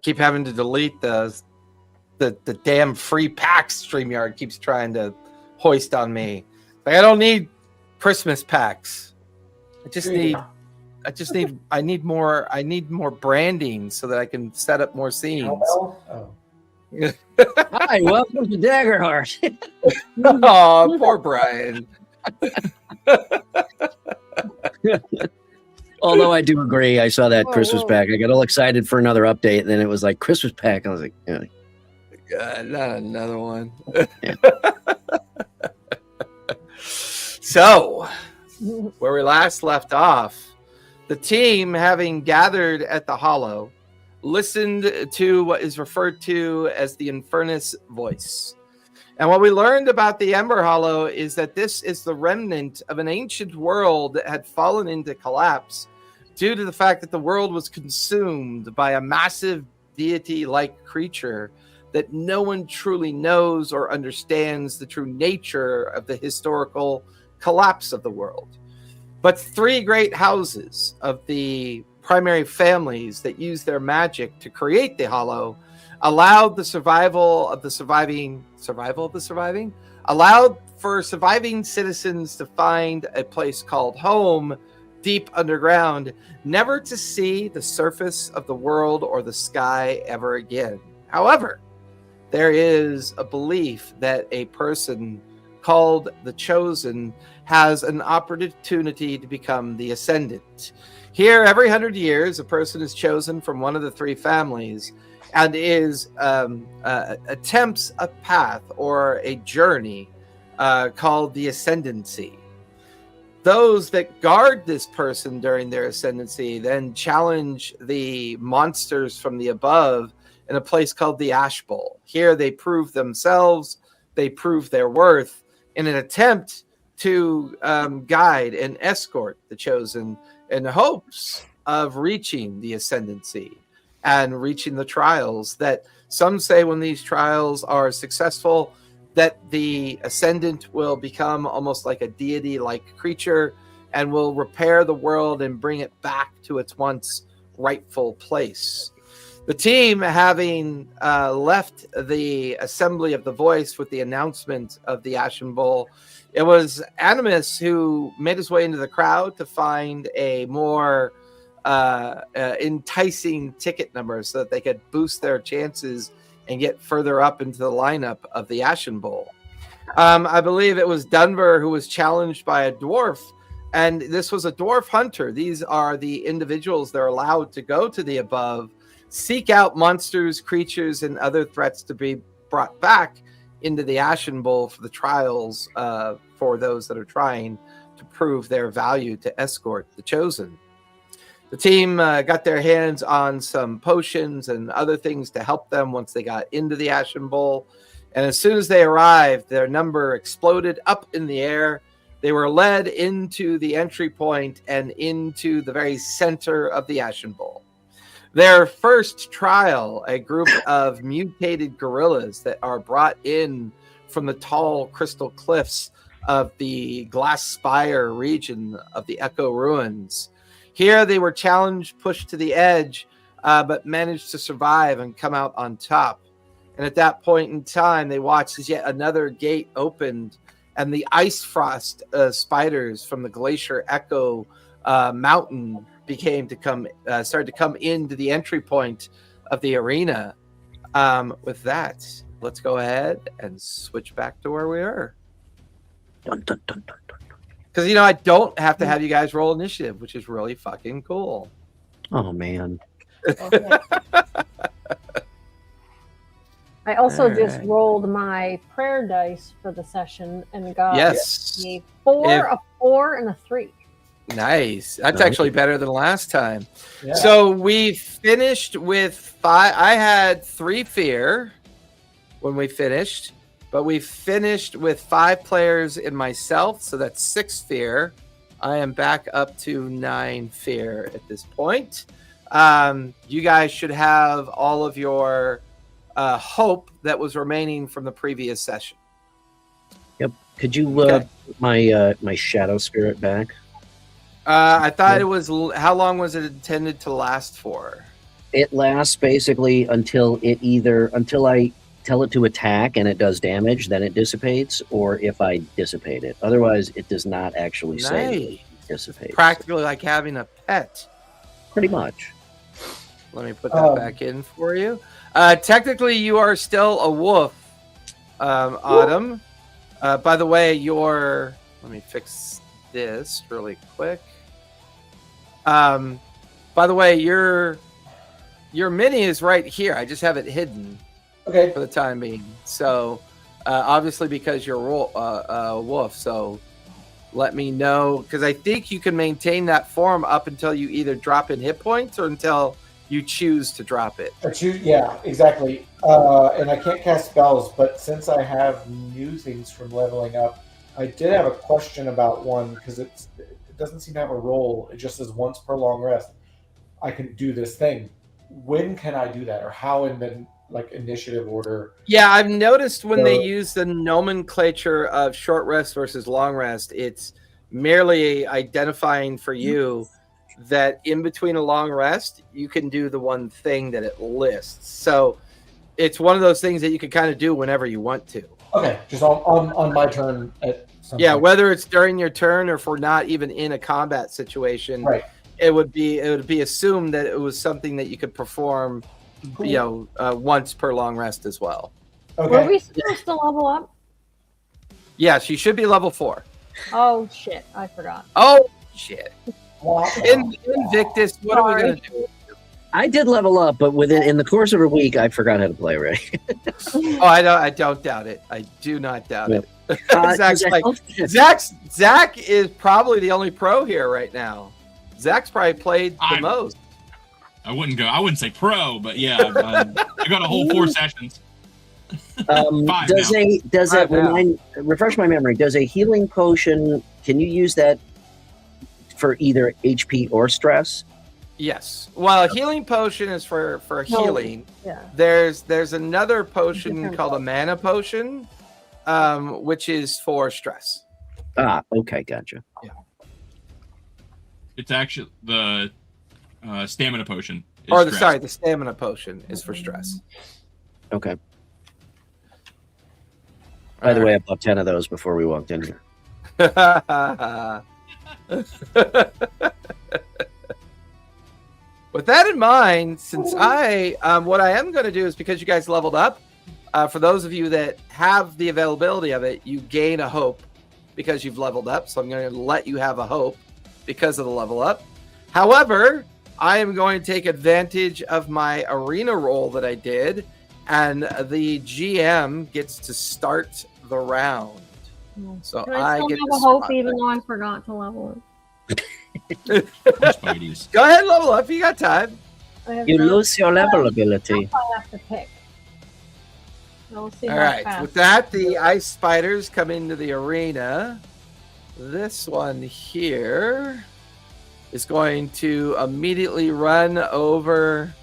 keep having to delete the damn free packs StreamYard keeps trying to hoist on me. Like, I don't need Christmas packs. I need more branding so that I can set up more scenes. Oh. Hi, welcome to Daggerheart. Oh, poor Brian. Although I do agree, I saw that Christmas pack. I got all excited for another update, and then it was like Christmas pack. I was like, yeah. God, not another one. Yeah. So, where we last left off, the team, having gathered at the Hollow, listened to what is referred to as the Infernus voice. And what we learned about the Ember Hollow is that this is the remnant of an ancient world that had fallen into collapse due to the fact that the world was consumed by a massive deity-like creature that no one truly knows or understands the true nature of the historical collapse of the world. But 3 great houses of the primary families that used their magic to create the Hollow allowed allowed for surviving citizens to find a place called home deep underground, never to see the surface of the world or the sky ever again. However, there is a belief that a person called the Chosen has an opportunity to become the Ascendant. Here, every 100 years, a person is chosen from one of the 3 families and attempts a path or a journey called the Ascendancy. Those that guard this person during their Ascendancy then challenge the monsters from the above in a place called the Ashen Bowl. Here, they prove themselves, they prove their worth in an attempt to guide and escort the Chosen in hopes of reaching the Ascendancy and reaching the trials that some say when these trials are successful that the Ascendant will become almost like a deity-like creature and will repair the world and bring it back to its once rightful place. The team, having left the assembly of the voice with the announcement of the Ashen Bowl, it was Animus who made his way into the crowd to find a more enticing ticket number so that they could boost their chances and get further up into the lineup of the Ashen Bowl. I believe it was Dunver who was challenged by a dwarf, and this was a dwarf hunter. These are the individuals that are allowed to go to the above, seek out monsters, creatures, and other threats to be brought back into the Ashen Bowl for the trials for those that are trying to prove their value to escort the Chosen. The team got their hands on some potions and other things to help them once they got into the Ashen Bowl. And as soon as they arrived, their number exploded up in the air. They were led into the entry point and into the very center of the Ashen Bowl. Their first trial, a group of mutated gorillas that are brought in from the tall crystal cliffs of the Glass Spire region of the Echo Ruins. Here they were challenged, pushed to the edge, but managed to survive and come out on top. And at that point in time, they watched as yet another gate opened, and the ice frost spiders from the Glacier Echo mountain started to come into the entry point of the arena. With that, let's go ahead and switch back to where we are. Dun, dun, dun, dun, dun. Because, I don't have to have you guys roll initiative, which is really fucking cool. Oh, man. Okay. I also just rolled my prayer dice for the session and got a 4, a 4, and a 3. Nice. That's actually better than last time. Yeah. So we finished with 5. I had 3 fear when we finished, but we finished with 5 players in myself, so that's 6 fear. I am back up to 9 fear at this point. You guys should have all of your hope that was remaining from the previous session. Yep. Could you put my shadow spirit back? I thought it was. How long was it intended to last for? It lasts basically until I tell it to attack and it does damage, then it dissipates, or if I dissipate it. Otherwise, it does not actually say that it dissipates. Practically like having a pet. Pretty much. Let me put that back in for you. Technically, you are still a wolf, Autumn. By the way, let me fix this really quick. By the way, your mini is right here. I just have it hidden. Okay. For the time being. So, obviously, because you're a wolf, so let me know, because I think you can maintain that form up until you either drop in hit points or until you choose to drop it. Yeah, exactly. And I can't cast spells, but since I have new things from leveling up, I did have a question about one, because it doesn't seem to have a roll. It just says once per long rest, I can do this thing. When can I do that, or how in the initiative order? Yeah, I've noticed when they use the nomenclature of short rest versus long rest, it's merely identifying for you that in between a long rest, you can do the one thing that it lists. So it's one of those things that you can kind of do whenever you want to. Okay, just on my turn at some point. Whether it's during your turn or if we're not even in a combat situation, right. It would be assumed that it was something that you could perform, cool. Once per long rest as well. Okay. Were we supposed to level up? Yes, you should be level 4. Oh shit! I forgot. Oh shit! Invictus, what are we gonna do? I did level up, but in the course of a week, I forgot how to play. Right? I don't doubt it. I do not doubt it. Zach is probably the only pro here right now. Zach's probably played the most. I wouldn't say pro, but yeah, I got a whole 4 sessions. Refresh my memory? Does a healing potion? Can you use that for either HP or stress? Yes. Well, a healing potion is for healing. Yeah. There's another potion called a mana potion, which is for stress. Okay, gotcha. Yeah. It's actually the stamina potion. The stamina potion is for stress. Okay. By the way, I bought 10 of those before we walked in here. With that in mind, since what I am going to do is, because you guys leveled up, for those of you that have the availability of it, you gain a hope because you've leveled up. So I'm going to let you have a hope because of the level up. However, I am going to take advantage of my arena roll that I did, and the GM gets to start the round. So I still have a hope, even though I forgot to level up. Go ahead, level up. You got time. You lose your level ability. I have to pick. All right. With that, the ice spiders come into the arena. This one here is going to immediately run over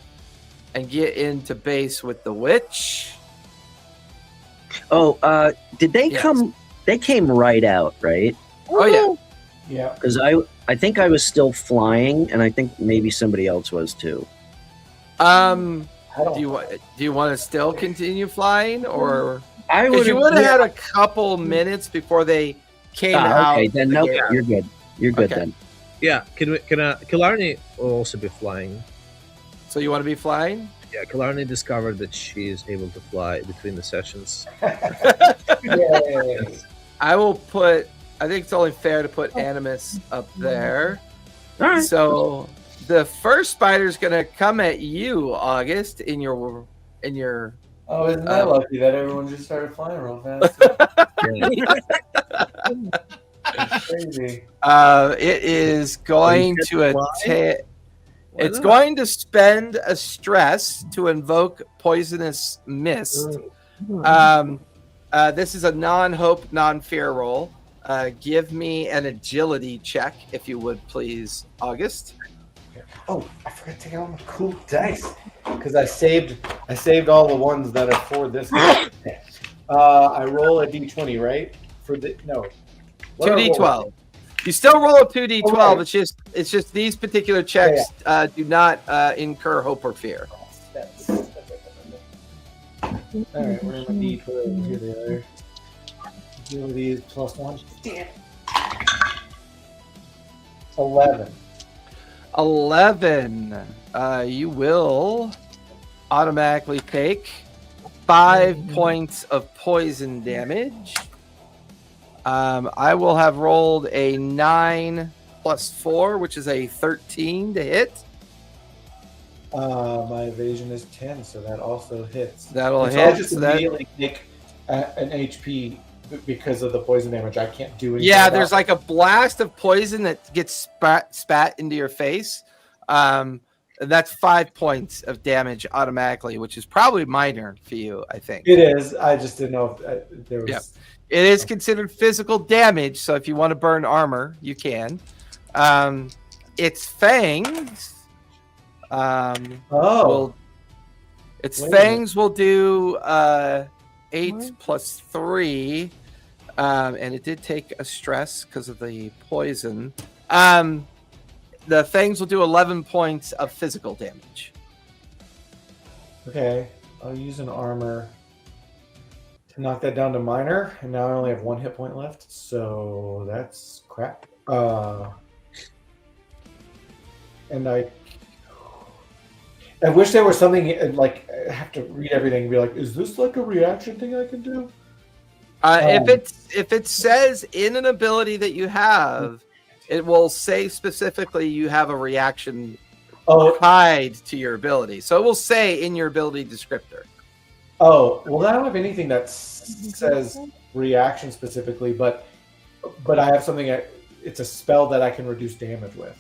and get into base with the witch. Oh, did they come? They came right out, right? Oh yeah. Yeah. Because I think I was still flying, and I think maybe somebody else was too. Do you want to still continue flying, or you would have had a couple minutes before they came out? Okay, then no, you're good. You're good then. Yeah, can Killarney also be flying? So you want to be flying? Yeah, Killarney discovered that she is able to fly between the sessions. I will put. I think it's only fair to put Animus up there. All right. So the first spider is going to come at you, August, in your. Oh, isn't that lucky that everyone just started flying real fast? Crazy. It is going to attack. It's going to spend a stress to invoke poisonous mist. This is a non-hope, non-fear roll. Give me an agility check, if you would, please, August. Oh, I forgot to take out my cool dice because I saved all the ones that are for this. I roll a d20, right? 2d12. You still roll a 2d12. Oh, right. It's just these particular checks do not incur hope or fear. All right, we're gonna need for here they are. Agility is +1. Damn. 11. 11. You will automatically take 5 points of poison damage. I will have rolled a 9 plus 4, which is a 13 to hit. My evasion is 10, so that also hits. That'll hit. hit. I'll just immediately take an HP because of the poison damage. I can't do anything. Yeah, there's like a blast of poison that gets spat into your face. And that's 5 points of damage automatically, which is probably minor for you, I think. It is. I just didn't know if there was. Yeah. It is considered physical damage, so if you want to burn armor, you can. Its fangs. Fangs will do 8 plus 3, and it did take a stress because of the poison. The fangs will do 11 points of physical damage. Okay, I'll use an armor to knock that down to minor, and now I only have 1 hit point left, so that's crap. And I wish there was something like I have to read everything and be like, is this like a reaction thing I can do? If it says in an ability that you have, it will say specifically you have a reaction tied to your ability. So it will say in your ability descriptor. Oh, well, I don't have anything that says reaction specifically, but I have something. It's a spell that I can reduce damage with.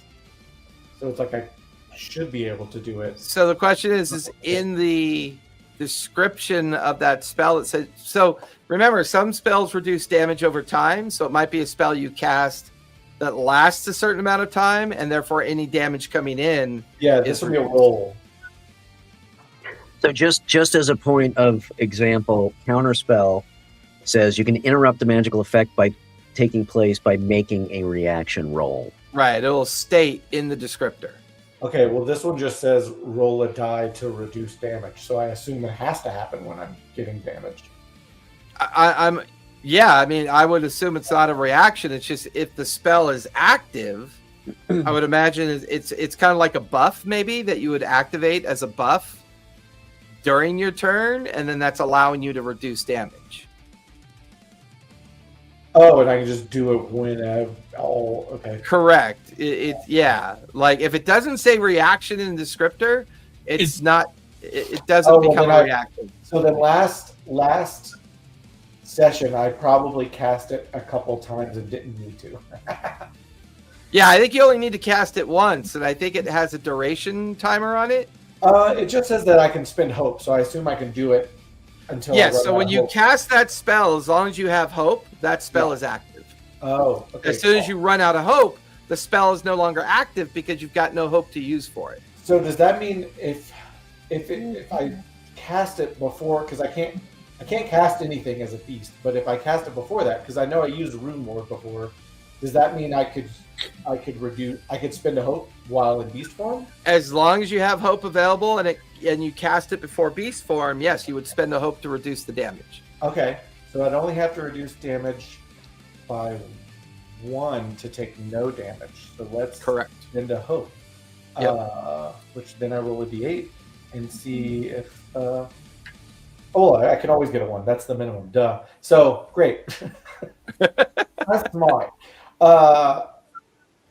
So it's like I should be able to do it. So the question is in the description of that spell, it says, so remember, some spells reduce damage over time, so it might be a spell you cast that lasts a certain amount of time, and therefore any damage coming in. Yeah, this will be a roll. So just as a point of example, counterspell says you can interrupt the magical effect by taking place by making a reaction roll. Right, it will state in the descriptor. Okay, well, this one just says roll a die to reduce damage, so I assume it has to happen when I'm getting damaged. I would assume it's not a reaction. It's just if the spell is active, I would imagine it's kind of like a buff maybe that you would activate as a buff during your turn, and then that's allowing you to reduce damage. Oh, and I can just do it when okay. Correct. Like if it doesn't say reaction in the descriptor, it doesn't become a reaction. So then last session, I probably cast it a couple times and didn't need to. Yeah, I think you only need to cast it once, and I think it has a duration timer on it. It just says that I can spend hope, so I assume I can do it until. Yeah, so when you cast that spell, as long as you have hope, that spell is active. Oh, okay. As soon as you run out of hope, the spell is no longer active because you've got no hope to use for it. So does that mean if I cast it before, because I can't cast anything as a beast, but if I cast it before that, because I know I used Rune Ward before, does that mean I could spend a hope while in beast form? As long as you have hope available and you cast it before beast form, yes, you would spend a hope to reduce the damage. Okay, so I'd only have to reduce damage by 1 to take no damage. So let's spend a hope. Yep. Which then I roll a d8 and see if. I can always get a 1. That's the minimum. Duh. So great. That's smart.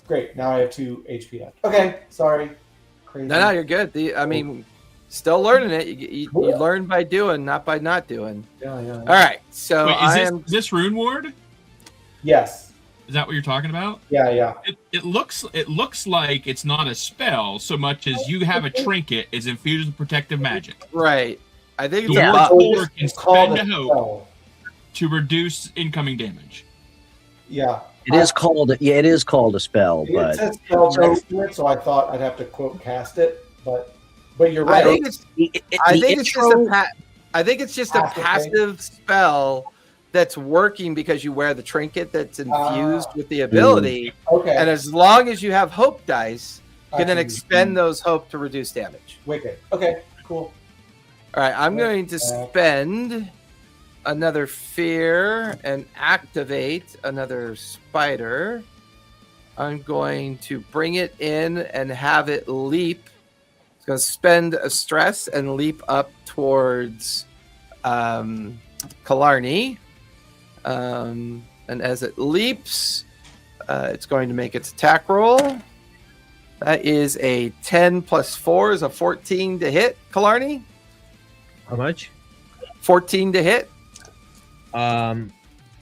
Great. Now I have 2 HP left. Okay. Sorry. Crazy. No, you're good. Still learning it. You learn by doing, not by not doing. Yeah. All right. So is this Rune Ward? Yes. Is that what you're talking about? Yeah. It looks like it's not a spell so much as you have a trinket is infused with protective magic. Right. I think it's the Ward can spend a hope spell to reduce incoming damage. Yeah. It is called a spell, but it says spell next to it, so I thought I'd have to quote cast it, but you're right. I think it's just a passive spell that's working because you wear the trinket that's infused with the ability. Okay. And as long as you have hope dice, you can then expend those hope to reduce damage. Wicked. Okay, cool. All right, I'm going to spend another fear and activate another spider. I'm going to bring it in and have it leap. It's going to spend a stress and leap up towards Killarney. And as it leaps, it's going to make its attack roll. That is a 10 plus 4 is a 14 to hit, Killarney. How much? 14 to hit. I'm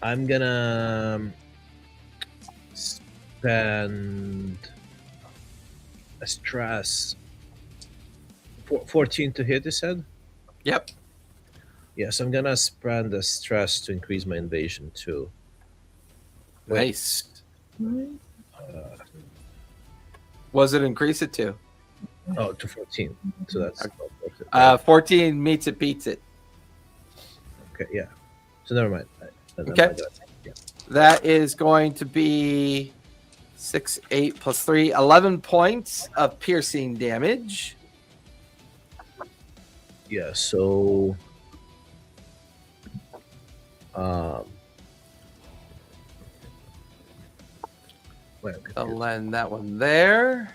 gonna spend a stress. 14 to hit, you said? Yep. Yes, I'm gonna spend the stress to increase my invasion too. Nice. Was it increase it to? Oh, to 14. So that's 14 meets it, beats it. okay. Yeah. So never mind. Okay. Yeah. That is going to be 6, 8 plus 3, 11 points of piercing damage. Yeah. So. I'll land that one there.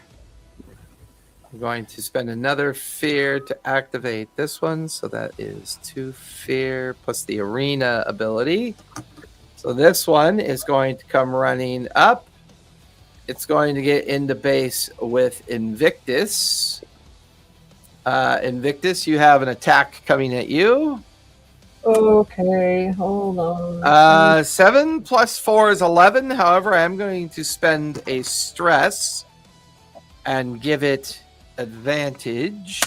I'm going to spend another fear to activate this one. So that is 2 fear plus the arena ability. So this one is going to come running up. It's going to get into base with Invictus. Invictus, you have an attack coming at you. Okay, hold on. 7 plus 4 is 11. However, I'm going to spend a stress and give it advantage,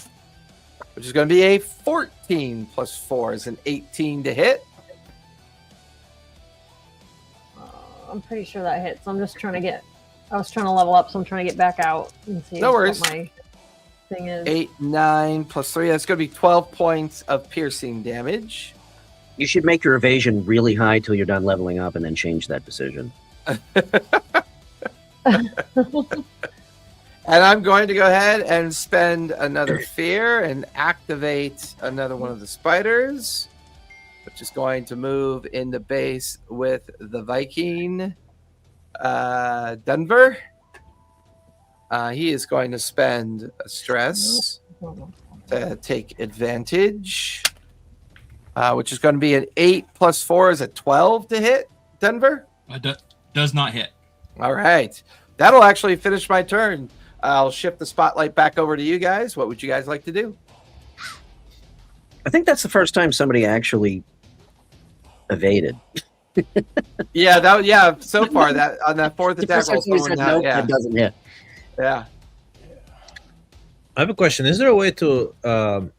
which is going to be a 14 plus 4 is an 18 to hit. I'm pretty sure that hits. I'm just trying to get. I was trying to level up, so I'm trying to get back out and see what my thing is. 8, 9 plus 3. That's going to be 12 points of piercing damage. You should make your evasion really high till you're done leveling up and then change that decision. And I'm going to go ahead and spend another fear and activate another one of the spiders, which is going to move into base with the Viking, Denver. He is going to spend a stress to take advantage, which is going to be an 8 plus 4 is a 12 to hit, Denver. Does not hit. All right. That'll actually finish my turn. I'll shift the spotlight back over to you guys. What would you guys like to do? I think that's the first time somebody actually evaded. So far that on that fourth attack roll, it doesn't hit. Yeah. I have a question. Is there a way to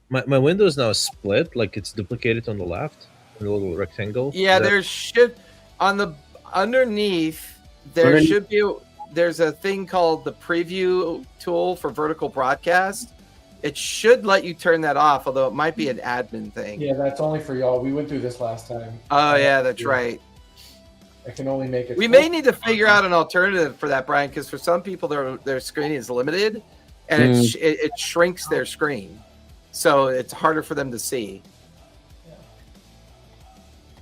my window is now split, like it's duplicated on the left, in a little rectangle? Yeah, there should on the underneath should be. There's a thing called the preview tool for vertical broadcast. It should let you turn that off, although it might be an admin thing. Yeah, that's only for y'all. We went through this last time. Oh, yeah, that's right. I can only make it. We may need to figure out an alternative for that, Brian, because for some people, their screen is limited, and it shrinks their screen. So it's harder for them to see.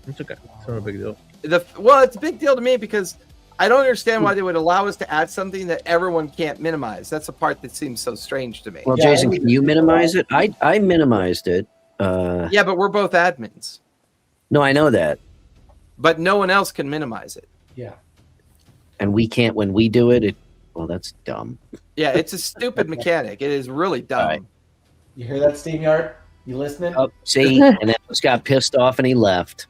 It's okay. It's not a big deal. It's a big deal to me because I don't understand why they would allow us to add something that everyone can't minimize. That's the part that seems so strange to me. Well, Jason, can you minimize it? I minimized it. Yeah, but we're both admins. No, I know that. But no one else can minimize it. Yeah. And we can't when we do it. Well, that's dumb. Yeah, it's a stupid mechanic. It is really dumb. Right. You hear that, SteamYard? You listening? Oh, see, and then just got pissed off and he left.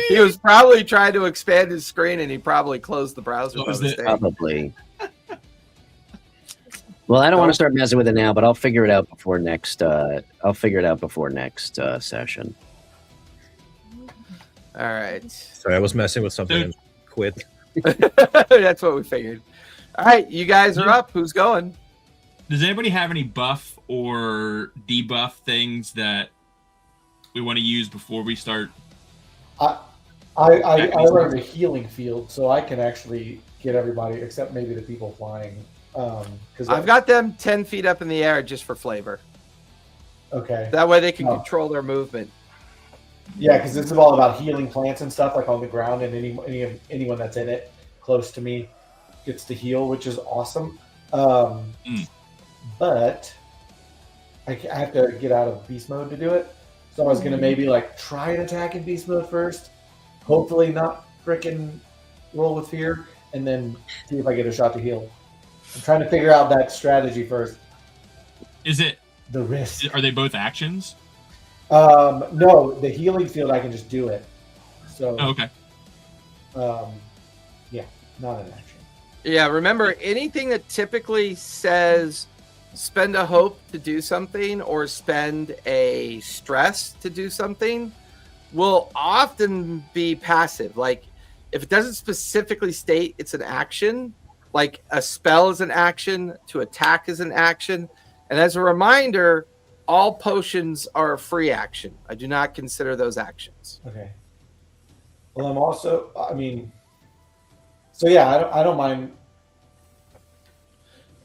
He was probably trying to expand his screen, and he probably closed the browser. Probably. Well, I don't want to start messing with it now, but I'll figure it out before next. Session. All right. Sorry, I was messing with something and quit. That's what we figured. All right, you guys are up. Who's going? Does anybody have any buff or debuff things that we want to use before we start? I run the healing field, so I can actually get everybody, except maybe the people flying. Because I've got them 10 feet up in the air just for flavor. Okay. That way they can control their movement. Yeah, because this is all about healing plants and stuff, like on the ground, and anyone that's in it close to me gets to heal, which is awesome. But I have to get out of beast mode to do it. So I was going to maybe like try an attack in beast mode first, hopefully not frickin' roll with fear, and then see if I get a shot to heal. I'm trying to figure out that strategy first. Is it the risk? Are they both actions? No, the healing field I can just do it. So okay. Yeah, not an action. Yeah, remember anything that typically says spend a hope to do something or spend a stress to do something will often be passive. Like if it doesn't specifically state it's an action, like a spell is an action, to attack is an action. And as a reminder, all potions are a free action. I do not consider those actions. Okay. Well, I'm also, so yeah, I don't mind.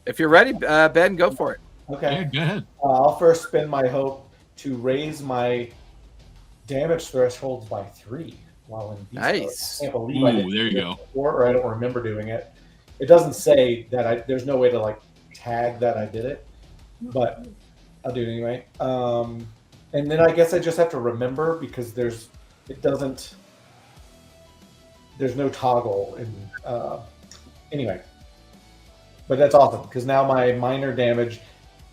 If you're ready, Ben, go for it. Okay. Yeah, go ahead. I'll first spend my hope to raise my damage thresholds by 3 while in beast mode. Nice. I can't believe I didn't there you do it go. before, or I don't remember doing it. It doesn't say that there's no way to like tag that I did it, but I'll do it anyway. And then I guess I just have to remember because there's no toggle in anyway. But that's awesome because now my minor damage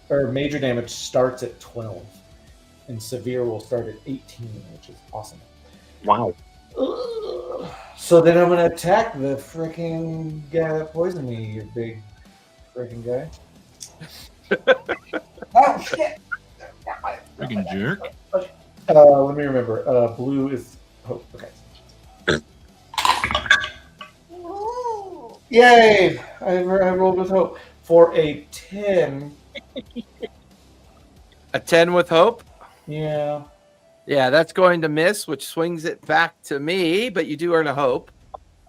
or major damage starts at 12 and severe will start at 18, which is awesome. Wow. So then I'm gonna attack the freaking guy that poisoned me, you big freaking guy. Oh shit! Freaking jerk. Let me remember. Blue is hope. Okay. Yay! I rolled with hope for a 10. A 10 with hope? Yeah. Yeah, that's going to miss, which swings it back to me, but you do earn a hope.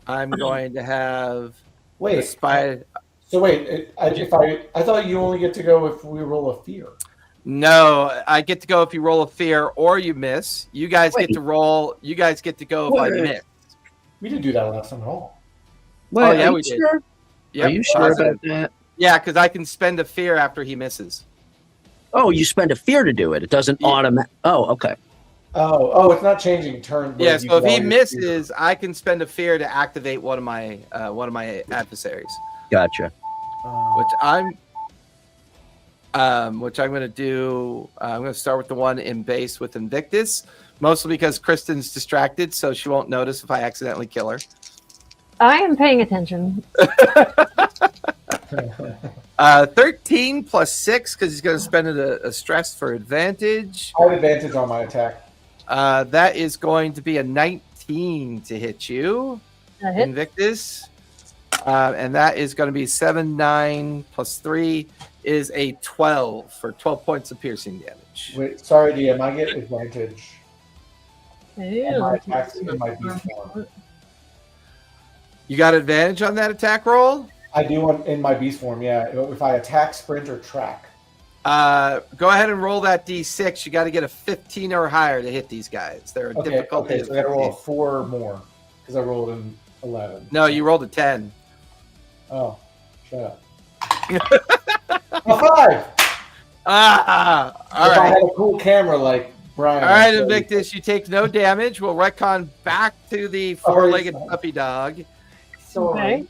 I'm going to have Wait. spider. So wait, I thought you only get to go if we roll a fear. No, I get to go if you roll a fear or you miss. You guys get to roll. You guys get to go if I miss. We didn't do that last time at all. Oh yeah, we did. Yep. Are you sure about that? Yeah, because I can spend a fear after he misses. Oh, you spend a fear to do it. It doesn't automatic. Oh, okay. Oh, it's not changing turn. Yeah, so if he misses, I can spend a fear to activate one of my adversaries. Gotcha. Which I'm going to do. I'm going to start with the one in base with Invictus, mostly because Kristen's distracted, so she won't notice if I accidentally kill her. I am paying attention. 13 plus 6 because he's going to spend a stress for advantage. I have advantage on my attack. That is going to be a 19 to hit you, Invictus. And that is going to be 7, 9 plus 3 is a 12 for 12 points of piercing damage. Wait, sorry, DM. I get advantage. Yeah. My attacks in my beast form. You got advantage on that attack roll? I do in my beast form, yeah. If I attack, sprint, or track. Go ahead and roll that d6. You got to get a 15 or higher to hit these guys. They're a difficulty. Okay, so I got to roll a 4 more because I rolled an 11. No, you rolled a 10. Oh, shut up. A 5! All right. I had a cool camera like Brian. All right, Invictus, you take no damage. We'll retcon back to the four-legged puppy dog. Sorry.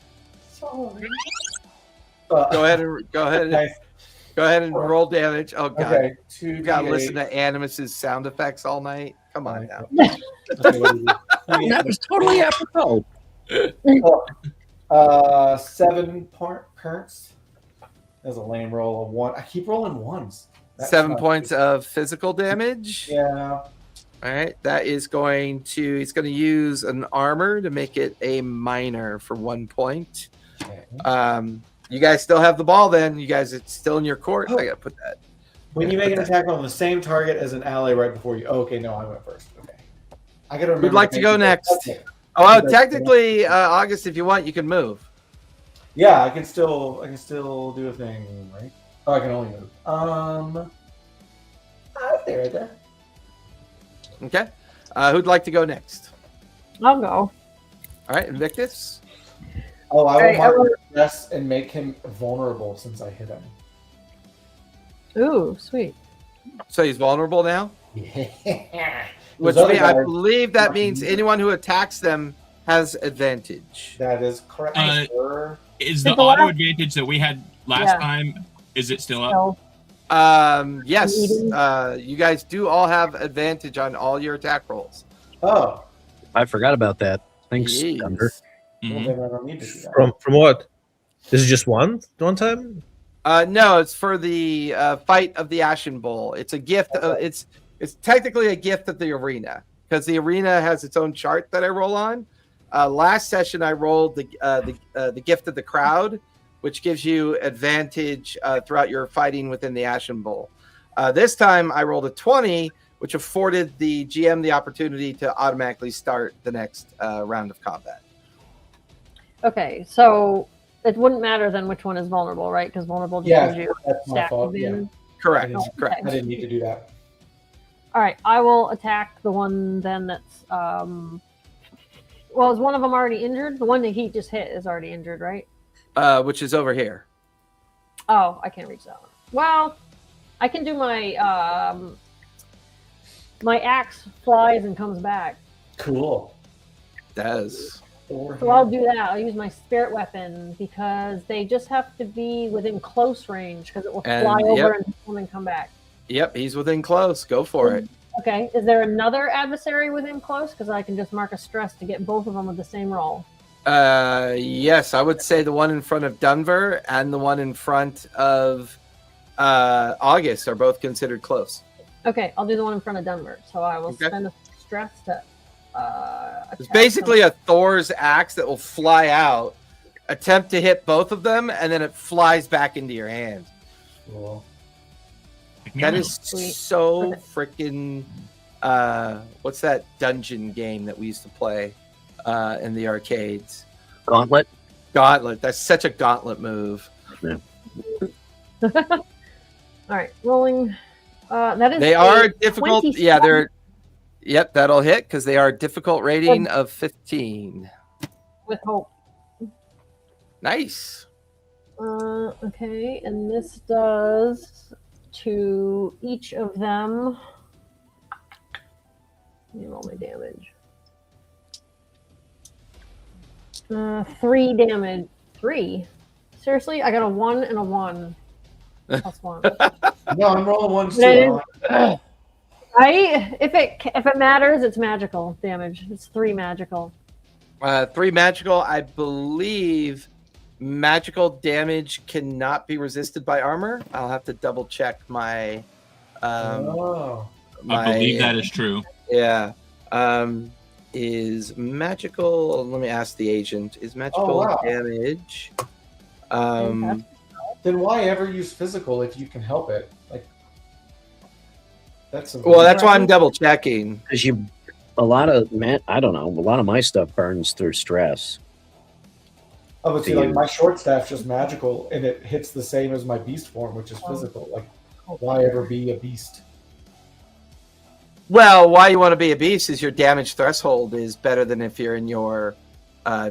Okay. Go ahead and roll damage. Oh god, okay, you gotta listen to Animus's sound effects all night. Come on now. That was totally apropos. 7 parents. That's a lame roll of 1. I keep rolling ones. That's 7 points of physical damage. Yeah. All right, that is going to. He's going to use an armor to make it a minor for 1 point. Okay. You guys still have the ball. Then you guys, it's still in your court. I got to put that. When you make an attack on the same target as an ally right before you. Oh, okay, no, I went first. Okay. I gotta remember. Who'd like to go next? Okay. Oh, technically, August, if you want, you can move. Yeah, I can still do a thing, right? Oh, I can only move. There. Okay. Who'd like to go next? I'll go. All right, Invictus. Oh, I will mark the stress and make him vulnerable since I hit him. Ooh, sweet. So he's vulnerable now? Yeah. Which means, I believe that means anyone who attacks them has advantage. That is correct. Is the auto advantage that we had last time, is it still up? Yes. You guys do all have advantage on all your attack rolls. Oh. I forgot about that. Thanks, Thunder. Mm-hmm. Well, then I don't need to do that. From what? This is just one time? No, it's for the fight of the Ashen Bowl. It's a gift. It's technically a gift of the arena because the arena has its own chart that I roll on. Last session, I rolled the gift of the crowd, which gives you advantage throughout your fighting within the Ashen Bowl. This time, I rolled a 20, which afforded the GM the opportunity to automatically start the next round of combat. Okay, so it wouldn't matter then which one is vulnerable, right? Because vulnerable just gives you stack advantage. Correct. I didn't need to do that. All right, I will attack the one then that's. Well, is one of them already injured? The one that he just hit is already injured, right? Which is over here. Oh, I can't reach that one. Well, I can do my my axe flies and comes back. Cool. Does. So I'll do that. I'll use my spirit weapon because they just have to be within close range because it will fly over and then come back. Yep, he's within close. Go for it. Okay. Is there another adversary within close? Because I can just mark a stress to get both of them with the same roll. Yes, I would say the one in front of Dunver and the one in front of August are both considered close. Okay, I'll do the one in front of Dunver. So I will spend a stress to. It's basically a Thor's axe that will fly out, attempt to hit both of them, and then it flies back into your hand. Cool. That is so freaking. What's that dungeon game that we used to play in the arcades? Gauntlet. That's such a gauntlet move. Yeah. All right, rolling. That is. They are difficult. 27. Yeah, they're. Yep, that'll hit because they are difficult rating of 15. With hope. Nice. Okay, and this does to each of them. Let me roll my damage. 3 damage. 3? Seriously? I got a 1 and a 1. Plus 1. No, I'm rolling 1 too. If it matters, it's magical damage. It's 3 magical. 3 magical. I believe magical damage cannot be resisted by armor. I'll have to double check my. I believe that is true. Yeah. Is magical? Let me ask the agent. Is magical damage? Then why ever use physical if you can help it? Like. That's why I'm double checking. Because a lot of my stuff burns through stress. Oh, but see, like my short staff's just magical, and it hits the same as my beast form, which is physical. Like, why ever be a beast? Well, why you want to be a beast is your damage threshold is better than if you're in your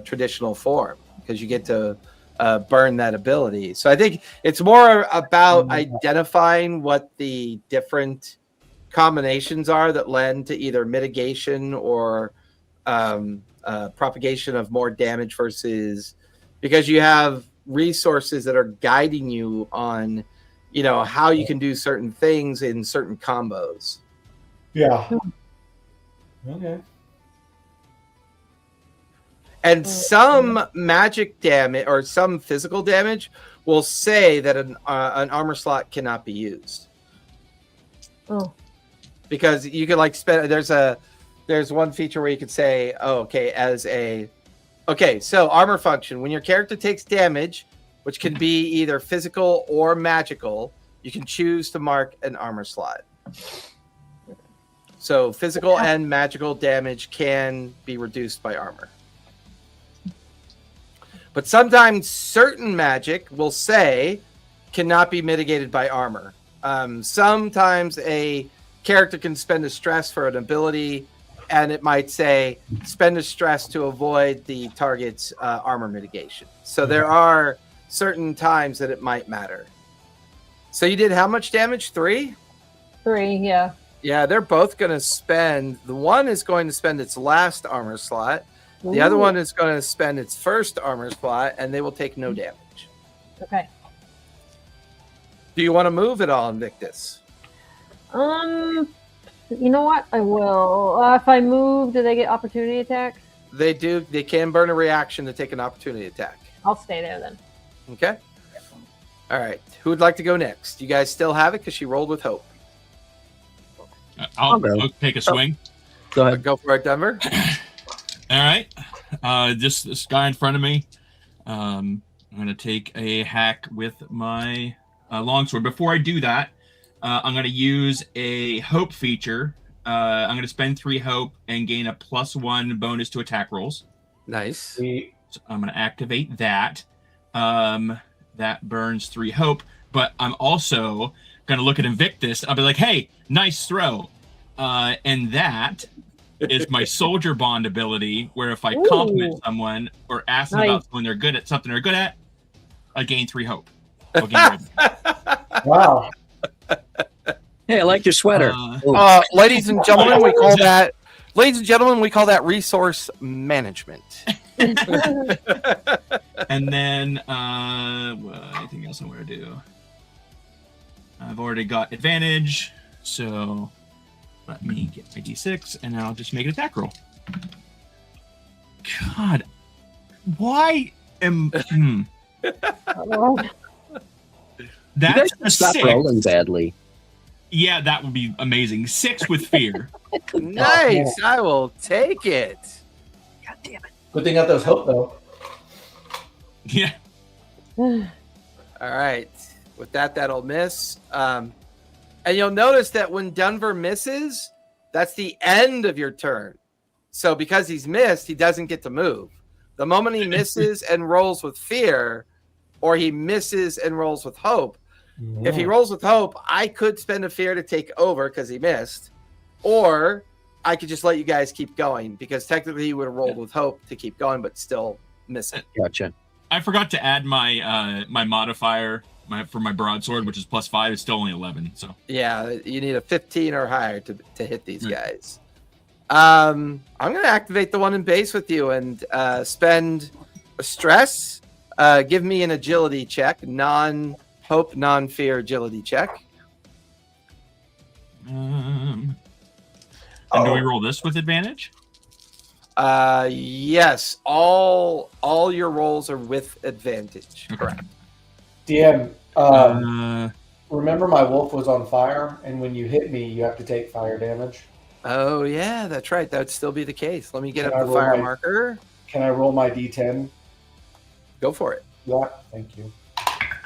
traditional form, because you get to burn that ability. So I think it's more about identifying what the different combinations are that lend to either mitigation or propagation of more damage versus because you have resources that are guiding you on, how you can do certain things in certain combos. Yeah. Okay. And some magic damage or some physical damage will say that an armor slot cannot be used. Oh. Because you can spend there's one feature where you could say, so armor function, when your character takes damage, which can be either physical or magical, you can choose to mark an armor slot. So physical and magical damage can be reduced by armor. But sometimes certain magic will say cannot be mitigated by armor. Sometimes a character can spend a stress for an ability, and it might say spend a stress to avoid the target's armor mitigation. So there are certain times that it might matter. So you did how much damage? 3? 3, yeah. Yeah, they're both going to spend. The one is going to spend its last armor slot. The other one is going to spend its first armor slot, and they will take no damage. Okay. Do you want to move at all, Invictus? You know what? I will. If I move, do they get opportunity attack? They do. They can burn a reaction to take an opportunity attack. I'll stay there then. Okay. All right. Who would like to go next? You guys still have it because she rolled with hope. I'll take a swing. Go ahead. Go for it, Denver. All right. Just this guy in front of me. I'm going to take a hack with my longsword. Before I do that, I'm going to use a hope feature. I'm going to spend 3 hope and gain a +1 bonus to attack rolls. Nice. So I'm going to activate that. That burns 3 hope. But I'm also going to look at Invictus. I'll be like, hey, nice throw. And that is my soldier bond ability, where if I compliment someone or ask them about something they're good at, I gain 3 hope. Wow. Hey, I like your sweater. Ladies and gentlemen, we call that resource management. And then anything else I want to do? I've already got advantage, so let me get my d6, and I'll just make an attack roll. God, why am that's a stop 6. rolling badly? Yeah, that would be amazing. 6 with fear. Nice. I will take it. God damn it. Good thing got those hope, though. Yeah. All right. With that, that'll miss. And you'll notice that when Denver misses, that's the end of your turn. So because he's missed, he doesn't get to move. The moment he misses and rolls with fear, or he misses and rolls with hope, if he rolls with hope, I could spend a fear to take over because he missed, or I could just let you guys keep going because technically he would have rolled with hope to keep going, but still missing. Gotcha. I forgot to add my my modifier for my broadsword, which is +5. It's still only 11. So yeah, you need a 15 or higher to hit these guys. I'm going to activate the one in base with you and spend a stress. Give me an agility check, non-hope, non-fear agility check. And do we roll this with advantage? Yes, all your rolls are with advantage. Correct. DM, remember my wolf was on fire, and when you hit me, you have to take fire damage. Oh, yeah, that's right. That would still be the case. Let me get Can up I the roll fire my- marker. Can I roll my D10? Go for it. Yeah, thank you.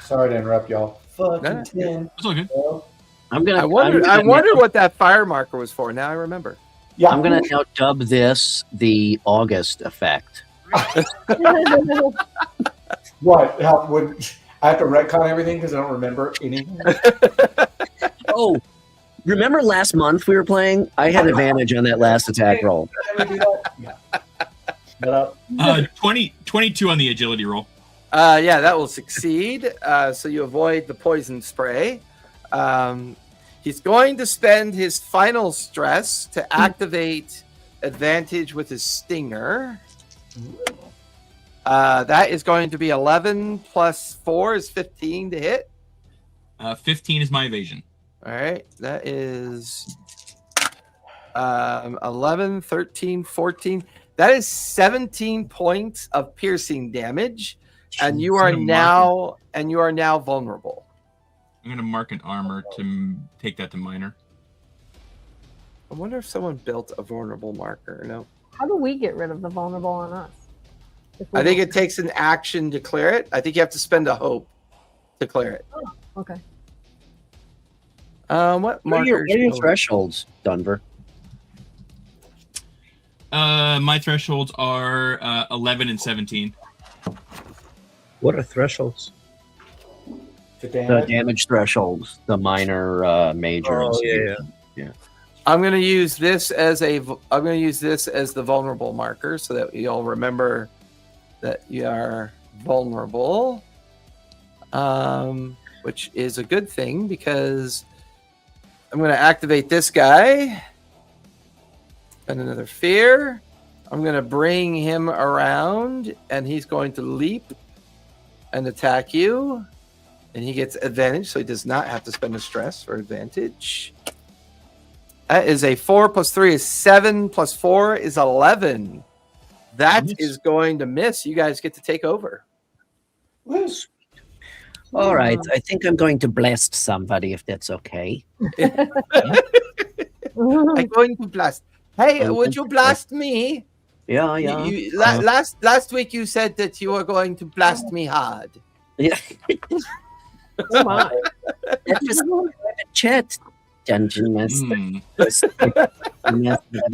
Sorry to interrupt y'all. Fucking No. 10. That's all good. Well, I'm gonna. I wonder what that fire marker was for. Now I remember. yeah. I'm gonna now dub this the August effect. What? How would I have to retcon everything because I don't remember anything? Oh, remember last month we were playing? I had advantage on that last attack roll. Yeah. Shut up. 22 on the agility roll. Yeah, that will succeed. So you avoid the poison spray. He's going to spend his final stress to activate advantage with his stinger. That is going to be 11 plus 4 is 15 to hit. 15 is my evasion. All right, that is 11, 13, 14. That is 17 points of piercing damage, and you are now vulnerable. I'm gonna mark an armor to take that to minor. I wonder if someone built a vulnerable marker. No, How do we get rid of the vulnerable on us? I think it takes an action to clear it. I think you have to spend a hope to clear it. Okay. What markers? What are your thresholds, Dunver? My thresholds are 11 and 17. What are thresholds? The damage thresholds, the minor, major. Oh, and yeah. I'm going to use this as the vulnerable marker so that you'll remember that you are vulnerable, which is a good thing because I'm going to activate this guy. And another fear. I'm going to bring him around, and he's going to leap and attack you. And he gets advantage, so he does not have to spend a stress for advantage. That is a 4 plus 3 is 7 plus 4 is 11. That is going to miss. You guys get to take over. All right. I think I'm going to blast somebody if that's okay. I'm going to blast. Hey, would you blast me? Yeah. Last week you said that you were going to blast me hard. Yeah. Oh my. That was a chat, Dungeon Master.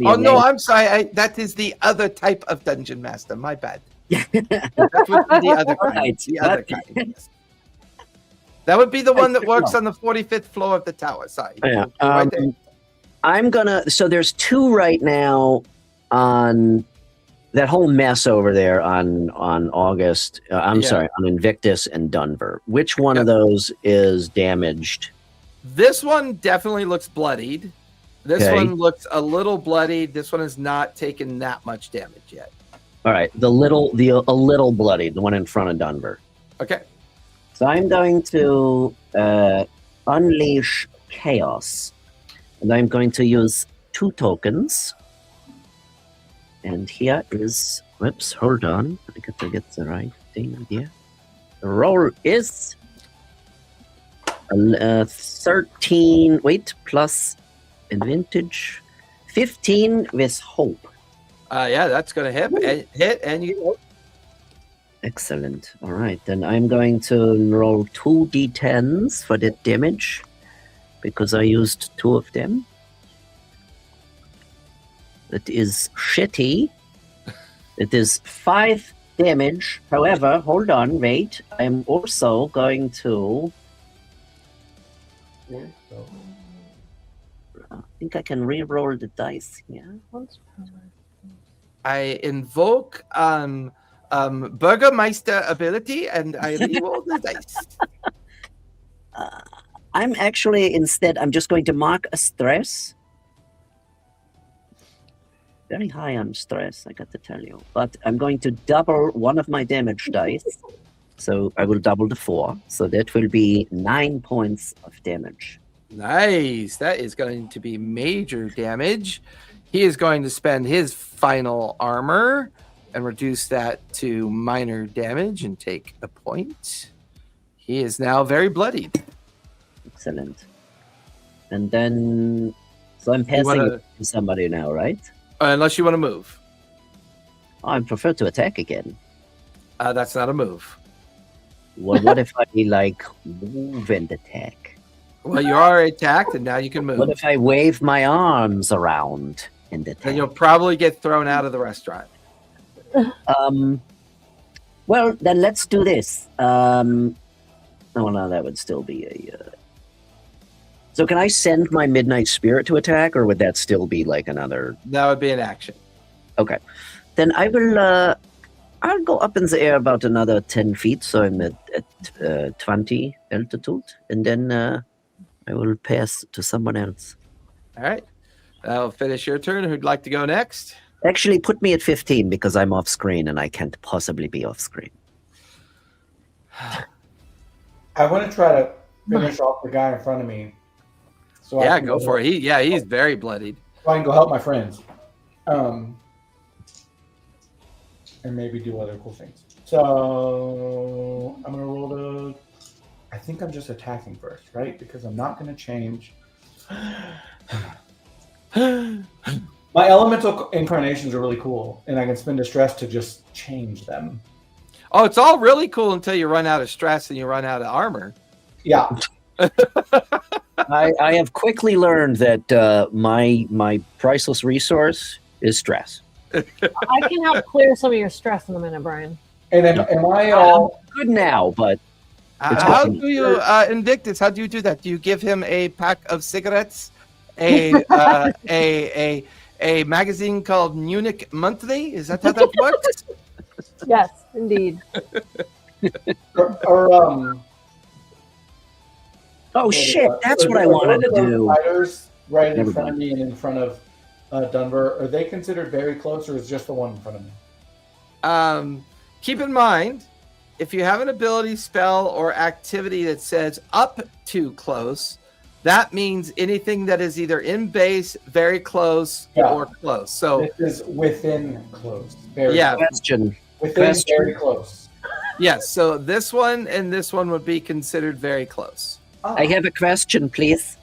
Oh no, I'm sorry. That is the other type of Dungeon Master. My bad. That would be the other kind. Right. The other kind. Yes. That would be the one that works on the 45th floor of the tower. Sorry. Yeah. Right there. I'm gonna. So there's 2 right now on that whole mess over there on August. Sorry, on Invictus and Dunver. Which one of those is damaged? This one definitely looks bloodied. This one looks a little bloodied. This one has not taken that much damage yet. All right, a little bloodied, the one in front of Dunver. Okay. So I'm going to unleash chaos, and I'm going to use 2 tokens. And here is, whoops, hold on. I got to get the right thing here. The roll is 13, plus advantage, 15 with hope. Yeah, that's going to hit, and you. Excellent. All right, then I'm going to roll 2 d10s for that damage because I used 2 of them. That is shitty. It is 5 damage. However, hold on, wait. I'm also going to. I think I can re-roll the dice here. I invoke Burgermeister ability, and I re-roll the dice. I'm just going to mark a stress. Very high on stress, I got to tell you. But I'm going to double one of my damage dice. So I will double the 4. So that will be 9 points of damage. Nice. That is going to be major damage. He is going to spend his final armor and reduce that to minor damage and take a point. He is now very bloodied. Excellent. And then, so I'm passing it to somebody now, right? Unless you want to move. Oh, I prefer to attack again. That's not a move. Well, what if I move and attack? Well, you are attacked, and now you can move. What if I wave my arms around and attack? Then you'll probably get thrown out of the restaurant. Well, then let's do this. No, that would still be a. So can I send my Midnight Spirit to attack, or would that still be another? That would be an action. Okay, then I will. I'll go up in the air about another 10 feet, so I'm at 20 altitude, and then I will pass to someone else. All right, that'll finish your turn. Who'd like to go next? Actually, put me at 15 because I'm off screen and I can't possibly be off screen. I want to try to finish off the guy in front of me. So yeah, go for it. He's very bloodied. So I can go help my friends. And maybe do other cool things. So I'm going to roll I think I'm just attacking first, right? Because I'm not going to change. My elemental incarnations are really cool, and I can spend a stress to just change them. Oh, it's all really cool until you run out of stress and you run out of armor. Yeah. I have quickly learned that my priceless resource is stress. I can help clear some of your stress in a minute, Brian. And am I all good now? But how do you Invictus? How do you do that? Do you give him a pack of cigarettes, a magazine called Munich Monthly? Is that how that works? Yes, indeed. Oh shit! That's what I wanted to do. Fighters right in front of me and in front of Dunbar, are they considered very close, or is just the one in front of me? Keep in mind, if you have an ability, spell, or activity that says up to close, that means anything that is either in base, very close, or close. So this is within close. Question. Within very close. Yes. So this one and this one would be considered very close. I have a question, please.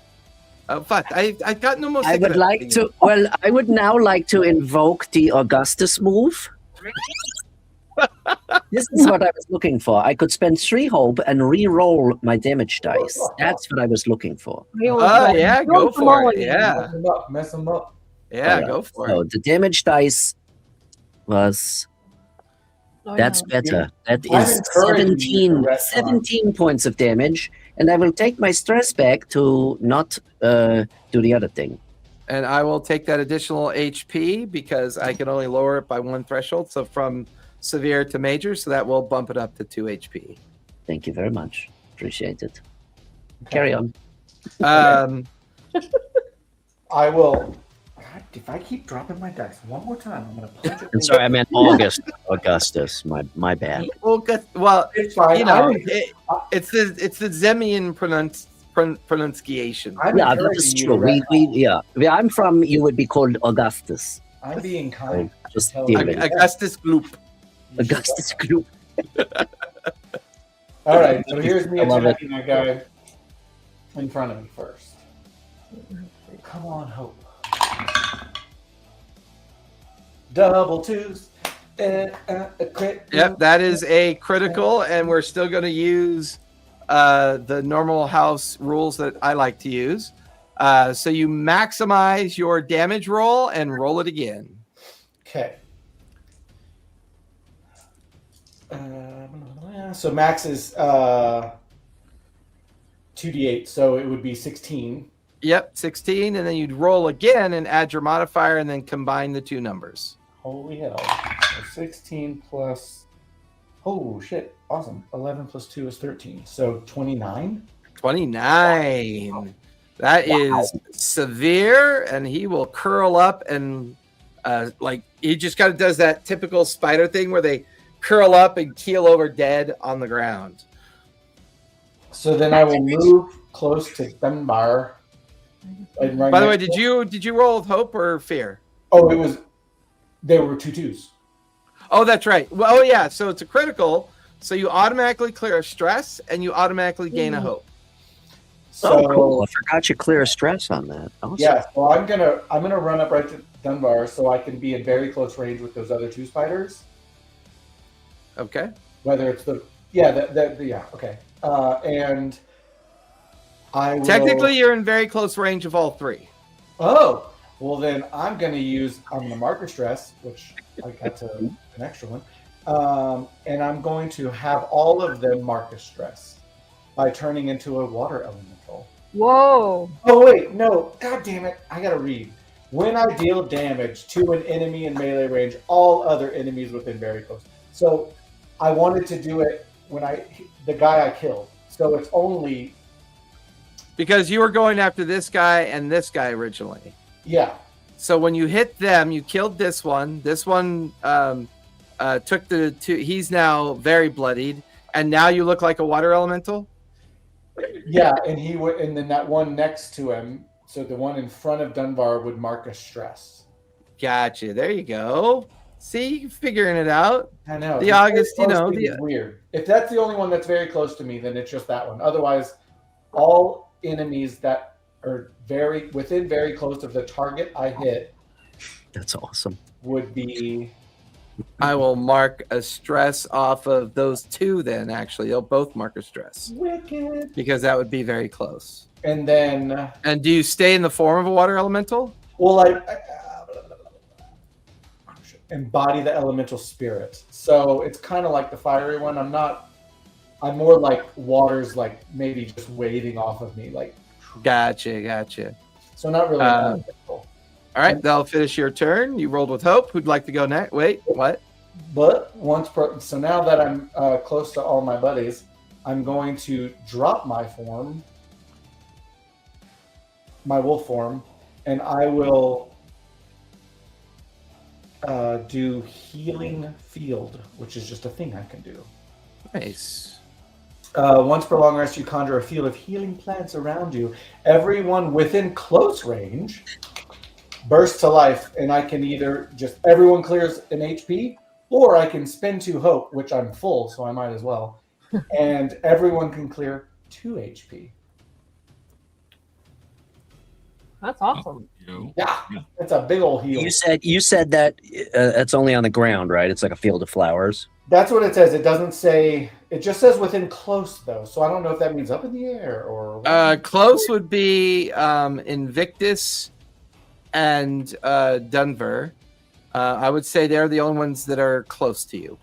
But I got no more. I would like to. Well, I would now like to invoke the Augustus move. This is what I was looking for. I could spend 3 hope and re-roll my damage dice. That's what I was looking for. Oh yeah, go for it. Yeah, mess them up. Yeah, go for it. The damage dice was. That's better. That is 17 points of damage, and I will take my stress back to not do the other thing. And I will take that additional HP because I can only lower it by 1 threshold, so from severe to major, so that will bump it up to 2 HP. Thank you very much. Appreciate it. Carry on. I will. If I keep dropping my dice one more time, I'm going to punch it. I'm sorry, I meant Augustus. My bad. August. Well, it's fine. You know, it's the Zemian pronunciation. Yeah, that's true. I'm from. You would be called Augustus. I'm being kind. Just Augustus Gloop. Augustus Gloop. All right. So here's me attacking that guy in front of me first. Come on, Hope. Double 2s. A crit. Yep, that is a critical, and we're still going to use the normal house rules that I like to use. So you maximize your damage roll and roll it again. Okay. So max is 2d8, so it would be 16. Yep, 16, and then you'd roll again and add your modifier, and then combine the 2 numbers. Holy hell. So 16 plus... Oh, shit. Awesome. 11 plus 2 is 13. So 29? 29. That is severe, and he will curl up and he just kind of does that typical spider thing where they curl up and keel over dead on the ground. So then I will move close to Dunbar. By the way, did you roll with hope or fear? Oh, they were 2-2s. Oh, that's right. Well, yeah. So it's a critical. So you automatically clear a stress and you automatically gain a hope. So, cool! I forgot you clear a stress on that. Awesome. Yeah. So I'm gonna run up right to Dunbar so I can be in very close range with those other 2 spiders. Okay. Whether it's okay. And I will... Technically, you're in very close range of all 3. Oh. Well, then I'm going to mark a stress, which I got to an extra one. And I'm going to have all of them mark a stress by turning into a water elemental. Whoa. Oh, wait. No. God damn it. I got to read. When I deal damage to an enemy in melee range, all other enemies within very close. So I wanted to do it when the guy I killed. So it's only... Because you were going after this guy and this guy originally. Yeah. So when you hit them, you killed this one. This one took the 2. He's now very bloodied, and now you look like a water elemental. Yeah, and and then that one next to him. So the one in front of Dunbar would mark a stress. Gotcha. There you go. See, you're figuring it out. I know. The August, weird. If that's the only one that's very close to me, then it's just that one. Otherwise, all enemies that are within very close of the target I hit. That's awesome. Would be I will mark a stress off of those two. Then actually, they'll both mark a stress Wicked. because that would be very close. And then, And do you stay in the form of a water elemental? well, embody the elemental spirit. So it's kind of like the fiery one. I'm more like water's like maybe just waving off of me, like. Gotcha. So not really. All right, that'll finish your turn. You rolled with hope. Who'd like to go next? Wait, what? But so now that I'm close to all my buddies, I'm going to drop my form, my wolf form, and I will do Healing Field, which is just a thing I can do. Nice. Once per long rest, you conjure a field of healing plants around you. Everyone within close range bursts to life, and I can either just everyone clears an HP, or I can spend 2 hope, which I'm full, so I might as well. And everyone can clear 2 HP. That's awesome. Yeah, it's a big old heal. You said that it's only on the ground, right? It's like a field of flowers. That's what it says. It doesn't say. It just says within close, though. So I don't know if that means up in the air or. Close would be Invictus and Dunver. I would say they're the only ones that are close to you.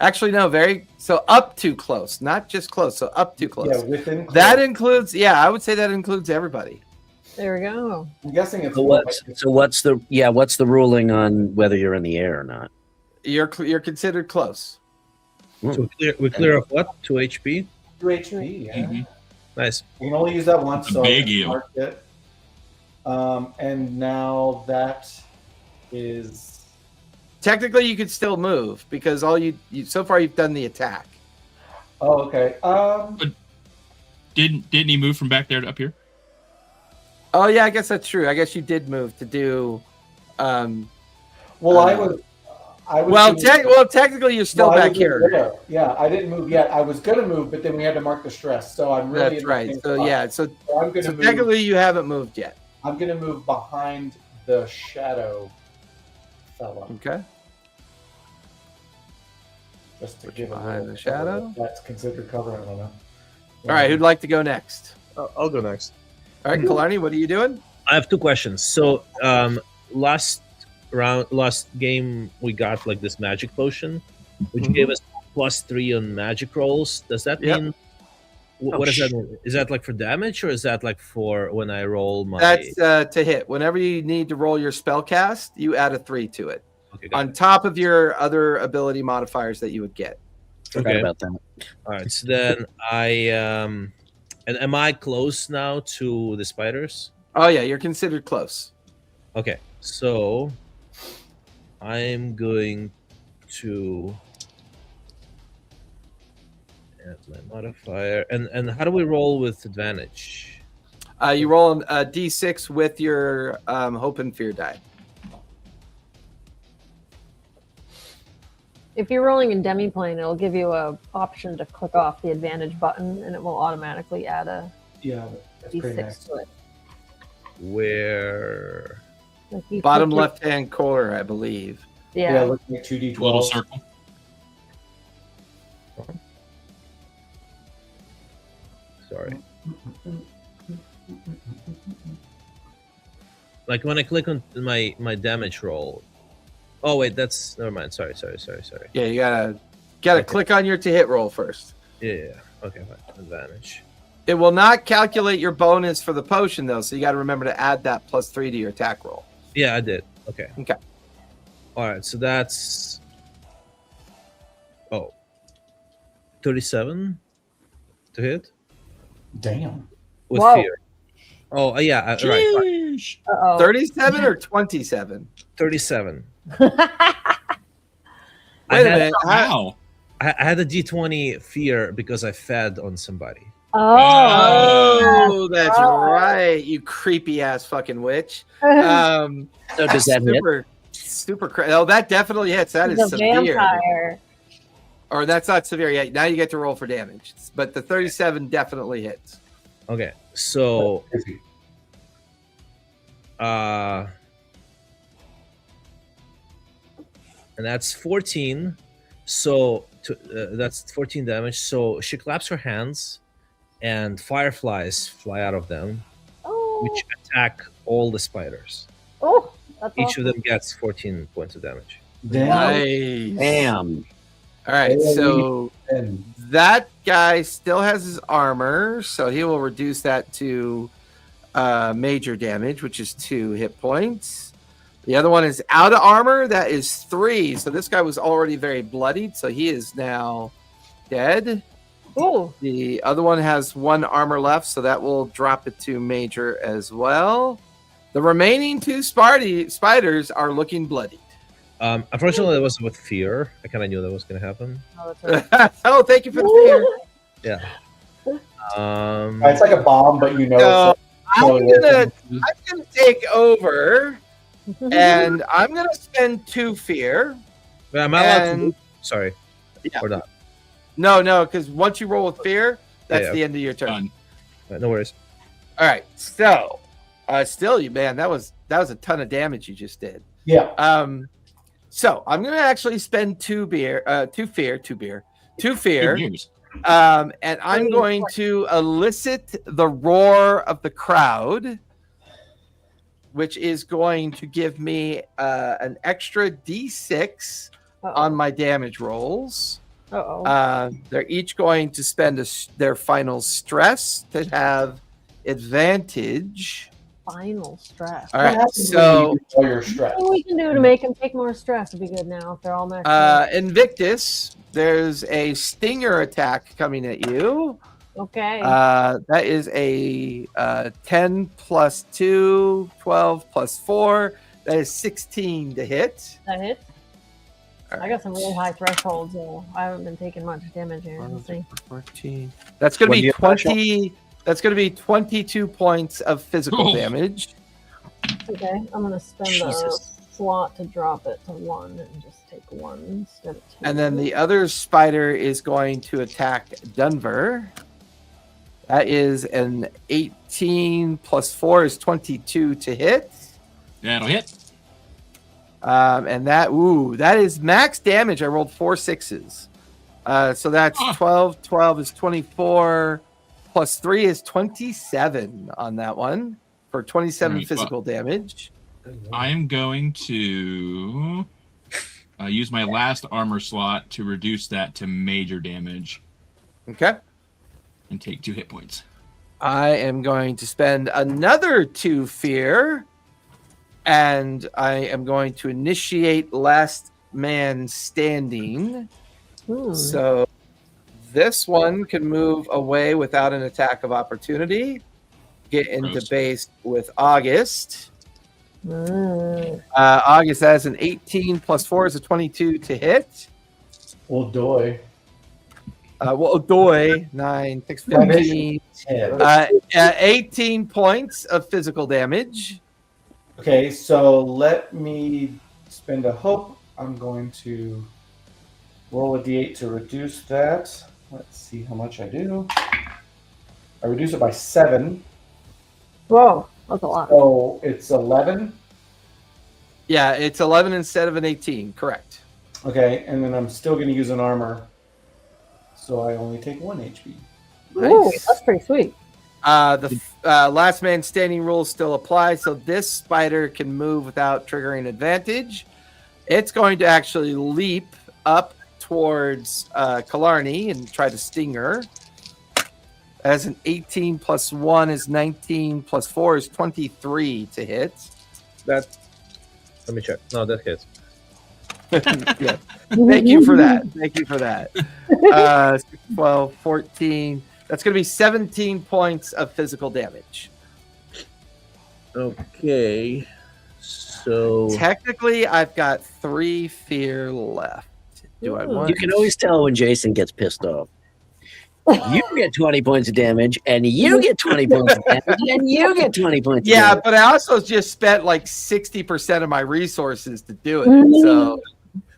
Actually, no, so up to close, not just close. So up to close. Yeah, within close. That includes. Yeah, I would say that includes everybody. There we go. I'm guessing it's. What's the ruling on whether you're in the air or not? You're considered close. So we clear off what? 2 HP? 2 HP, yeah. Mm-hmm. Nice. You can only use that once, so big I marked it. And now that is. Technically, you could still move because all you so far you've done the attack. Oh, okay. But didn't he move from back there to up here? Oh yeah, I guess that's true. I guess you did move to do. Well, I was. Well, technically, you're still back here. Yeah, I didn't move yet. I was gonna move, but then we had to mark the stress, so I'm really. That's right. So spot. yeah, so I'm gonna move. technically you haven't moved yet. I'm gonna move behind the shadow fella. Okay. Just to give behind the shadow. That's considered cover. I don't know. All right, who'd like to go next? I'll go next. All right, Killarney, what are you doing? I have 2 questions. So, last game we got like this magic potion, which gave us +3 on magic rolls. Does that mean? What does that mean? Is that like for damage, or is that like for when I roll my? That's to hit. Whenever you need to roll your spell cast, you add a 3 to it. Okay, on top of your other ability modifiers that you would get. Forgot about that. All right, so then and am I close now to the spiders? Oh yeah, you're considered close. Okay, so I'm going to add my modifier, and how do we roll with advantage? You roll a d6 with your hope and fear die. If you're rolling in demiplane, it'll give you a option to click off the advantage button, and it will automatically add a that's pretty d6 nice. to it. Where? Like you Bottom click your- left-hand corner, I believe. Yeah. Looking at 2d12. Little circle. Sorry. Like when I click on my damage roll. Oh wait, that's never mind. Sorry. Yeah, you gotta click on your to hit roll first. Yeah. Okay. Fine. Advantage. It will not calculate your bonus for the potion though, so you got to remember to add that +3 to your attack roll. Yeah, I did. Okay. Okay. All right. So that's 37 to hit Damn. with Whoa. fear. Oh yeah. Right. Fine. Uh-oh. 37 or 27? 37. Wait a minute. Wow. I had a D20 fear because I fed on somebody. Oh, that's right. You creepy ass fucking witch. So does that hit? Super. Oh, that definitely hits. That is The severe. vampire. Or that's not severe yet. Now you get to roll for damage. But the 37 definitely hits. Okay. So and that's 14. So that's 14 damage. So she claps her hands, and fireflies fly out of them, which attack all the spiders. Oh, that's Each awesome. of them gets 14 points of damage. Nice. Damn. All right, so that guy still has his armor, so he will reduce that to major damage, which is 2 hit points. The other one is out of armor, that is 3. So this guy was already very bloodied, so he is now dead. Ooh. The other one has 1 armor left, so that will drop it to major as well. The remaining 2 spiders are looking bloody. Unfortunately, it was with fear. I kind of knew that was going to happen. Oh, that's right. Oh, thank you for the fear. Yeah. It's like a bomb, but you know. So it's I'm gonna take over, and I'm gonna spend 2 fear. Am I allowed And- to? Sorry. Yeah. Or not? No, because once you roll with fear, that's Yeah. the end of your turn. Done. No worries. All right, so still, you man, that was a ton of damage you just did. Yeah. So I'm gonna actually spend 2 fear, Good news. and I'm going to elicit the roar of the crowd, which is going to give me an extra D6 on my damage rolls. They're each going to spend their final stress to have advantage. Final stress. All right, What happens when so you use all your stress? What we can do to make him take more stress would be good now if they're all maxed out. Invictus, there's a stinger attack coming at you. Okay. That is a 10 plus 2, 12 plus 4. That is 16 to hit. That hits. All I got some really high thresholds, so I haven't been taking much damage here. Let's see. 14. That's going to be 20. That's going to be 22 points of physical damage. Okay, I'm gonna spend Jesus. the slot to drop it to 1 and just take 1 instead of 2. And then the other spider is going to attack Denver. That is an 18 plus 4 is 22 to hit. That'll hit. And that is max damage. I rolled 4 6s. So that's 12. 12 is 24. Plus 3 is 27 on that one for 27 Right, physical damage. I am going to use my last armor slot to reduce that to major damage Okay. and take 2 hit points. I am going to spend another 2 fear, and I am going to initiate last man standing. So this one can move away without an attack of opportunity. Get into Gross. base with August. August has an 18 plus 4 is a 22 to hit. Oh, doy. Well, Doy, 9, 6, 15. 18 points of physical damage. Okay, so let me spend a hope. I'm going to roll a d8 to reduce that. Let's see how much I do. I reduce it by 7. Whoa, that's a lot. So it's 11. Yeah, it's 11 instead of an 18. Correct. Okay, and then I'm still going to use an armor. So I only take 1 HP. Ooh, Nice. that's pretty sweet. The last man standing rules still apply, so this spider can move without triggering advantage. It's going to actually leap up towards Killarney and try to sting her. As an 18 plus 1 is 19 plus 4 is 23 to hit. That's Let me check. No, that hits. yeah. Thank you for that. Thank you for that. 12, 14. That's going to be 17 points of physical damage. Okay. So Technically, I've got 3 fear left. Do I want? You can always tell when Jason gets pissed off. You get 20 points of damage, and you get 20 points of damage, and you get 20 points of Yeah, damage. but I also just spent like 60% of my resources to do it. So,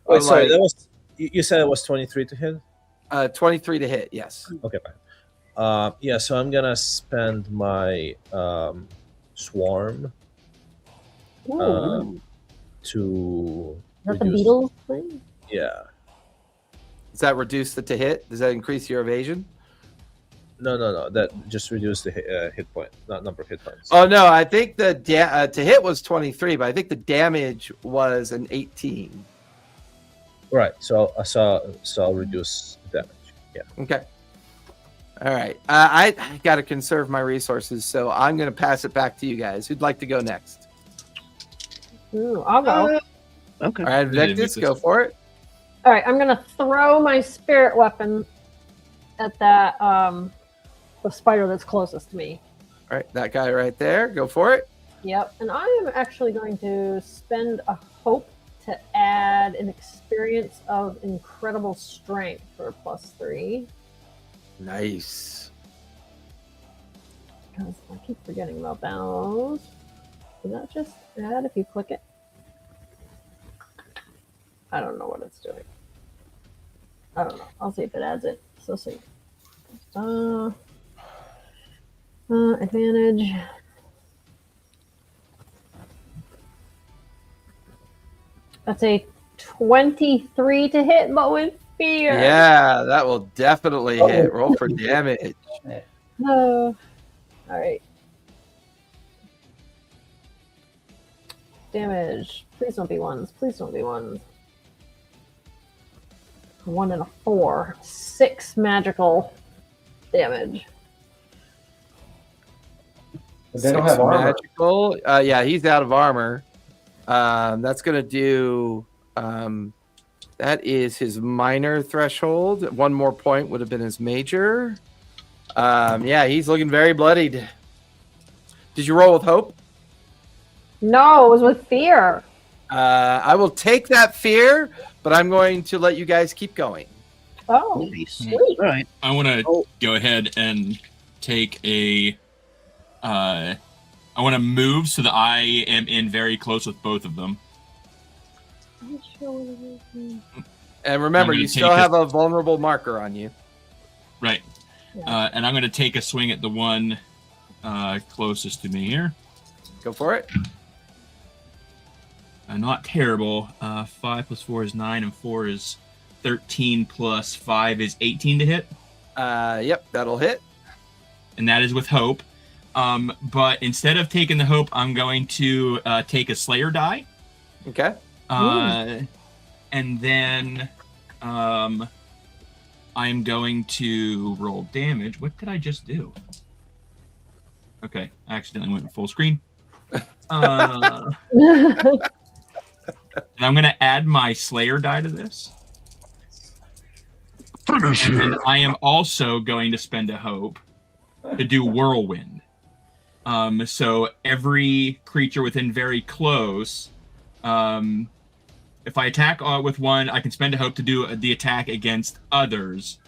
wait, I'm sorry, like, that was you said it was 23 to hit? 23 to hit. Yes. Okay, fine. Yeah, so I'm gonna spend my swarm to that the beetle thing? Yeah. Does that reduce it to hit? Does that increase your evasion? No. That just reduced the hit point, not number of hit points. Oh no, I think the to hit was 23, but I think the damage was an 18. Right. So I'll reduce damage. Yeah. Okay. All right. I got to conserve my resources, so I'm going to pass it back to you guys. Who'd like to go next? Ooh, I'll go. Okay. All right, Victus, go for it. All right, I'm gonna throw my spirit weapon at that the spider that's closest to me. All right, that guy right there. Go for it. Yep, and I am actually going to spend a hope to add an experience of incredible strength for +3. Nice. Because I keep forgetting about those. Does that just add if you click it? I don't know what it's doing. I don't know. I'll see if it adds it. So see. Advantage. That's a 23 to hit, but with fear. Yeah, that will definitely hit. Roll for damage. All right. Damage. Please don't be ones. Please don't be ones. 1 and a 4. 6 magical damage. But they don't have armor. Magical. Yeah, he's out of armor. That's going to do... that is his minor threshold. 1 more point would have been his major. Yeah, he's looking very bloodied. Did you roll with hope? No, it was with fear. I will take that fear, but I'm going to let you guys keep going. Oh, Nice. All right. I want to go ahead and take a. I want to move so that I am in very close with both of them. And remember, you still have a vulnerable marker on you. Right. Yeah. And I'm going to take a swing at the one closest to me here. Go for it. Not terrible. 5 plus 4 is 9, and 4 is 13 plus 5 is 18 to hit. Yep, that'll hit. And that is with hope. But instead of taking the hope, I'm going to take a Slayer die. Okay. And then I'm going to roll damage. What did I just do? Okay, I accidentally went full screen. And I'm going to add my Slayer die to this. And I am also going to spend a hope to do Whirlwind. So every creature within very close, if I attack with one, I can spend a hope to do the attack against others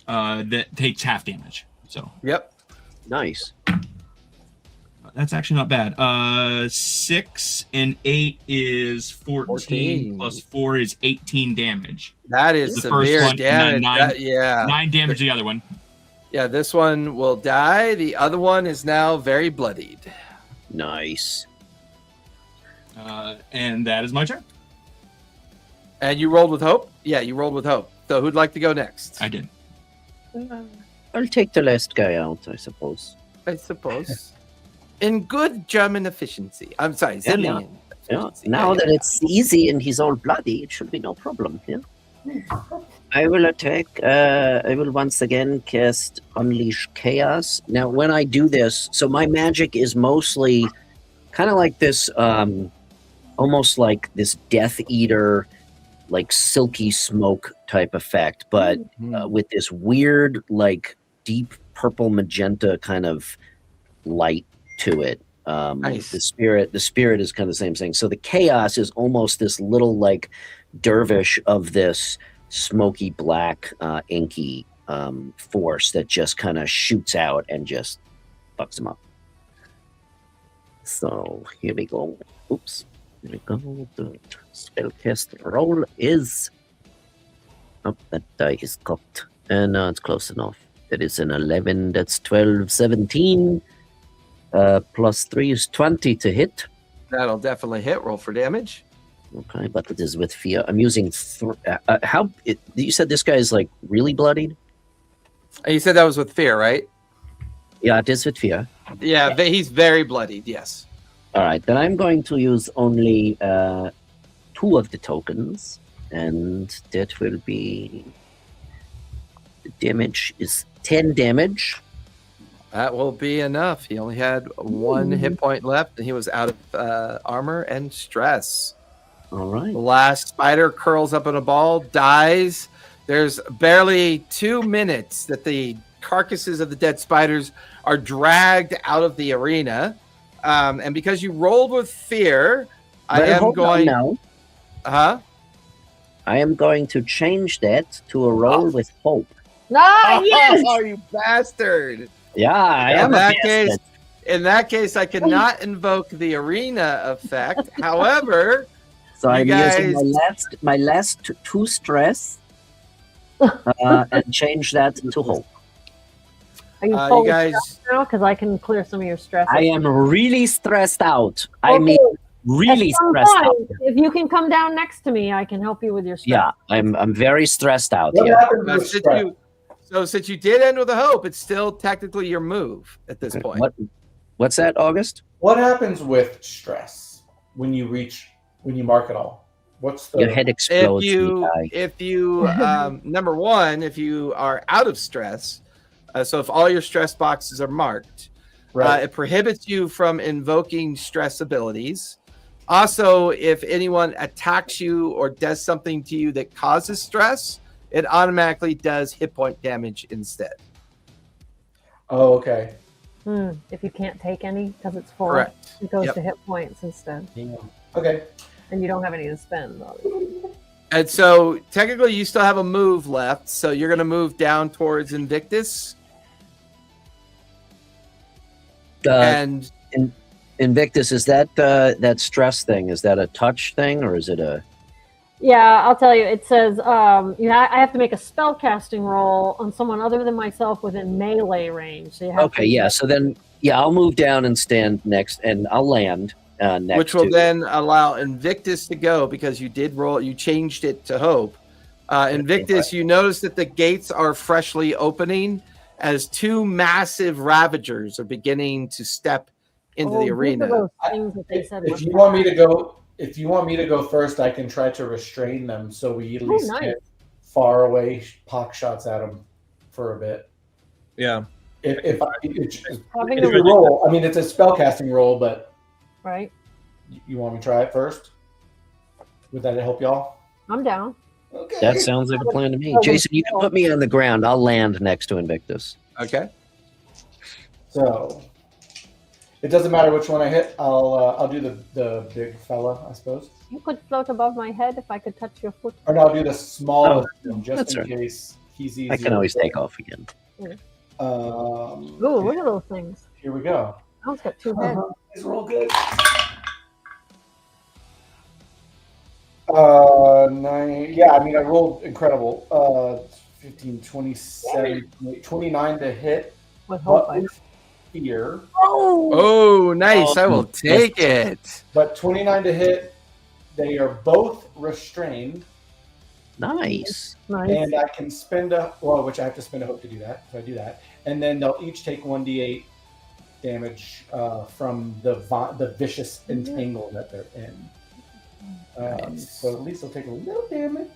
that takes half damage. So Yep. Nice. that's actually not bad. 6 and 8 is 14 plus 4 is 18 damage. That is The severe first one, damage. and then 9 yeah. 9 damage to the other one. Yeah, this one will die. The other one is now very bloodied. Nice. And that is my turn. And you rolled with hope? Yeah, you rolled with hope. So who'd like to go next? I did. I'll take the last guy out, I suppose. I suppose. In good German efficiency. I'm sorry, Zillian. Yeah. Now that it's easy and he's all bloody, it should be no problem. Yeah. I will attack. I will once again cast Unleash Chaos. Now, when I do this, so my magic is mostly kind of like this, almost like this Death Eater, like silky smoke type effect, but with this weird, like deep purple magenta kind of light to it. Nice. The spirit is kind of the same thing. So the chaos is almost this little like dervish of this smoky black inky force that just kind of shoots out and just fucks him up. So here we go. Oops. Here we go. The spellcast roll is... Oh, that die is cocked. And it's close enough. That is an 11. That's 12, 17. Plus 3 is 20 to hit. That'll definitely hit. Roll for damage. Okay, but it is with fear. I'm using. You said this guy is like really bloodied? You said that was with fear, right? Yeah, it is with fear. Yeah, he's very bloodied. Yes. All right, then I'm going to use only 2 of the tokens, and that will be. The damage is 10 damage. That will be enough. He only had 1 hit point left, and he was out of armor and stress. All right. The last spider curls up in a ball, dies. There's barely 2 minutes that the carcasses of the dead spiders are dragged out of the arena. And because you rolled with fear, I am going. Now. Huh? I am going to change that to a roll with hope. Ah, yes! Oh, you bastard! Yeah, I am. In that case, I cannot invoke the arena effect. However, so I'm guys... using my last 2 stress and change that to hope. Are you you guys stressed now? Because I can clear some of your stress. I am really stressed out. Okay. I mean, really stressed out. If you can come down next to me, I can help you with your stress. Yeah, I'm very stressed out. What Yeah. happened with stress? Since you did end with a hope, it's still technically your move at this point. What's that, August? What happens with stress when you mark it all? What's the Your head explodes. If you number one, if you are out of stress, so if all your stress boxes are marked, right. It prohibits you from invoking stress abilities. Also, if anyone attacks you or does something to you that causes stress, it automatically does hit point damage instead. Oh, okay. If you can't take any because it's full, Correct. it goes to hit points instead. Yeah. Okay. And you don't have any to spend. And so technically you still have a move left, so you're going to move down towards Invictus. And Invictus, is that that stress thing? Is that a touch thing or is it a? Yeah, I'll tell you. It says I have to make a spell casting roll on someone other than myself within melee range. So you have Okay, yeah. So then, I'll move down and stand next, and I'll land next. Which will then allow Invictus to go because you did roll. You changed it to Hope. Invictus, you notice that the gates are freshly opening as 2 massive Ravagers are beginning to step into the arena. Those things that they said If you want me to go first, I can try to restrain them so we at least get far away pock shots at them for a bit. Yeah. If you roll, I mean it's a spellcasting roll, but right. You want me to try it first? Would that help y'all? I'm down. Okay. That sounds like a plan to me. Jason, you can put me on the ground. I'll land next to Invictus. Okay. So it doesn't matter which one I hit. I'll do the big fella, I suppose. You could float above my head if I could touch your foot. Or no, I'll do the smallest one just in case he's easy. I can always take off again. Ooh, look at those things. Here we go. That one's got 2 heads. These are all good. 9. Yeah, I mean, I rolled incredible. 15, 27, 29 to hit. With hope. Fear. Oh, nice. I will take it. But 29 to hit. They are both restrained. Nice. And I can spend which I have to spend a hope to do that. So I do that. And then they'll each take 1d8 damage from the vicious entangle that they're in. So at least they'll take a little damage.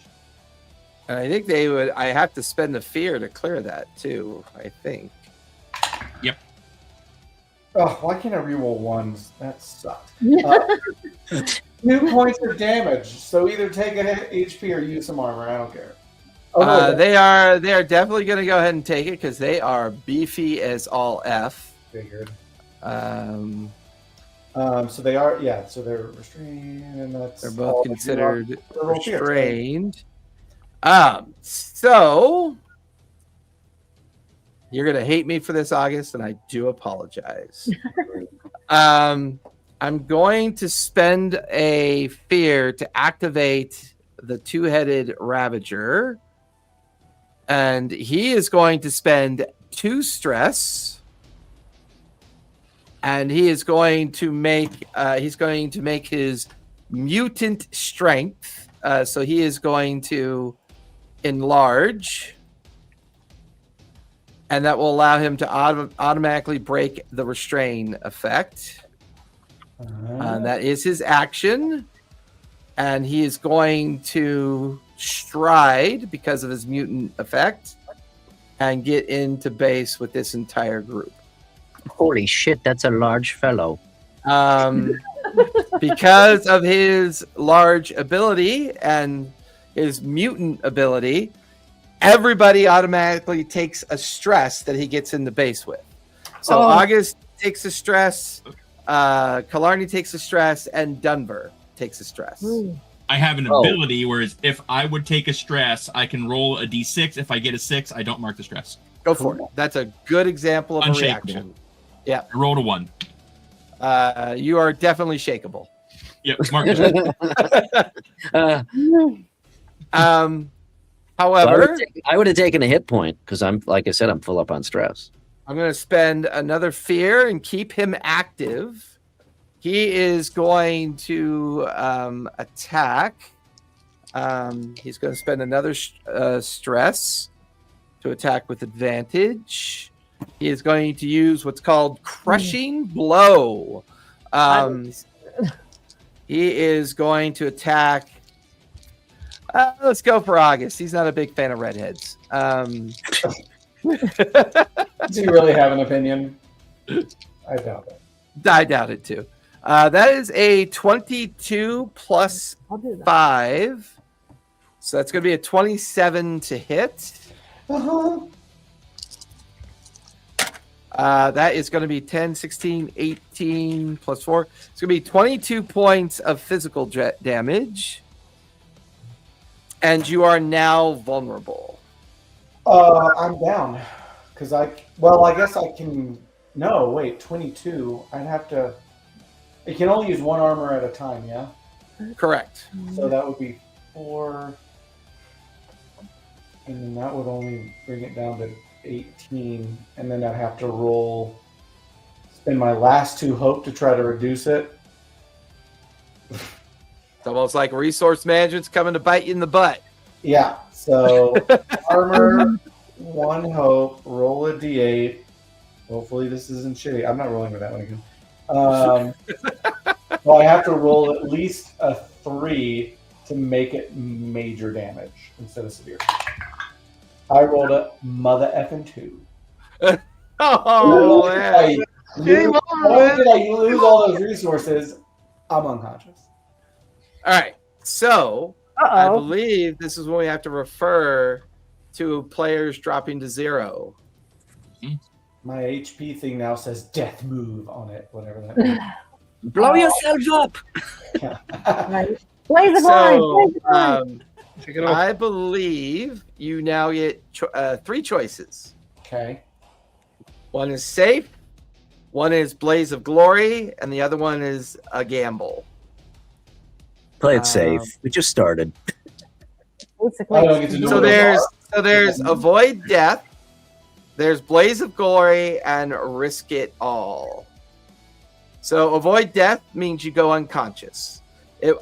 And I think they would. I have to spend the fear to clear that too. I think. Yep. Oh, why can't I reroll ones? That sucked. 2 points of damage. So either take a hit HP or use some armor. I don't care. They are definitely going to go ahead and take it because they are beefy as all f. Figured. So they are, so they're restrained, and they're both considered restrained. So you're gonna hate me for this, August, and I do apologize. I'm going to spend a fear to activate the 2-headed Ravager, and he is going to spend 2 stress. And he is going to make his mutant strength. So he is going to enlarge, and that will allow him to automatically break the restrain effect. That is his action. And he is going to stride because of his mutant effect and get into base with this entire group. Holy shit, that's a large fellow. Because of his large ability and his mutant ability, everybody automatically takes a stress that he gets into base with. So August takes a stress, Killarney takes a stress, and Dunbar takes a stress. I have an ability, whereas if I would take a stress, I can roll a d6. If I get a 6, I don't mark the stress. Go for it. That's a good example of Unshakable. a reaction. Yeah. I rolled a 1. You are definitely shakeable. Yep, mark the However, I would have taken a hit point because I'm, like I said, I'm full up on stress. I'm going to spend another fear and keep him active. He is going to attack. He's going to spend another stress to attack with advantage. He is going to use what's called Crushing Blow. He is going to attack. Let's go for August. He's not a big fan of redheads. Do you really have an opinion? I doubt it. I doubt it too. That is a 22 plus 5. So that's going to be a 27 to hit. That is going to be 10, 16, 18 plus 4. It's going to be 22 points of physical damage. And you are now vulnerable. I'm down. Because I guess I can. No, wait, 22. I'd have to. It can only use one armor at a time, yeah? Correct. So that would be 4. And then that would only bring it down to 18. And then I'd have to spend my last 2 hope to try to reduce it. It's almost like resource management's coming to bite you in the butt. Yeah. So armor, 1 hope, roll a d8. Hopefully this isn't shitty. I'm not rolling with that one again. Well, I have to roll at least a 3 to make it major damage instead of severe. I rolled a mother effing 2. Oh, man. Why did I lose all those resources? I'm unconscious. All right. So I believe this is when we have to refer to players dropping to 0. My HP thing now says death move on it, whatever that means. Blow yourself up! Right. Blaze of line! I believe you now get 3 choices. Okay. One is safe, one is Blaze of Glory, and the other one is a gamble. Play it safe. We just started. So there's Avoid Death, there's Blaze of Glory, and Risk It All. So Avoid Death means you go unconscious.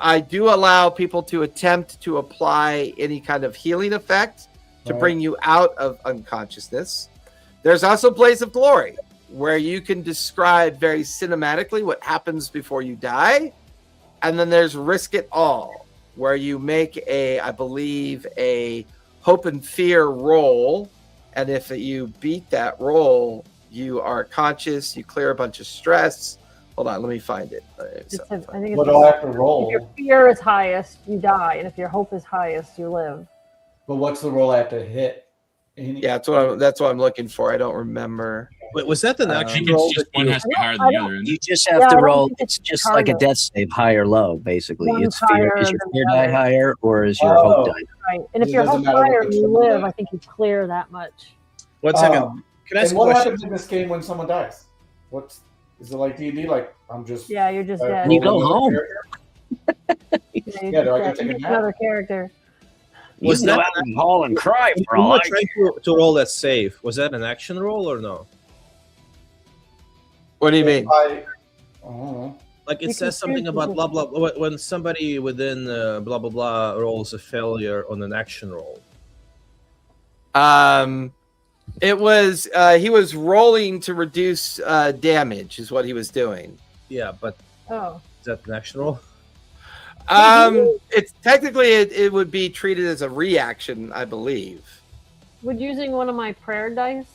I do allow people to attempt to apply any kind of healing effect to bring you out of unconsciousness. There's also Blaze of Glory, where you can describe very cinematically what happens before you die. And then there's Risk It All, where you make I believe, a hope and fear roll. And if you beat that roll, you are conscious, you clear a bunch of stress. Hold on, let me find it. What do I have to roll? If your fear is highest, you die. And if your hope is highest, you live. But what's the roll I have to hit? Yeah, that's what I'm looking for. I don't remember. Wait, was that an I action think roll? it's just one has to be higher than the other. You just have to roll. It's just like a death save, high or low, basically. One's It's fear. Is your fear die higher or is your hope die? Right. And if your hope's higher and you live, I think you clear that much. 1 second. Can I ask a what question? happens in this game when someone dies? Is it like D&D? Like, I'm just... Yeah, you're just dead. And you go home. Yeah, do I get to take a nap? Another character. You can go out and haul and cry for all I care. Trying to roll that save. Was that an action roll or no? What do you mean? I don't know. Like it You says can something choose about to- blah blah blah when somebody within blah blah blah rolls a failure on an action roll. It was he was rolling to reduce damage, is what he was doing. Yeah, but Oh. is that an action roll? It's technically it would be treated as a reaction, I believe. Would using one of my prayer dice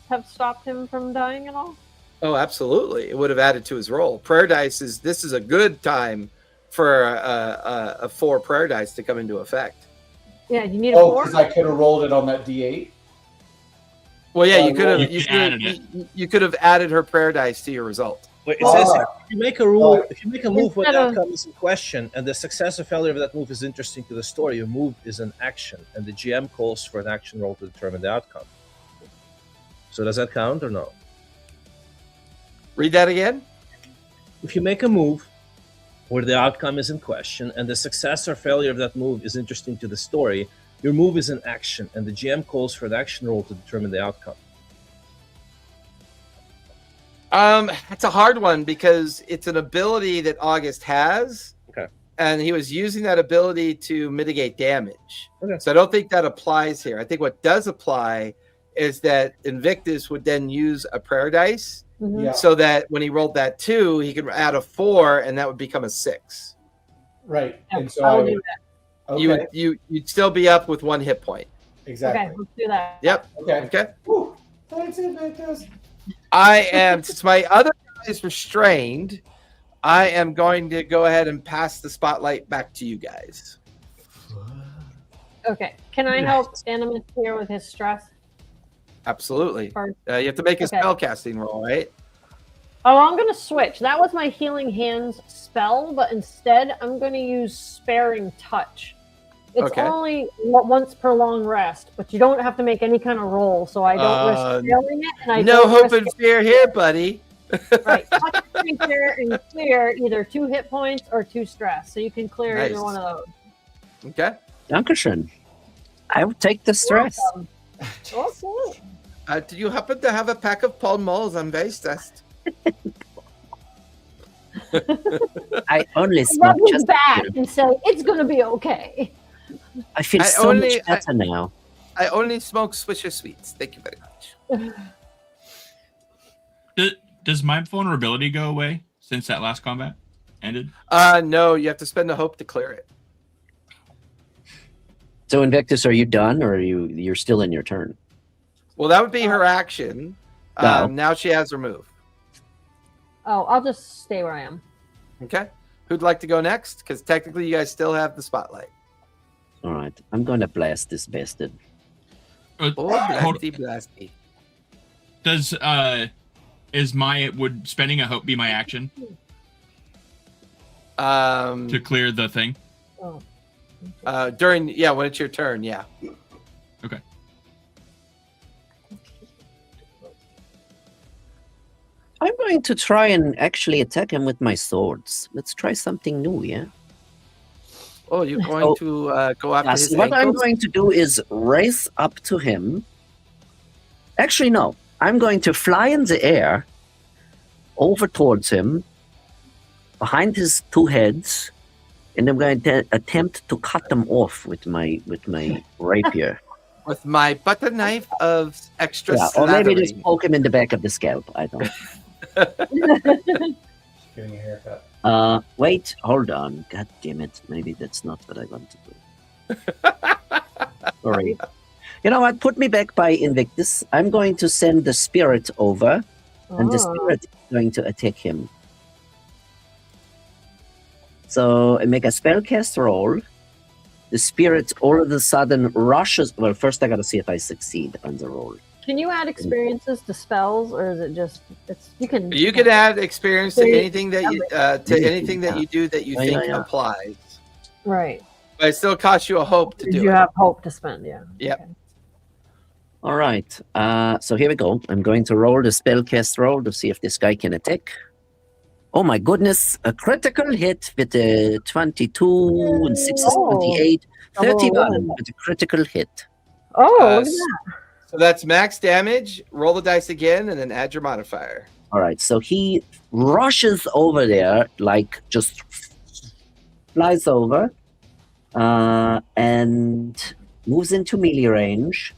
have stopped him from dying at all? Oh, absolutely! It would have added to his roll. Prayer dice this is a good time for a 4 prayer dice to come into effect. Yeah, you need a Oh, 4? because I could have rolled it on that D8. Well, yeah, you Oh, could have you added it. you could have added her prayer dice to your result. Wait, it says Ah. if you make a rule, if you make a move when Instead the of- outcome is in question, and the success or failure of that move is interesting to the story, your move is an action, and the GM calls for an action roll to determine the outcome. So does that count or no? Read that again. If you make a move where the outcome is in question, and the success or failure of that move is interesting to the story, your move is an action, and the GM calls for an action roll to determine the outcome. It's a hard one because it's an ability that August has. Okay. And he was using that ability to mitigate damage. Okay. So I don't think that applies here. I think what does apply is that Invictus would then use a prayer dice Mhm. Yeah. so that when he rolled that 2, he could add a 4 and that would become a 6. Right. Yeah, And so I'll I do would, that. okay, You'd still be up with 1 hit point. exactly. Okay, let's do that. Yep. Okay. Okay. Woo. Thanks, Invictus. I am, since my other guy is restrained, I am going to go ahead and pass the spotlight back to you guys. Okay, can I help Animus here with his stress? Absolutely. Or- You have to make a Okay. spell casting roll, right? Oh, I'm going to switch. That was my Healing Hands spell, but instead I'm going to use Sparing Touch. It's Okay. only once per long rest, but you don't have to make any kind of roll, so I don't risk failing it. And I No don't hope risk and fear here, buddy. Right. Touch a creature and clear either 2 hit points or 2 stress. So you can clear Nice. either one of those. Okay. Dankeschön. I will take the stress. Okay. Do you happen to have a pack of Pall Malls? I'm very stressed. I only Rub smoke his just. back and say, it's going to be okay. I feel I so only- much better now. I only smoke Swisher Sweets. Thank you very much. Does my vulnerability go away since that last combat ended? No, you have to spend a hope to clear it. So Invictus, are you done, or you're still in your turn? Well, that would be her action. No. Now she has her move. Oh, I'll just stay where I am. Okay. Who'd like to go next? Because technically, you guys still have the spotlight. All right, I'm going to blast this bastard. Oh, Hold- blasty, blasty. Does would spending a hope be my action to clear the thing? Oh. when it's your turn, yeah. Okay. I'm going to try and actually attack him with my swords. Let's try something new, yeah? Oh, you're going to go after Yes, his what I'm ankles? going to do is race up to him. Actually, no. I'm going to fly in the air over towards him, behind his 2 heads, and I'm going to attempt to cut them off with my rapier. With my butter knife of extra Yeah, or maybe just slathering. poke him in the back of the scalp. I don't. Getting a haircut. Wait, hold on. God damn it. Maybe that's not what I want to do. Sorry. You know what? Put me back by Invictus. I'm going to send the spirit over, and the Oh. spirit is going to attack him. So I make a spellcast roll. The spirit all of a sudden rushes. Well, first I gotta see if I succeed on the roll. Can you add experiences to spells, or is it just you can? You can add experience to anything that you do that you Yeah, think yeah. applies, Right. but it still costs you a hope to do You it. have hope to spend. Yeah. Yep. Okay. All right. So here we go. I'm going to roll the spellcast roll to see if this guy can attack. Oh my goodness! A critical hit with a 22 and 6 is Oh. 28. Double 31 one. with a critical hit. Oh, Uh, look at that. So that's max damage. Roll the dice again, and then add your modifier. All right, so he rushes over there, like just flies over, and moves into melee range,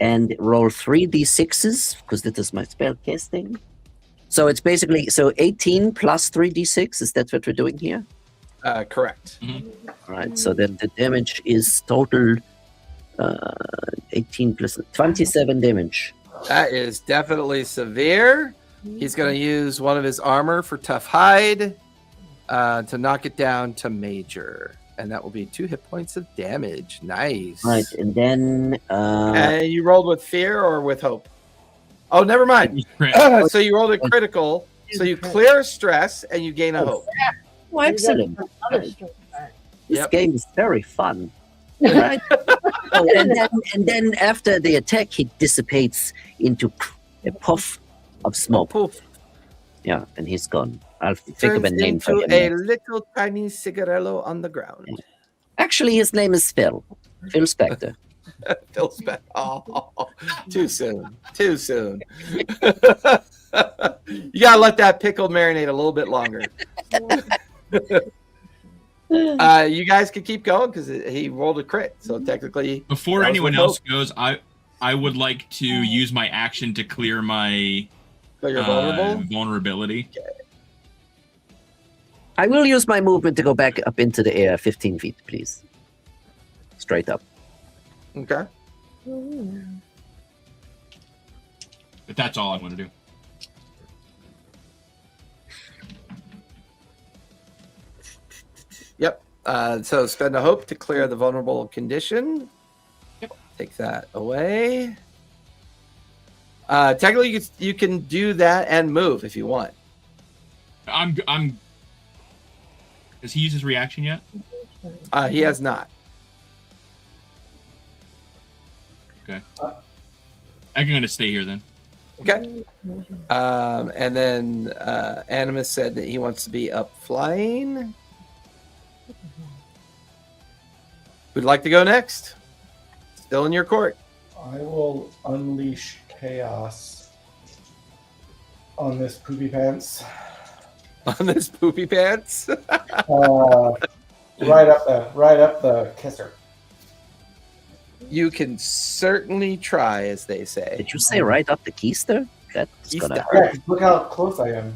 and roll 3d6s because that is my spell casting. So it's basically 18 plus 3d6. Is that what we're doing here? Correct. All right, so then the damage is total 18 plus 27 damage. That is definitely severe. He's going to use one of his armor for tough hide to knock it down to major. And that will be 2 hit points of damage. Nice. Right, and then And you rolled with fear or with hope? Oh, never mind. So you rolled a critical. So you clear stress and you gain a hope. oh, excellent. Another strength back. This Yep. game is very fun. Right? Oh, and then after the attack, he dissipates into a puff of smoke. Poof. Yeah, and he's gone. I'll think of a Turns name for into him. a next. little tiny cigarello on the ground. Actually, his name is Phil. Phil Spector. Feels bad. Oh, too soon. Too soon. You gotta let that pickle marinate a little bit longer. You guys can keep going because he rolled a crit. So technically, Before that was anyone with else hope. goes, I would like to use my action to clear my So you're vulnerable. vulnerability. I will use my movement to go back up into the air 15 feet, please. Straight up. Okay. But that's all I'm going to do. Yep. So spend a hope to clear the vulnerable condition. Yep. Take that away. Technically, you can do that and move if you want. I'm. Has he used his reaction yet? He has not. Okay. I'm going to stay here then. Okay. And then Animus said that he wants to be up flying. Who'd like to go next? Still in your court. I will unleash chaos on this poopy pants. On this poopy pants. Right up the kisser. You can certainly try, as they say. Did you say right up the keister? That's gonna Keister. hurt. Yeah, look how close I am.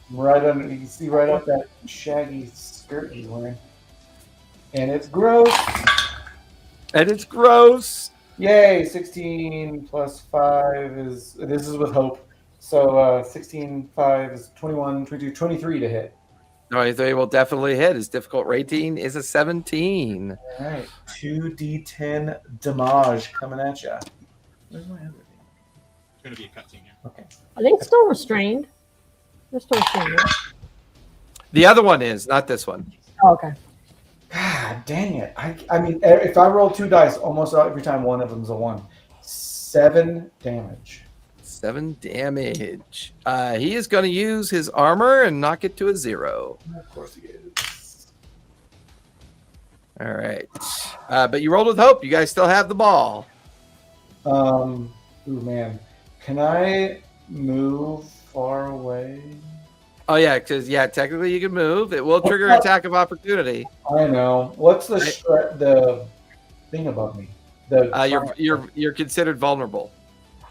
Right under, you can see right up that shaggy skirt he's wearing. And it's gross. And it's gross. Yay, 16 plus 5 is, this is with hope. So 16, 5 is 21, 22, 23 to hit. No, they will definitely hit. His difficult rating is a 17. All right, 2d10 damage coming at you. Where's my other thing? It's going to be a cutscene here. Okay. Are they still restrained? They're still restrained. Right? The other one is, not this one. Oh, okay. God dang it. I mean, if I roll 2 dice, almost every time one of them's a 1. 7 damage. 7 damage. He is going to use his armor and knock it to a 0. Of course he is. All right. But you rolled with hope. You guys still have the ball. Ooh, man. Can I move far away? Oh, yeah, because, technically you can move. It will trigger attack of opportunity. I know. What's the thing above me? You're considered vulnerable.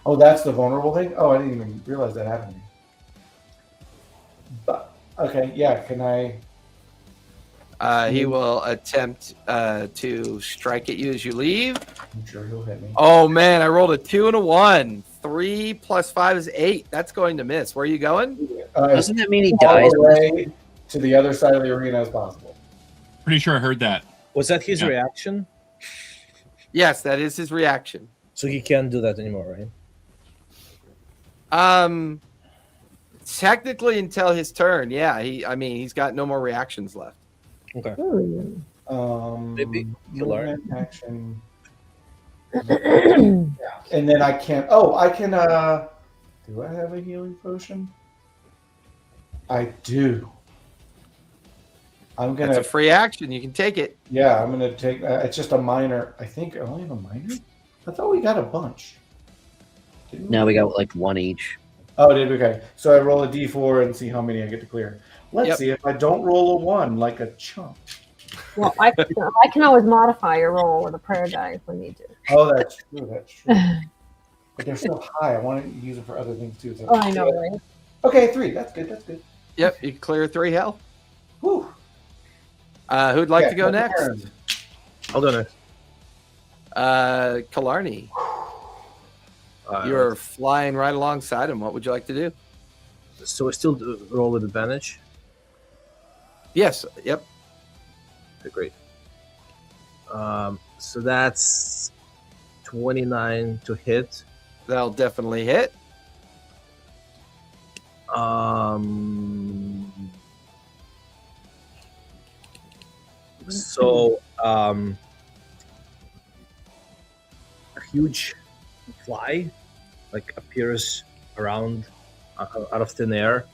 Oh, that's the vulnerable thing? Oh, I didn't even realize that happened to me. But, okay, yeah, can I... He will attempt to strike at you as you leave. I'm sure he'll hit me. Oh, man, I rolled a 2 and a 1. 3 plus 5 is 8. That's going to miss. Where are you going? Doesn't that mean he Far dies? away to the other side of the arena as possible. Pretty sure I heard that. Was that his Yeah. reaction? Yes, that is his reaction. So he can't do that anymore, right? Technically until his turn, yeah. He's got no more reactions left. Okay. Maybe he'll learn. Movement, action. Yeah. And then I can. Oh, I can. Do I have a healing potion? I do. I'm That's gonna. a free action. You can take it. Yeah, I'm gonna take. It's just a minor. I think I only have a minor. I thought we got a bunch. Didn't we? No, we got like one each. Oh, did okay. So I roll a d4 and see how many I get to clear. Let's see if I don't roll a 1 like a chump. Well, I can always modify your roll with a prayer die if we need to. Oh, that's true. That's true. But they're so high. I want to use them for other things too. So. Oh, I know, right? Okay, 3. That's good. That's good. Yep, you can clear 3 hell. Whew. Who'd like to go next? Turn. I'll go next. Killarney. You're flying right alongside him. What would you like to do? So I still roll with advantage? Yes. Yep. Okay, great. So that's 29 to hit. That'll definitely hit. So a huge fly like appears around out of thin air,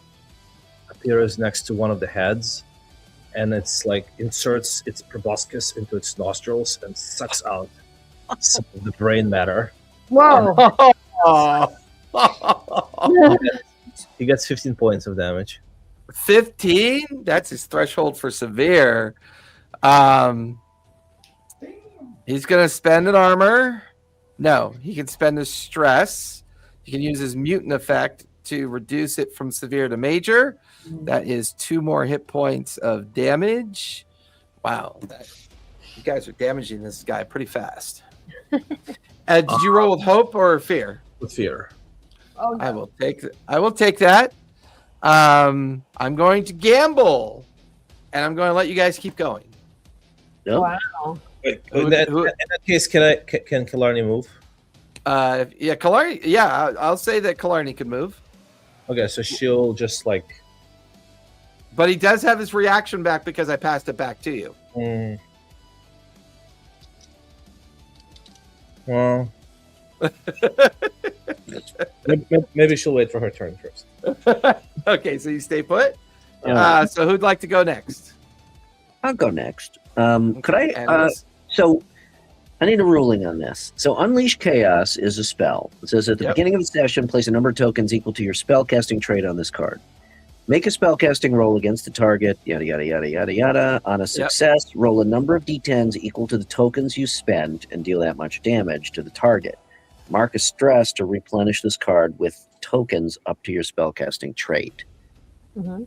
appears next to one of the heads, and it's like inserts its proboscis into its nostrils and sucks out some of the brain matter. Whoa! He gets 15 points of damage. 15? That's his threshold for severe. He's going to spend an armor. No, he can spend a stress. He can use his mutant effect to reduce it from severe to major. That is 2 more hit points of damage. Wow. You guys are damaging this guy pretty fast. Did you roll with hope or fear? With fear. Oh, no. I will take that. I'm going to gamble, and I'm going to let you guys keep going. No? Wow. Wait, in that case, can Killarney move? Yeah, Killarney. Yeah, I'll say that Killarney can move, Okay, so she'll just like. but he does have his reaction back because I passed it back to you. Well, maybe she'll wait for her turn first. Okay, so you stay put. Yeah. So who'd like to go next? I'll go next. Could I? Animus? So I need a ruling on this. So Unleash Chaos is a spell. It says at the beginning of the session, place a number of tokens equal to your spellcasting trait on this card. Make a spellcasting roll against the target, yada, yada, yada, yada, yada. On a success, roll a number of d10s equal to the tokens you spend and deal that much damage to the target. Mark a stress to replenish this card with tokens up to your spellcasting trait. Mm-hmm.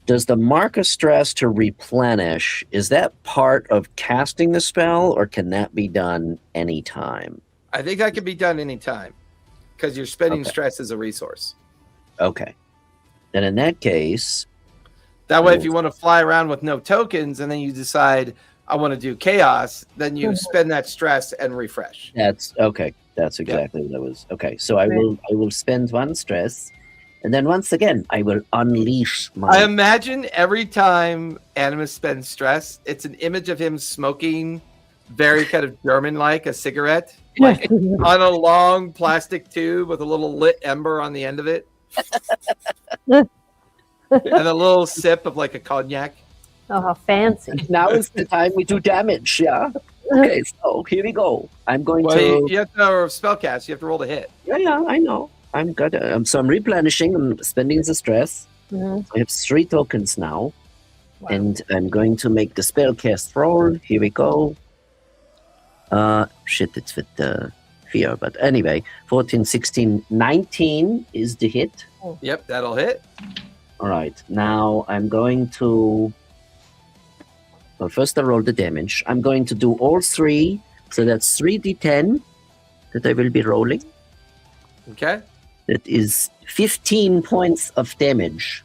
Does the mark a stress to replenish, is that part of casting the spell, or can that be done anytime? I think that can be done anytime because you're spending stress as a resource. Okay. Then in that case... That way, if you want to fly around with no tokens and then you decide, I want to do chaos, then you spend that stress and refresh. That's okay. That's exactly what I was... Okay, so I will spend 1 stress, and then once again, I will unleash my... I imagine every time Animus spends stress, it's an image of him smoking very kind of German-like a cigarette, like on a long plastic tube with a little lit ember on the end of it. And a little sip of like a cognac. Oh, how fancy. Now is the time we do damage, yeah? Okay, so here we go. I'm going to... You have to spellcast. You have to roll to hit. Yeah, I know. I'm good. So I'm replenishing. I'm spending the stress. Mm-hmm. I have 3 tokens now. Wow. And I'm going to make the spellcast roll. Here we go. Shit, it's with the fear. But anyway, 14, 16, 19 is the hit. Yep, that'll hit. All right. Now I'm going to... Well, first I roll the damage. I'm going to do all 3. So that's 3d10 that I will be rolling. Okay. That is 15 points of damage.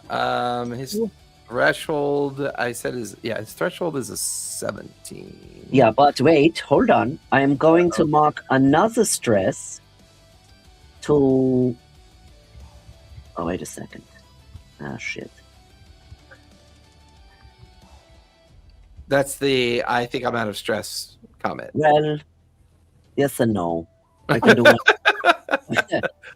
His threshold, I said, his threshold is a 17. Yeah, but wait, hold on. I am going to mark another stress to... Oh, wait a second. Ah, shit. That's the I think I'm out of stress comment. Well, yes and no. I can do one.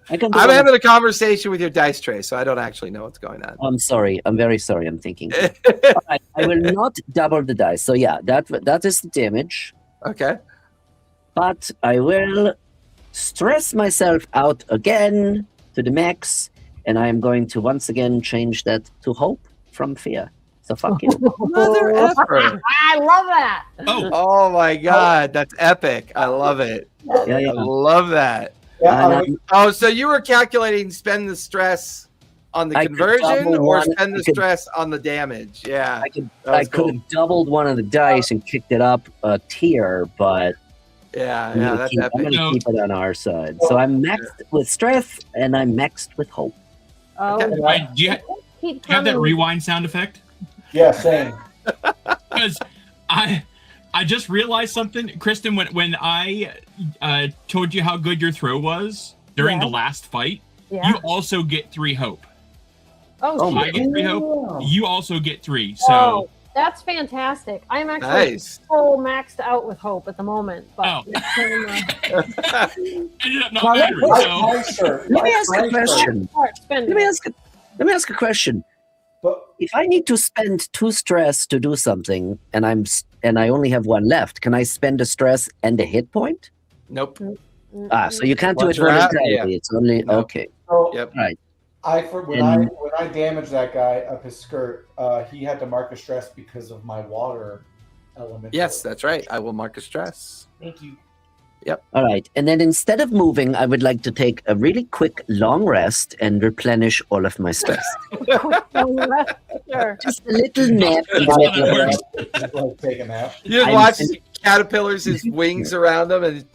I'm having a conversation with your dice tray, so I don't actually know what's going on. I'm sorry. I'm very sorry. I'm thinking. All right, I will not double the dice. So yeah, that is the damage. Okay. But I will stress myself out again to the max, and I am going to once again change that to hope from fear. So fuck you. Mother effer. I love that. Oh my god, that's epic. I love it. Yeah, yeah. I love that. Yeah, And I I'm- would- Oh, so you were calculating spend the stress on the I could conversion double or one- spend I the could- stress on the damage? Yeah. I could That was cool. have doubled one of the dice and kicked it up a tier, but Yeah, I'm yeah, gonna that's keep, epic. keep it on our side. So I'm maxed with stress and I'm maxed with hope. Oh, Okay. Right, do you keep have that coming. rewind sound effect? yeah, same. Because I just realized something, Kristen. When I told you how good your throw was during the Yeah. last fight, Yeah. you also get 3 hope. Oh, my I shit. get 3 hope. Wow. You also get 3. Oh, So that's fantastic. I'm actually Nice. full maxed out with hope at the moment. But Oh. next time, ended up not My- mattering. my So Meister- Let me my ask a Meister- question. start spending. Let me ask a question. But If I need to spend 2 stress to do something and I only have 1 left, can I spend a stress and a hit point? Nope. So you can't do Once it you're out, voluntarily. yeah. It's only No. okay. so Yep. Right. when And- I damaged that guy up his skirt, he had to mark a stress because of my water element. Yes, that's right. I will mark a stress. Thank you. All right. And then instead of moving, I would like to take a really quick long rest and replenish all of my stress. Sure. Just a little nap. That's how that works. Just like take a nap. You just I'm- watch caterpillars, his wings around him, and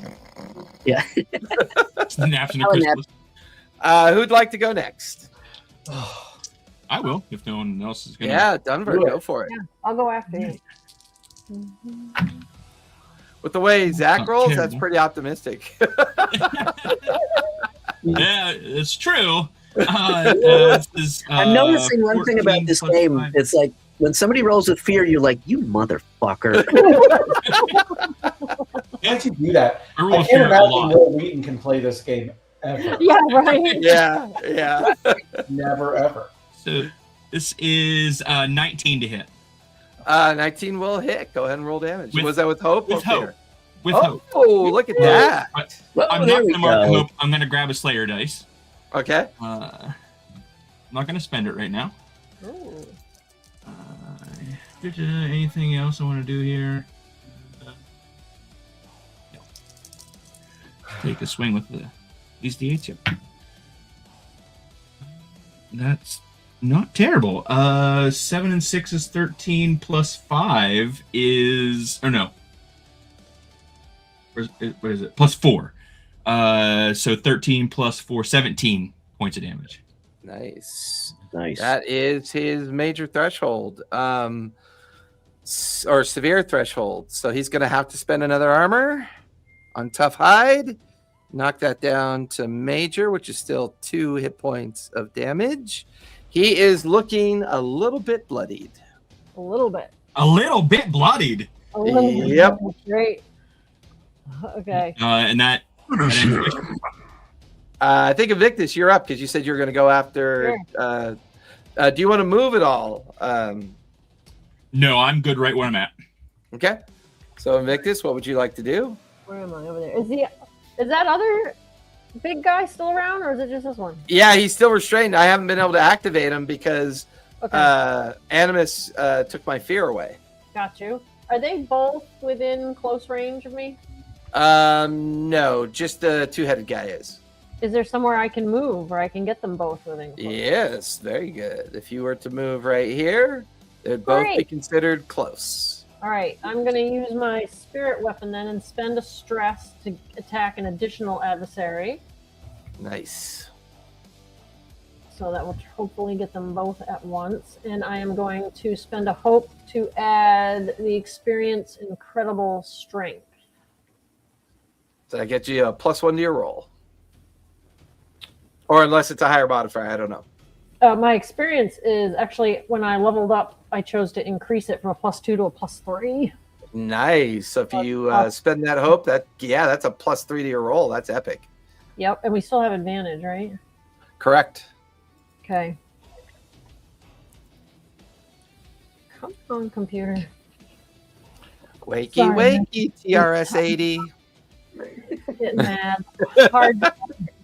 Yeah. Naps in a I'll nap. Christmas. who'd like to go next? I will if no one else is gonna. Yeah, Dunver, Do it. go for it. I'll go after you. With the way Zach Not rolls, that's terrible. pretty optimistic. Yeah, it's true. This is, I'm noticing one thing about 14 this plus game. 5. It's like when somebody rolls with fear, you're like, you motherfucker. How'd you do that? I roll I fear can't a imagine lot. Will Wheaton can play this game ever. Yeah, right. yeah, yeah. Never ever. So this is 19 to hit 19 will hit. Go ahead and roll damage. With- Was that with hope? with or fear? hope. With Oh, hope. look at that. Well, I'm there not we gonna mark go. hope. I'm gonna grab a Slayer dice. Okay. I'm not gonna spend it right now. Ooh. Anything else I want to do here? No. Take a swing with these d8s here. That's not terrible. 7 and 6 is 13 plus 5 is no. What is it? Plus 4. So 13 plus 4, 17 points of damage. Nice. Nice. That is his major threshold, or severe threshold. So he's going to have to spend another armor on tough hide. Knock that down to major, which is still 2 hit points of damage. He is looking a little bit bloodied. A little bit. A little bit bloodied. A little bit. Yep. Great. Okay. And that ends my turn. I think Invictus, you're up because you said you were going to go after. Do you want to move at all? No, I'm good right where I'm at. Okay. So Invictus, what would you like to do? Where am I over there? Is that other big guy still around, or is it just this one? Yeah, he's still restrained. I haven't been able to activate him because Okay. Animus took my fear away. Got you. Are they both within close range of me? No, just the 2-headed guy is. Is there somewhere I can move where I can get them both within close? Yes, very good. If you were to move right here, they'd both be Great. considered close. All right, I'm going to use my spirit weapon then and spend a stress to attack an additional adversary. Nice. So that will hopefully get them both at once. And I am going to spend a hope to add the experience incredible strength. So that gets you a +1 to your roll. Or unless it's a higher modifier, I don't know. My experience is actually when I leveled up, I chose to increase it from a +2 to a +3. Nice. So if you spend that hope, that's a +3 to your roll. That's epic. Yep, and we still have advantage, right? Correct. Okay. Come on, computer. Wakey, Sorry. wakey, TRS 80. Getting mad. Hard.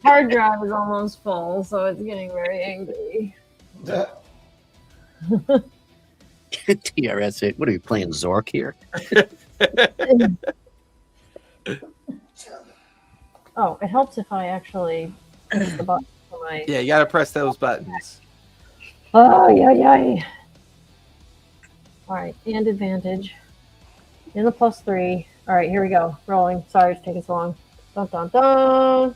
hard drive is almost full, so it's getting very angry. TRS, what are you playing, Zork here? Oh, it helps if I actually press the button for my. Yeah, you got to press those buttons. Oh, yeah. All right, and advantage. And the +3. All right, here we go. Rolling. Sorry it's taking so long. Dun, dun, dun.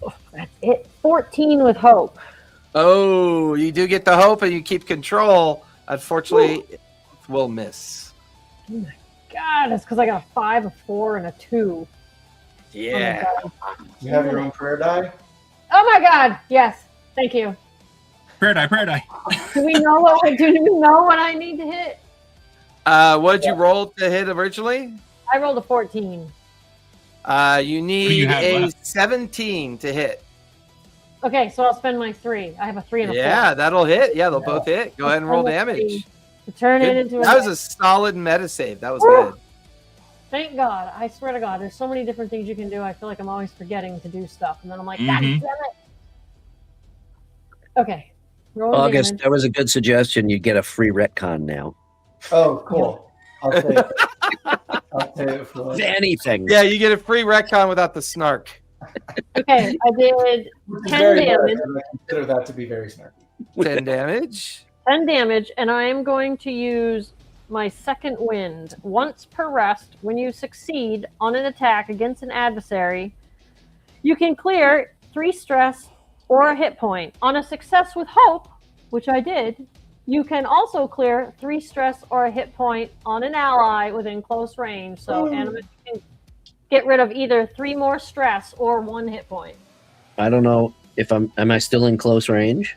Oh, that's it. 14 with hope. Oh, you do get the hope and you keep control. Unfortunately, it will miss. Oh my god, it's because I got a 5, a 4, and a 2. Yeah. Oh my god. You have your own prayer die? Oh my god, yes. Thank you. Prayer die. Do we know what I need to hit? What did you roll to hit originally? I rolled a 14. You need have a left? 17 to hit. Okay, so I'll spend my 3. I have a 3 and a 4. Yeah, that'll hit. Yeah, they'll both hit. Go ahead and roll damage. To turn it Good. into That was a solid meta save. That was good. Thank God. I swear to God, there's so many different things you can do. I feel like I'm always forgetting to do stuff. And then I'm like, God damn it. Okay. Roll August, damage. that was a good suggestion. You get a free retcon now. Oh, cool. I'll take it. I'll take it for that. Anything. Yeah, you get a free retcon without the snark. Okay, I did Which is 10 very damage. rare, and I consider that to be very snarky. 10 damage. 10 damage, and I am going to use my second wind. Once per rest, when you succeed on an attack against an adversary, you can clear 3 stress or a hit point. On a success with hope, which I did, you can also clear 3 stress or a hit point on an ally within close range. So Animus can get rid of either 3 more stress or 1 hit point. I don't know if am I still in close range?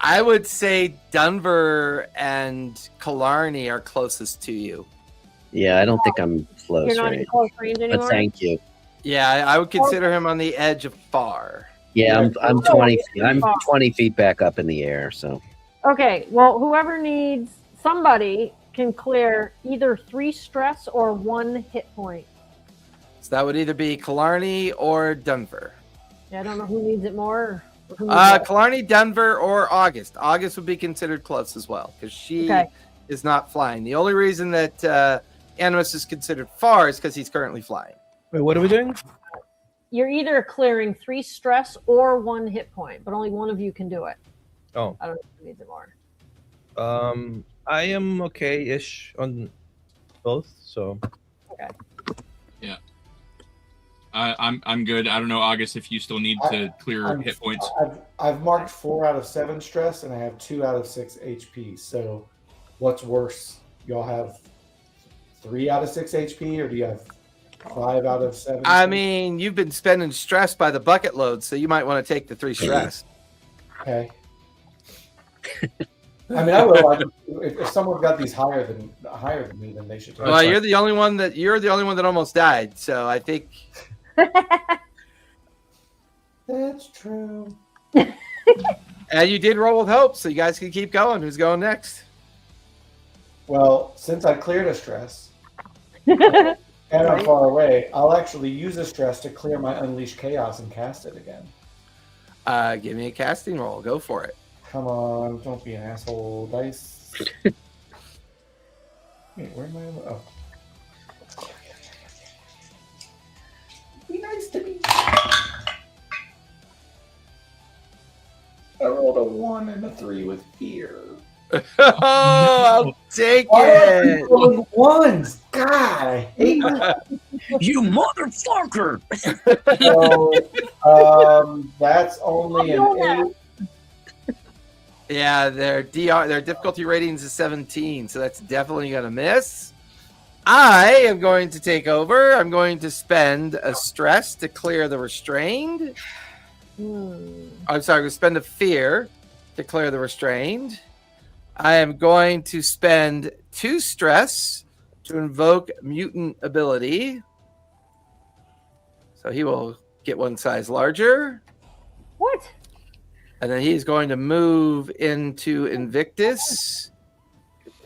I would say Dunver and Killarney are closest to you. Yeah, I don't think I'm close You're not in range. close range But anymore? thank you. Yeah, I would consider him on the edge of far. Yeah, I'm 20 feet. I'm far. 20 feet back up in the air, so Okay, well, whoever needs somebody can clear either 3 stress or 1 hit point. So that would either be Killarney or Dunver. Yeah, I don't know who needs it more. Or who needs it. Killarney, Dunver, or August. August would be considered close as well because she Okay. is not flying. The only reason that Animus is considered far is because he's currently flying. Wait, what are we doing? You're either clearing 3 stress or 1 hit point, but only one of you can do it. Oh. I don't know who needs it more. I am okay-ish on both, so Okay. I'm good. I don't know, August, if you still need to clear hit points. I've marked 4 out of 7 stress, and I have 2 out of 6 HP. So, what's worse? Y'all have 3 out of 6 HP, or do you have 5 out of 7? I mean, you've been spending stress by the bucket load, so you might want to take the 3 stress. Okay. I mean, I will. If someone got these higher than me, then they should. Well, you're the only one that almost died. So I think That's true. and you did roll with hope, so you guys can keep going. Who's going next? Well, since I cleared a stress and I'm far away, I'll actually use a stress to clear my Unleash Chaos and cast it again. Give me a casting roll. Go for it. Come on, don't be an asshole. Dice. Wait, where am I? Oh. Be nice to me. I rolled a 1 and a 3 with fear. Oh, I'll take Why are it. you rolling 1s? God, I hate that. you motherfucker! So, that's only an 8. Yeah, their difficulty ratings is 17, so that's definitely gonna miss. I am going to take over. I'm going to spend a stress to clear the restrained. I'm sorry, I'm going to spend a fear to clear the restrained. I am going to spend 2 stress to invoke mutant ability. So he will get 1 size larger. What? And then he's going to move into Invictus.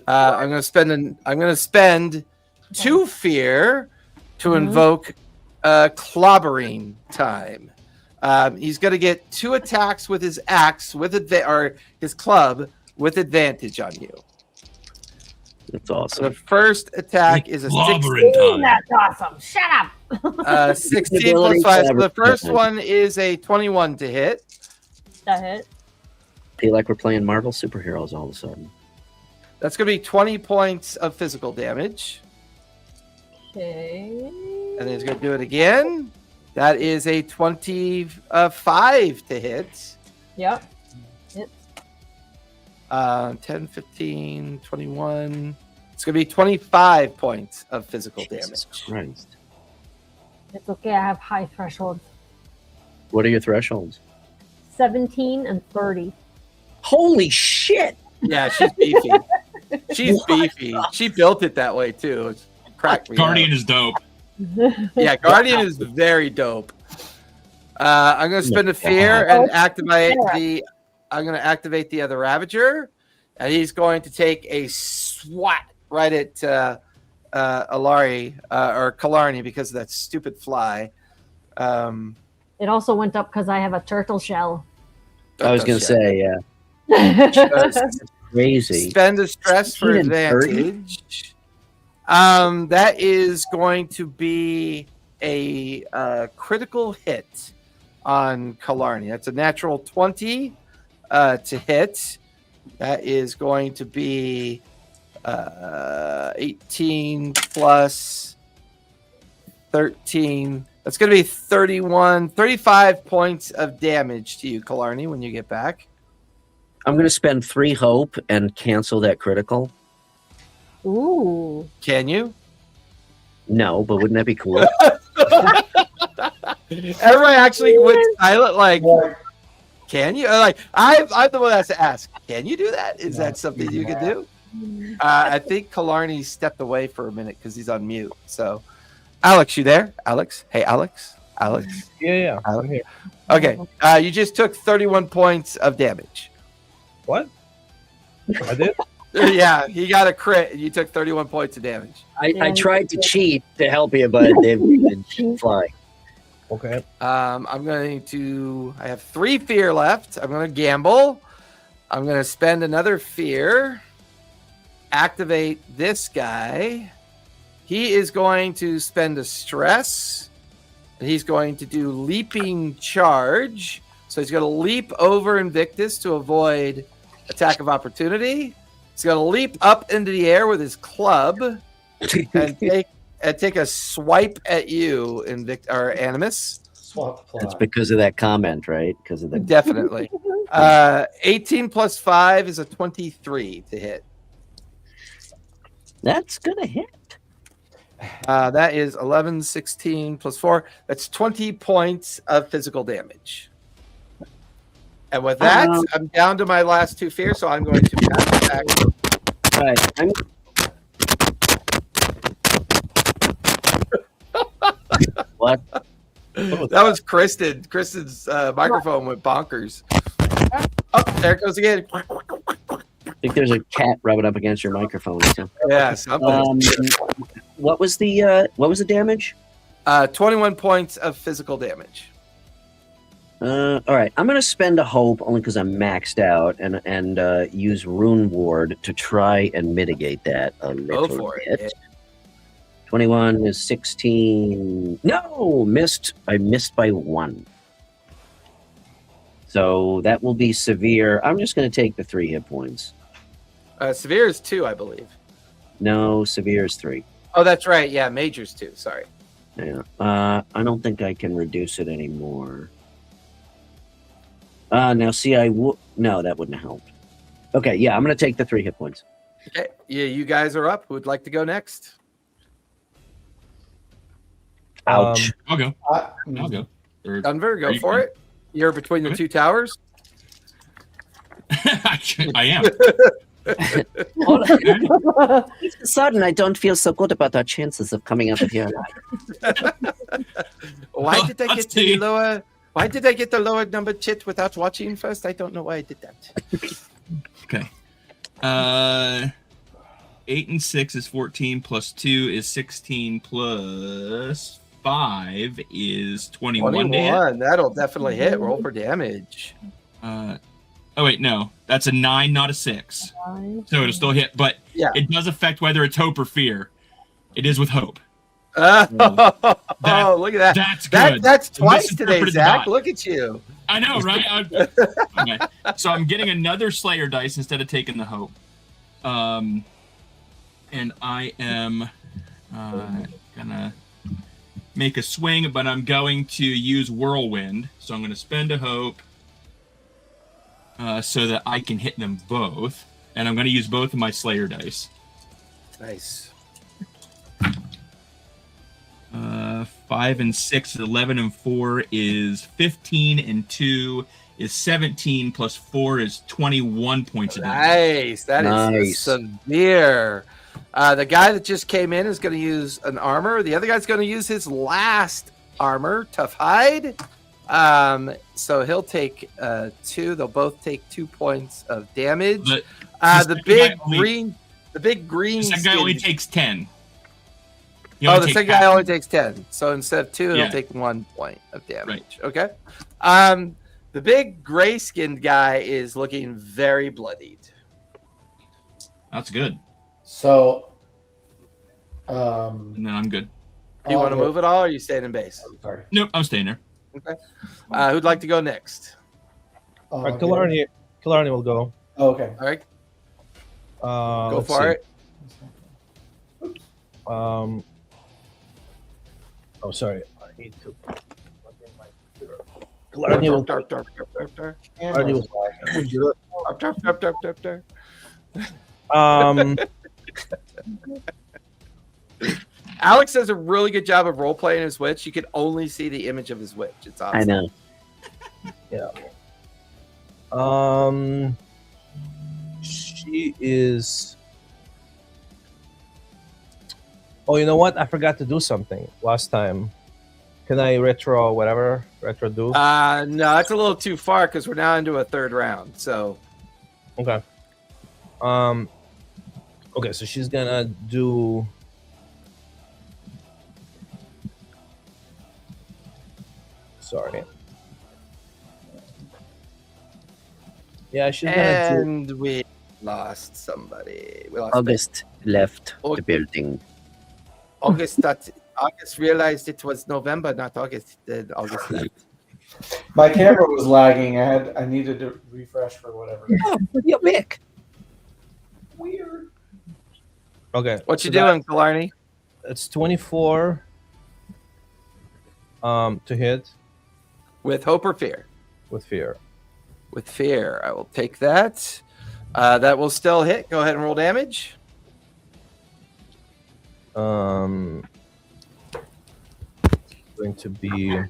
I'm going to spend 2 fear to invoke clobbering time. He's going to get 2 attacks with his axe or his club with advantage on you. That's So awesome. the first attack is a Clobbering 16. time. That's awesome. Shut up. 16 plus 5. So the first one is a 21 to hit. That hit. Feel like we're playing Marvel superheroes all of a sudden. That's going to be 20 points of physical damage. Okay. And then he's going to do it again. That is a 25 to hit. Yep. 10, 15, 21. It's going to be 25 points of physical Jesus damage. Christ. It's okay. I have high thresholds. What are your thresholds? 17 and 30. Holy shit! Yeah, she's beefy. She's beefy. She built it that way, too. It's cracked me Guardian up. is dope. Yeah, Guardian is very dope. I'm going to spend a fear Oh, and activate yeah. I'm going to activate the other Ravager, and he's going to take a swat right at Alari or Killarney because of that stupid fly. It also went up because I have a turtle shell. I was going to say, yeah. Just Crazy. spend a stress for 16 and 30? advantage. That is going to be a critical hit on Killarney. That's a natural 20 to hit. That is going to be 18 plus 13. That's going to be 35 points of damage to you, Killarney, when you get back. I'm going to spend 3 hope and cancel that critical. Ooh. Can you? No, but wouldn't that be cool? Everybody actually went silent, like, Like, can you? Like, I'm the one that has to ask, can you do that? Is that something you can do? I think Killarney stepped away for a minute because he's on mute. So, Alex, you there? Alex? Hey, Alex? Alex? Yeah, Alex? I'm here. Okay. You just took 31 points of damage. What? I did? Yeah, he got a crit, and you took 31 points of damage. I tried to cheat to help you, but it didn't fly. Okay. I'm going to. I have 3 fear left. I'm going to gamble. I'm going to spend another fear. Activate this guy. He is going to spend a stress. And he's going to do leaping charge. So he's going to leap over Invictus to avoid attack of opportunity. He's going to leap up into the air with his club and take a swipe at you, Animus. swap plot. That's because of that comment, right? Because of the Definitely. 18 plus 5 is a 23 to hit. That's gonna hit. That is 11, 16 plus 4. That's 20 points of physical damage. And with that, I'm down to my last 2 fears, so I'm going to pass back. All right, what? That was Kristen. Kristen's microphone went bonkers. Oh, there it goes again. I think there's a cat rubbing up against your microphone. So. Yeah, something. What was the damage? 21 points of physical damage. All right, I'm gonna spend a hope only because I'm maxed out, and use Rune Ward to try and mitigate that a little Go for bit. it. 21 is 16. No, missed. I missed by 1. So that will be severe. I'm just gonna take the 3 hit points. Severe is 2, I believe. No, severe is 3. Oh, that's right. Yeah, major's 2. Sorry. Yeah. I don't think I can reduce it anymore. Now see, no, that wouldn't have helped. Okay, yeah, I'm gonna take the 3 hit points. Okay. Yeah, you guys are up. Who would like to go next? Ouch. I'll go. I- I'll go. Or- Denver, go Are you- for it. You're between the 2 towers. I am. All of a sudden, I don't feel so good about our chances of coming out of here alive. Why did I Let's get the see. lower? Why did I get the lower number chit without watching first? I don't know why I did that. Okay. 8 and 6 is 14 plus 2 is 16 plus 5 is 21 to hit. 21. That'll definitely hit. Roll for damage. Oh wait, no, that's a 9, not a 6. So it'll still hit, but Yeah. it does affect whether it's hope or fear. It is with hope. Oh, look at that. That's good. That's twice today, Misinterpreted Zach. the Look at you. I know, right? Okay. So I'm getting another Slayer dice instead of taking the hope. And I am gonna make a swing, but I'm going to use Whirlwind. So I'm gonna spend a hope so that I can hit them both. And I'm gonna use both of my Slayer dice. Nice. 5 and 6 is 11 and 4 is 15 and 2 is 17 plus 4 is 21 points of damage. Nice. That is severe. The guy that just came in is going to use an armor. The other guy's going to use his last armor, Tough Hide. So he'll take 2. They'll both take 2 points of damage. The big green. The second guy only takes 10. The second guy only takes 10. So instead of 2, he'll take 1 point of damage. Right. Okay. The big gray-skinned guy is looking very bloodied. That's good. So, and then I'm good. Do you want to move at all, or are you staying in base? Sorry. Nope, I'm staying there. Okay. Who'd like to go next? Killarney will go. Oh, okay. All right. Go for it. Oh, sorry. I need to. Killarney will. Alex does a really good job of role playing his witch. You can only see the image of his witch. It's awesome. I know. Yeah. She is. Oh, you know what? I forgot to do something last time. Can I retro do? No, it's a little too far because we're now into a third round. So. Okay. Okay, so she's gonna do. Sorry. Yeah, she's gonna do. And we lost somebody. We lost August left the building. August realized it was November, not August. Then August left. My camera was lagging. I needed to refresh for whatever. Oh, you're back. Weird. Okay. What you doing, Killarney? It's 24 to hit With hope or fear? with fear. With fear. I will take that. That will still hit. Go ahead and roll damage. Going to be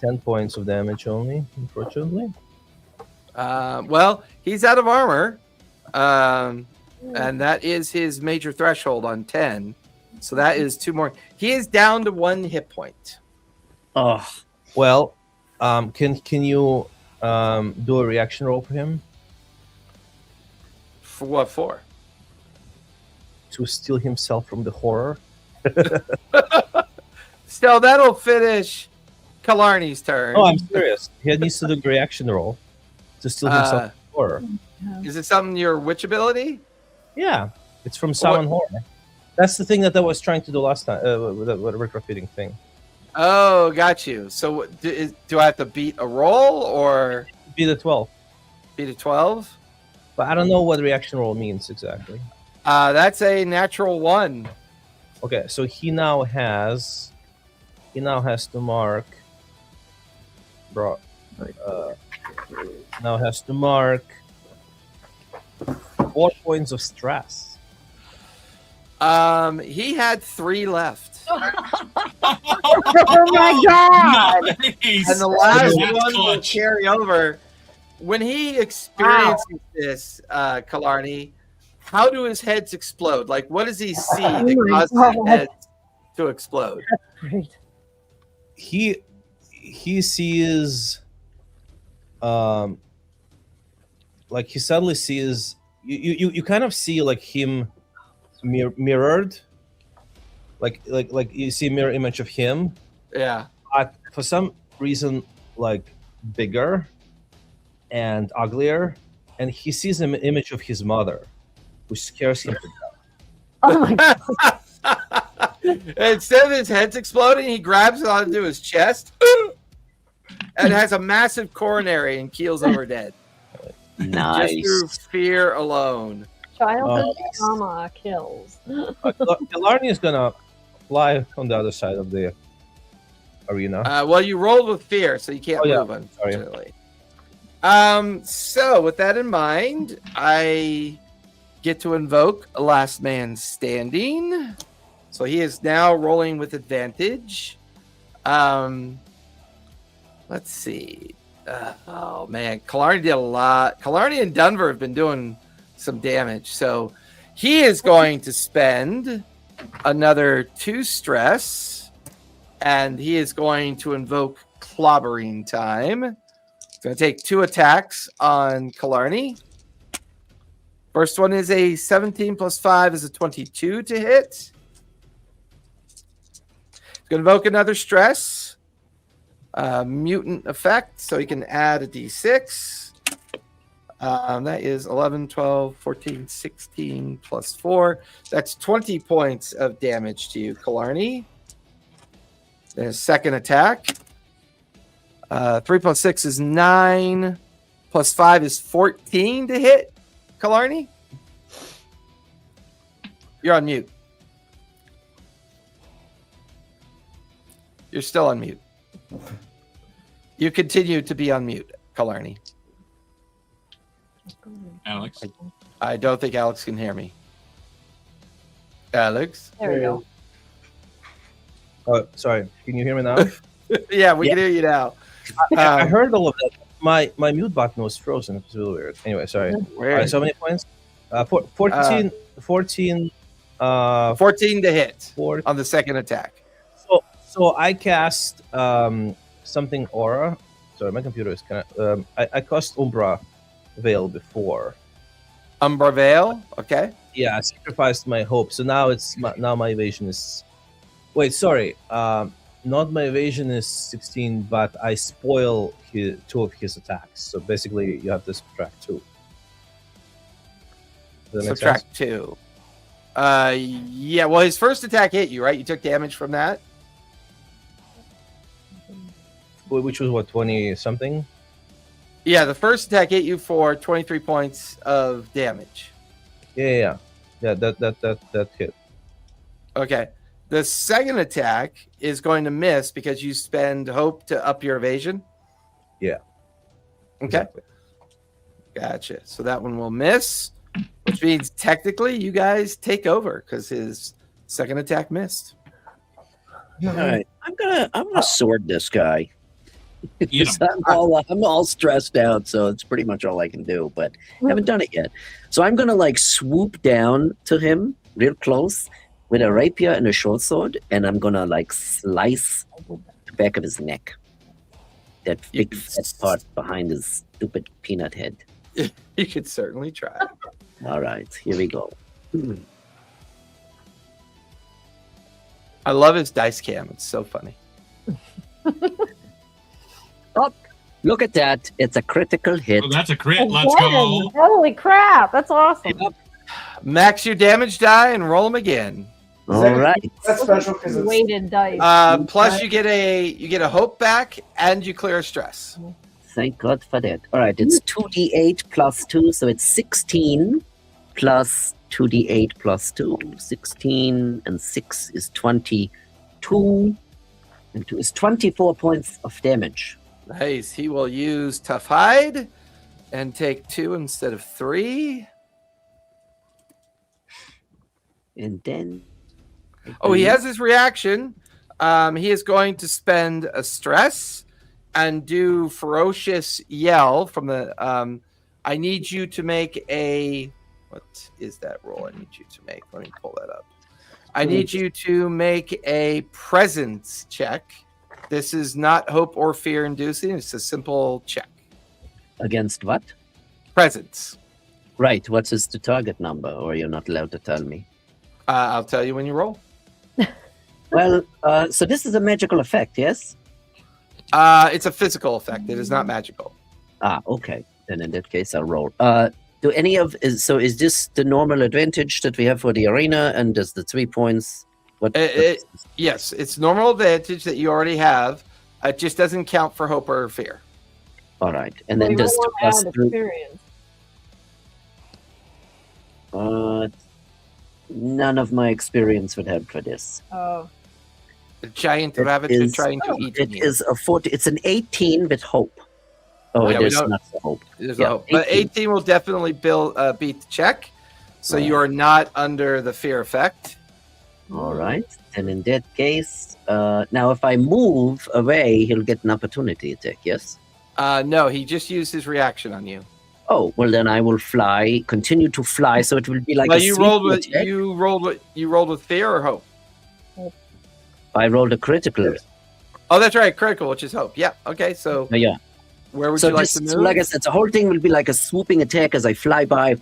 10 points of damage only, unfortunately. Well, he's out of armor. And that is his major threshold on 10. So that is 2 more. He is down to 1 hit point. Oh, Well, can you do a reaction roll for him For what for? to steal himself from the horror? Still, that'll finish Killarney's turn. Oh, I'm serious. He needs to do the reaction roll to steal himself from the horror. Is it something your witch ability? Yeah, it's from Summon Horror. That's the thing that I was trying to do last time with the retrofitting thing. Oh, got you. So do I have to beat a roll or Be the 12. beat a 12? But I don't know what reaction roll means exactly. That's a natural 1. Okay, so he now has to mark. Now has to mark 4 points of stress. He had 3 left. Oh my god! Nice. And the last That's one will clutch. carry over. When he experiences this, Killarney, how do his heads explode? Like, what does he see that my causes God. his head to explode? Great. He sees like he suddenly sees you kind of see like him mirrored like you see mirror image of him, Yeah. but for some reason like bigger and uglier, and he sees an image of his mother, which scares him to death. Oh my god. Instead of his head's exploding, he grabs it onto his chest and has a massive coronary and keels over dead. Nice. Just through fear alone. Childhood trauma kills. Killarney is gonna fly on the other side of the arena. Well, you rolled with fear, so you can't Oh, yeah. move, unfortunately. So with that in mind, I get to invoke a last man standing. So he is now rolling with advantage. Let's see. Oh man, Killarney did a lot. Killarney and Denver have been doing some damage. So he is going to spend another 2 stress, and he is going to invoke clobbering time. He's going to take 2 attacks on Killarney. First one is a 17 plus 5 is a 22 to hit. He's going to invoke another stress. Mutant effect, so he can add a d6. That is 11, 12, 14, 16 plus 4. That's 20 points of damage to you, Killarney. Then his second attack. 3 plus 6 is 9. Plus 5 is 14 to hit, Killarney. You're on mute. You're still on mute. You continue to be on mute, Killarney. Alex. I don't think Alex can hear me. Alex? There we go. Oh, sorry. Can you hear me now? Yeah, we can hear you now. I heard all of that. My mute button was frozen. It was really weird. Anyway, sorry. Weird. All right, so many points? 14. 14 14 to hit 4. on the second attack. So I cast something aura. Sorry, my computer is kind of. I cast Umbra Veil before. Umbra Veil, okay. Yeah, I sacrificed my hope. So now now my evasion is. Wait, sorry. Not my evasion is 16, but I spoil 2 of his attacks. So basically, you have to subtract 2. Does that make sense? Subtract 2. Yeah, well, his first attack hit you, right? You took damage from that? Which was what, 20 something? Yeah, the first attack hit you for 23 points of damage. Yeah. That hit. Okay. The second attack is going to miss because you spend hope to up your evasion. Yeah. Okay. Exactly. Gotcha. So that one will miss, which means technically you guys take over because his second attack missed. All right, I'm gonna sword this guy. You know, I'm all stressed out, so it's pretty much all I can do. But I haven't done it yet, so I'm gonna like swoop down to him real close with a rapier and a short sword, and I'm gonna like slice the back of his neck, that big fat part behind his stupid peanut head. You could certainly try. All right, here we go. I love his dice cam. It's so funny. Oh, look at that! It's a critical hit. oh, that's a crit. Let's Again. go. Holy crap, that's awesome. Yep. Max your damage die and roll them again. All right. That's special because it's Weighted dice. Plus you get a hope back and you clear a stress. Thank God for that. All right, it's 2d8 plus 2, so it's 16 plus 2d8 plus 2. 16 and 6 is 22. And 2 is 24 points of damage. Nice. He will use Tough Hide and take 2 instead of 3. And then... Oh, he has his reaction. He is going to spend a stress and do Ferocious Yell from the... I need you to make a... What is that roll I need you to make? Let me pull that up. I need you to make a presence check. This is not hope or fear inducing. It's a simple check. Against what? Presence. Right, what is the target number? Or you're not allowed to tell me. I'll tell you when you roll. Well, so this is a magical effect, yes? It's a physical effect. It is not magical. Ah, okay. Then in that case, I'll roll. Do any of is this the normal advantage that we have for the arena? And does the 3 points? Yes, it's normal advantage that you already have. It just doesn't count for hope or fear. All right, and then does the plus 3? Experience. None of my experience would help for this. Oh. The giant Ravager trying to eat it you. is a 40. It's an 18 with hope. Oh, Yeah, it we is don't- not the hope. There's Yeah, a hope. But 18 will definitely beat the check. So Right. you are not under the fear effect. All right, and in that case, now if I move away, he'll get an opportunity attack. Yes. No, he just used his reaction on you. Oh well, then I will fly. Continue to fly, so it will be like Well, a you sneak rolled with attack. you rolled with fear or hope. I rolled a critical. Oh, that's right, critical, which is hope. Yeah. Okay. So Yeah. where would So you like this, to move? so like I said, the whole thing will be like a swooping attack as I fly by,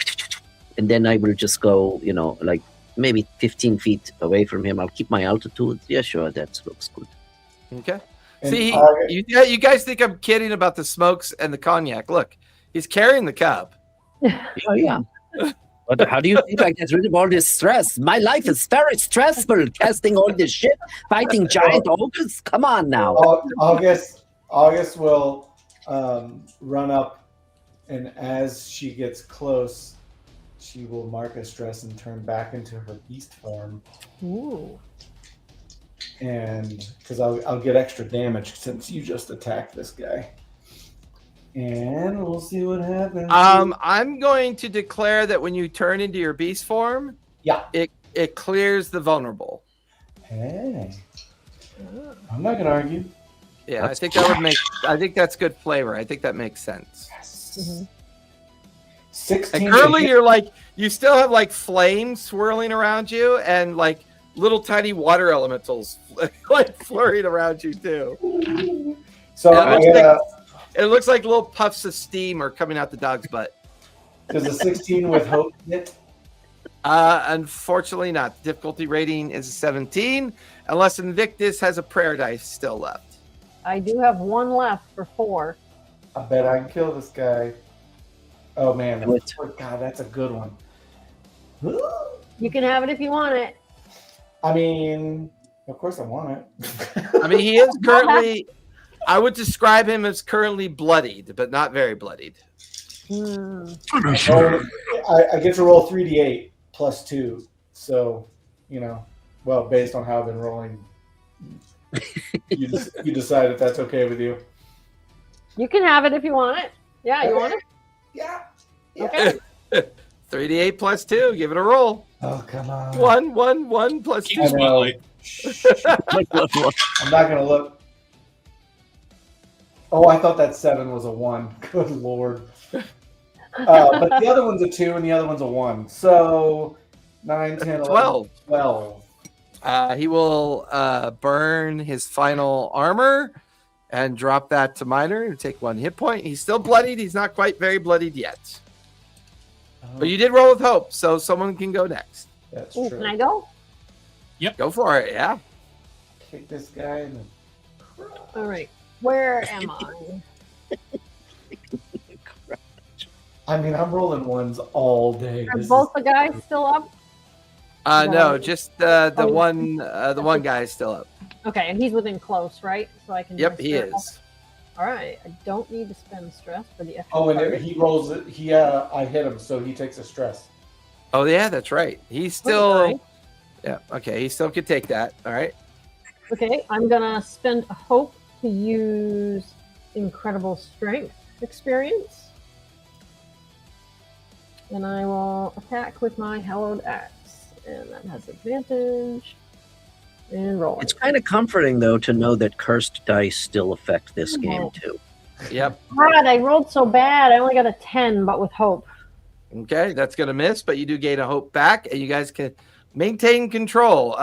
and then I will just go, like maybe 15 feet away from him. I'll keep my altitude. Yeah, sure, that looks good. Okay. And See, target- you guys think I'm kidding about the smokes and the cognac. Look, he's carrying the cup. Oh yeah. But how do you think I get rid of all this stress? My life is very stressful. Casting all this shit, fighting giant ogres. Come on now. August will run up, and as she gets close, she will mark a stress and turn back into her beast form. Ooh. And because I'll get extra damage since you just attacked this guy. And we'll see what happens. I'm going to declare that when you turn into your beast form, Yeah. it clears the vulnerable. Hey. I'm not gonna argue. Yeah, I think that would make. I think that's good flavor. I think that makes sense. Yes. Mhm. 16. And currently, you still have like flames swirling around you, and like little tiny water elementals like flurrying around you too. So Yeah, it looks like little puffs of steam are coming out the dog's butt. does a 16 with hope hit? Unfortunately, not. The difficulty rating is a 17, unless Invictus has a prayer dice still left. I do have one left for 4. I bet I can kill this guy. Oh man, Do it. God, that's a good one. You can have it if you want it. I mean, of course I want it. I mean, he is currently. I would describe him as currently bloodied, but not very bloodied. Hmm. I get to roll 3d8 plus 2. So, well, based on how I've been rolling, you decide if that's okay with you. You can have it if you want it. Yeah, you want it? Yeah. Okay. 3d8 plus 2. Give it a roll. Oh, come on. 1 plus Keep 2. I know. spotlight. Shh. I'm not going to look. Oh, I thought that 7 was a 1. Good lord. But the other one's a 2 and the other one's a 1. So 9, 10, 11, 12. 12. He will burn his final armor and drop that to minor and take 1 hit point. He's still bloodied. He's not quite very bloodied yet. But you did roll with hope, so someone can go next. That's Ooh, true. can I go? Go for it. Yeah. Kick this guy in the... All right. Where am I? I mean, I'm rolling ones all day. Are This both the guys still up? No, just the Oh. one guy is still up. Okay, and he's within close, right? So I can. do Yep, my he stress. is. All right. I don't need to spend stress for the extra. Oh, and target. he rolls it. I hit him, so he takes a stress. Oh yeah, that's right. He's still. Okay. Yeah. Okay. He still could take that. All right. Okay, I'm gonna spend a hope to use incredible strength experience, and I will attack with my hallowed axe, and that has advantage. And roll. It's kind of comforting though to know that cursed dice still affect this game too. Yep. God, I rolled so bad. I only got a 10, but with hope. Okay, that's gonna miss, but you do gain a hope back, and you guys can maintain control.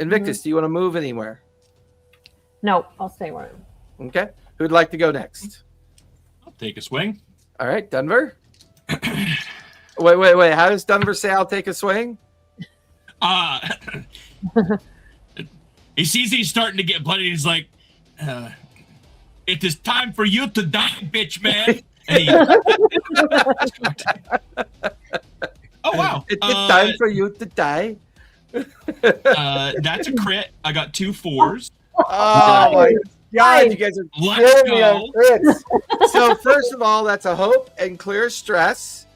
Invictus, do you want to move anywhere? No, I'll stay where I am. Okay. Who'd like to go next? I'll take a swing. All right, Denver. Wait. How does Denver say I'll take a swing? He sees he's starting to get bloody. He's like, "It is time for you to die, bitch, man." And he, oh wow! It's time for you to die. That's a crit. I got 2 4s. Oh my God! You guys are Let's killing me on go. crits. So first of all, that's a hope and clear stress.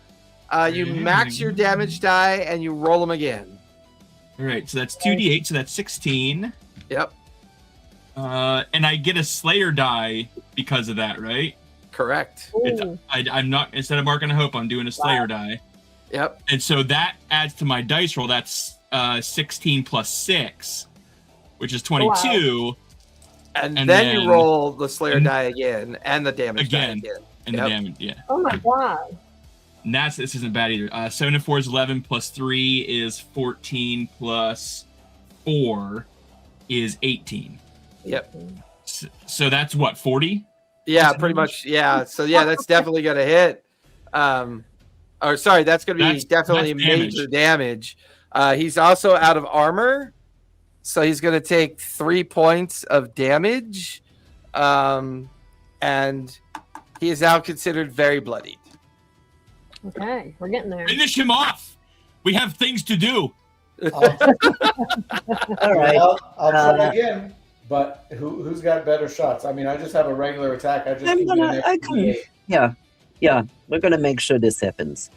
You max your damage die and you roll them again. All right, so that's 2d8, so that's 16. Yep, And I get a Slayer die because of that, right? correct. I'm not, instead of marking a hope, I'm doing a Slayer die. Yep. And so that adds to my dice roll. That's 16 plus 6, which is 22. Wow. And And then you then- roll the Slayer die again and the damage die Again. again. And Yep. the damage, yeah. Oh my god. And this isn't bad either. 7 and 4 is 11, plus 3 is 14, plus 4 is 18. Yep. So that's what, 40? Yeah, pretty much. Yeah. So yeah, that's definitely gonna hit. Or sorry, that's gonna be That's definitely major damage. He's also out of armor, so he's gonna take 3 points of damage, and he is now considered very bloodied. Okay, we're getting there. Finish him off! We have things to do. All right. I'll try again. But who's got better shots? I mean, I just have a regular attack. I just I'm give it gonna- an I extra can- D8. Yeah, we're gonna make sure this happens.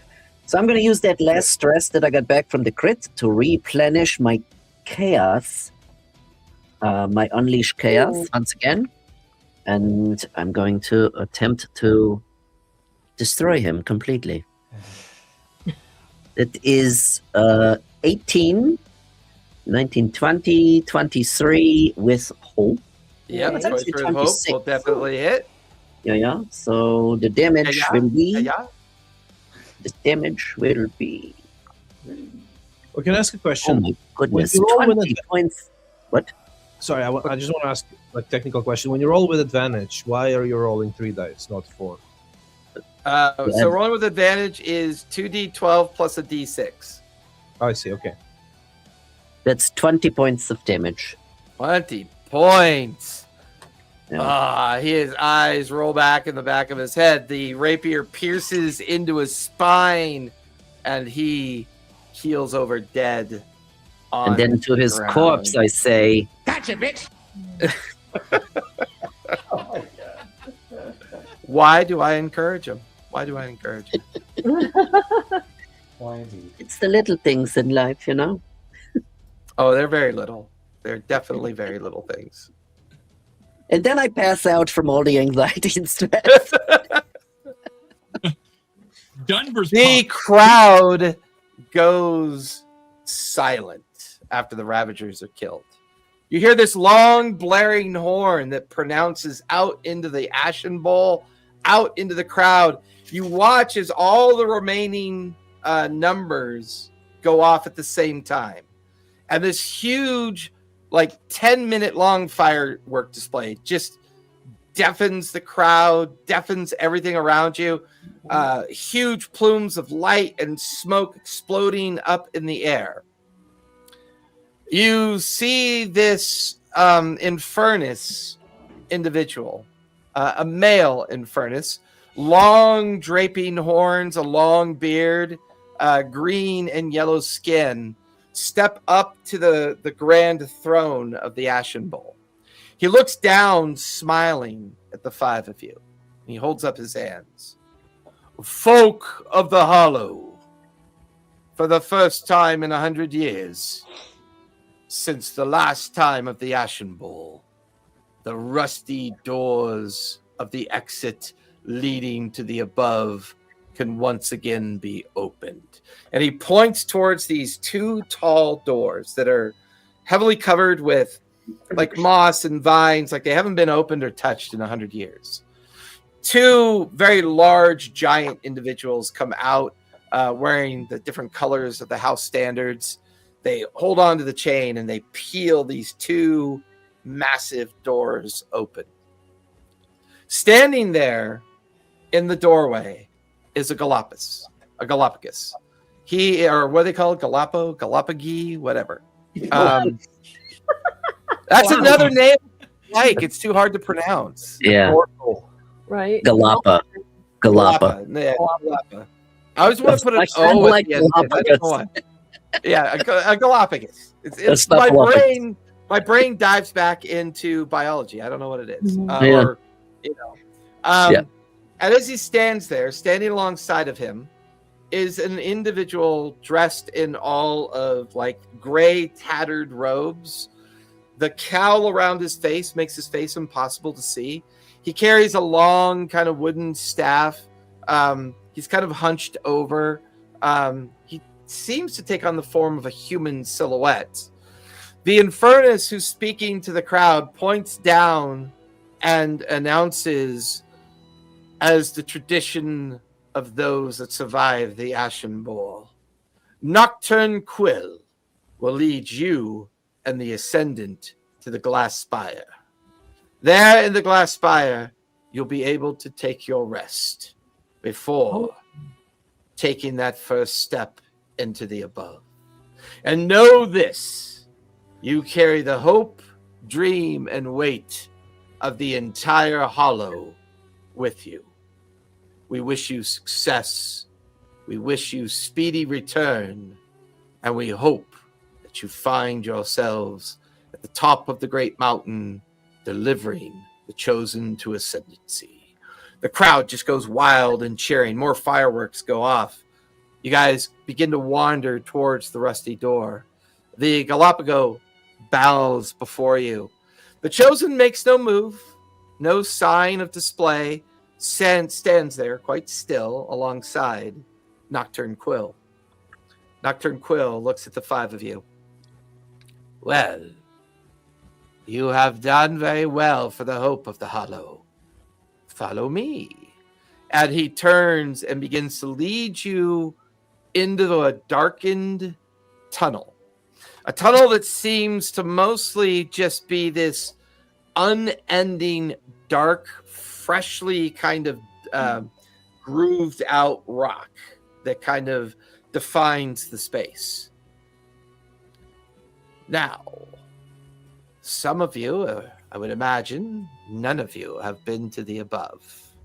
So I'm gonna use that last stress that I got back from the crit to replenish my chaos, my unleash chaos once again, and I'm going to attempt to destroy him completely. It is 18, 19, 20, 23 with hope. Yep, That's going actually for the hope 26. will definitely hit. Yeah. So the damage Yeah. will be. Yeah. The damage will be. Well, can I ask a Oh question? my goodness! When you roll with 20 points. What? Sorry, I just want to ask a technical question. When you roll with advantage, why are you rolling 3 dice, not 4? So rolling with advantage is 2d12 plus a d6. Oh, I see. Okay. That's 20 points of damage. 20 points. Yeah. His eyes roll back in the back of his head. The rapier pierces into his spine, and he keels over dead. And then to his ground. corpse, I say, Oh my god. Why do I encourage him? Why do I encourage him? Why indeed? it's the little things in life, you know? Oh, they're very little. They're definitely very little things. And then I pass out from all the anxiety and stress. Dunbar's The pumped. crowd goes silent after the Ravagers are killed. You hear this long blaring horn that pronounces out into the Ashen Bowl, out into the crowd. You watch as all the remaining numbers go off at the same time. And this huge, like 10-minute long firework display just deafens the crowd, deafens everything around you. Huge plumes of light and smoke exploding up in the air. You see this Infernus individual, a male Infernus, long draping horns, a long beard, green and yellow skin, step up to the grand throne of the Ashen Bowl. He looks down, smiling at the 5 of you. He holds up his hands. Folk of the Hollow, for the first time in 100 years, since the last time of the Ashen Bowl, the rusty doors of the exit leading to the above can once again be opened. And he points towards these 2 tall doors that are heavily covered with like moss and vines, like they haven't been opened or touched in 100 years. 2 very large, giant individuals come out wearing the different colors of the house standards. They hold on to the chain and they peel these 2 massive doors open. Standing there in the doorway is a Galapagos. He, or what do they call it? Galapagos, whatever. That's Wow. another name. Like it's too hard to pronounce. Yeah. Right? Galapa. Galapa. Yeah, Galapa. I always want to put an I sound O at like the end. I don't know Galapagos. why. Yeah, a Galapagos. That's It's not my Galapagos. My brain dives back into biology. I don't know what it is. Mhm. Yeah. Or, you know. Yeah. And as he stands there, standing alongside of him, is an individual dressed in all of like gray, tattered robes. The cowl around his face makes his face impossible to see. He carries a long kind of wooden staff. He's kind of hunched over. He seems to take on the form of a human silhouette. The Infernus, who's speaking to the crowd, points down and announces, as the tradition of those that survive the Ashen Bowl, Nocturne Quill will lead you and the Ascendant to the Glass Spire. There in the Glass Spire, you'll be able to take your rest before taking that first step into the above. And know this, you carry the hope, dream, and weight of the entire Hollow with you. We wish you success. We wish you speedy return. And we hope that you find yourselves at the top of the great mountain, delivering the chosen to ascendancy. The crowd just goes wild and cheering. More fireworks go off. You guys begin to wander towards the rusty door. The Galapagos bows before you. The chosen makes no move, no sign of display, stands there quite still alongside Nocturne Quill. Nocturne Quill looks at the five of you. Well, you have done very well for the hope of the Hollow. Follow me. And he turns and begins to lead you into a darkened tunnel. A tunnel that seems to mostly just be this unending, dark, freshly kind of grooved out rock that kind of defines the space. Now, some of you, I would imagine, none of you have been to the above.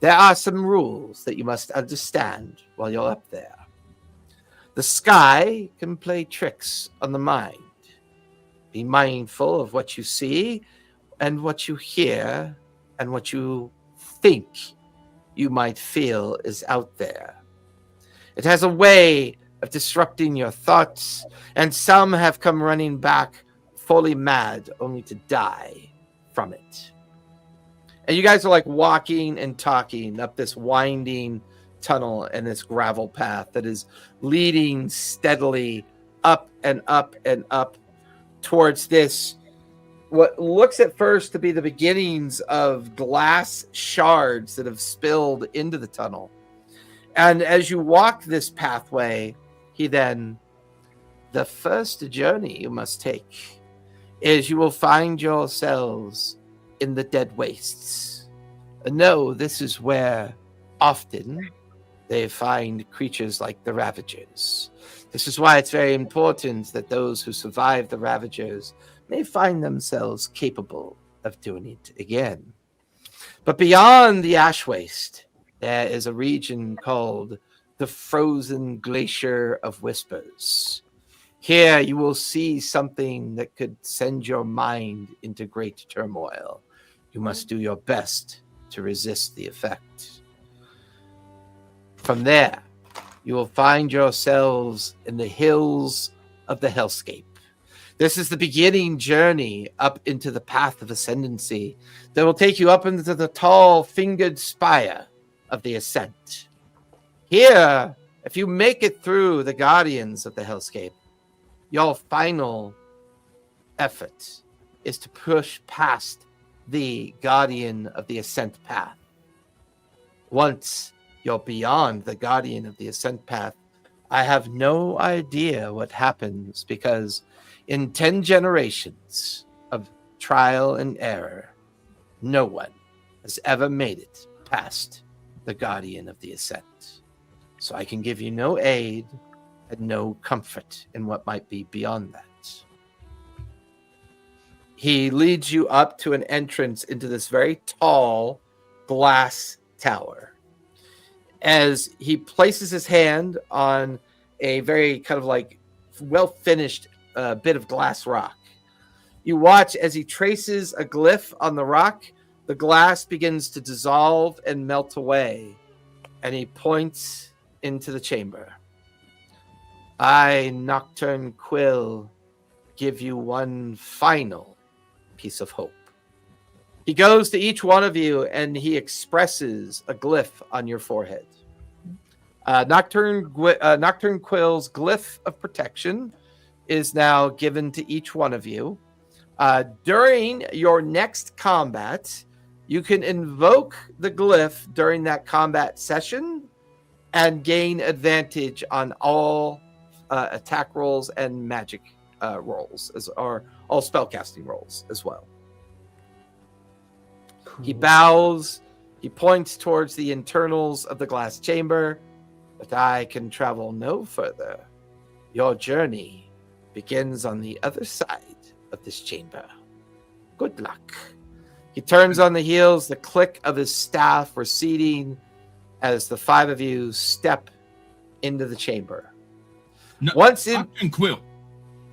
There are some rules that you must understand while you're up there. The sky can play tricks on the mind. Be mindful of what you see and what you hear and what you think you might feel is out there. It has a way of disrupting your thoughts, and some have come running back fully mad only to die from it. And you guys are like walking and talking up this winding tunnel and this gravel path that is leading steadily up and up and up towards this, what looks at first to be the beginnings of glass shards that have spilled into the tunnel. And as you walk this pathway, the first journey you must take is you will find yourselves in the Dead Wastes. No, this is where often they find creatures like the Ravagers. This is why it's very important that those who survive the Ravagers may find themselves capable of doing it again. But beyond the Ash Waste, there is a region called the Frozen Glacier of Whispers. Here you will see something that could send your mind into great turmoil. You must do your best to resist the effect. From there, you will find yourselves in the hills of the Hellscape. This is the beginning journey up into the path of ascendancy that will take you up into the tall fingered spire of the ascent. Here, if you make it through the guardians of the Hellscape, your final effort is to push past the guardian of the ascent path. Once you're beyond the guardian of the ascent path, I have no idea what happens, because in 10 generations of trial and error, no one has ever made it past the guardian of the ascent. So I can give you no aid and no comfort in what might be beyond that. he leads you up to an entrance into this very tall glass tower. As he places his hand on a very kind of like well-finished bit of glass rock, you watch as he traces a glyph on the rock. The glass begins to dissolve and melt away, and he points into the chamber. I, Nocturne Quill, give you one final piece of hope. He goes to each one of you and he expresses a glyph on your forehead. Nocturne Quill's glyph of protection is now given to each one of you. During your next combat, you can invoke the glyph during that combat session and gain advantage on all attack rolls and magic rolls, or all spellcasting rolls as well. Cool. He bows, he points towards the internals of the glass chamber, but I can travel no further. Your journey begins on the other side of this chamber. Good luck. He turns on the heels, the click of his staff receding as the five of you step into the chamber. No, Once in Quill,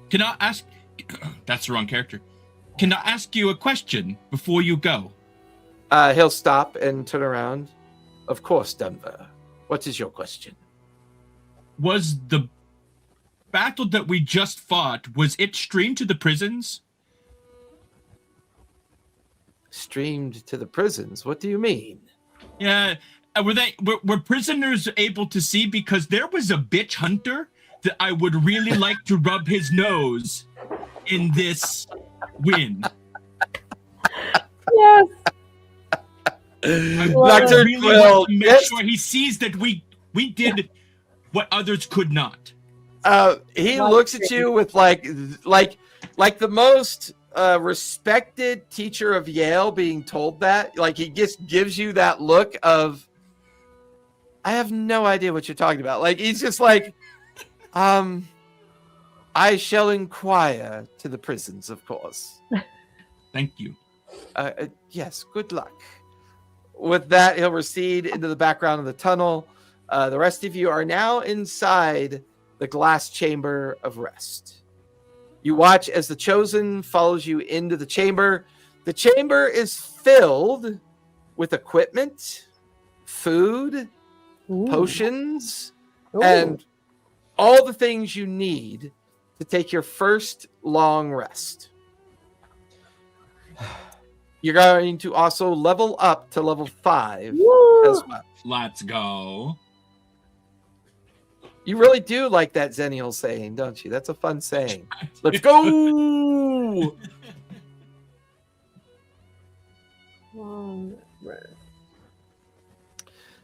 can I ask? That's the wrong character. Can I ask you a question before you go? He'll stop and turn around. Of course, Denver. What is your question? Was the battle that we just fought, was it streamed to the prisons? Streamed to the prisons? What do you mean? Yeah, were prisoners able to see? Because there was a bitch hunter that I would really like to rub his nose in this win. Yes. I Dr. really Quill, want to make sure he sees that we did what others could not. He looks at you with like the most respected teacher of Yale being told that. Like, he just gives you that look of, I have no idea what you're talking about. Like, he's just like, I shall inquire to the prisons, of course. Thank you. Yes, good luck. With that, he'll recede into the background of the tunnel. The rest of you are now inside the glass chamber of rest. You watch as the Chosen follows you into the chamber. The chamber is filled with equipment, food, potions, and all the things you need to take your first long rest. You're going to also level up to level 5 as well. Let's go. You really do like that Zenial saying, don't you? That's a fun saying. Let's go!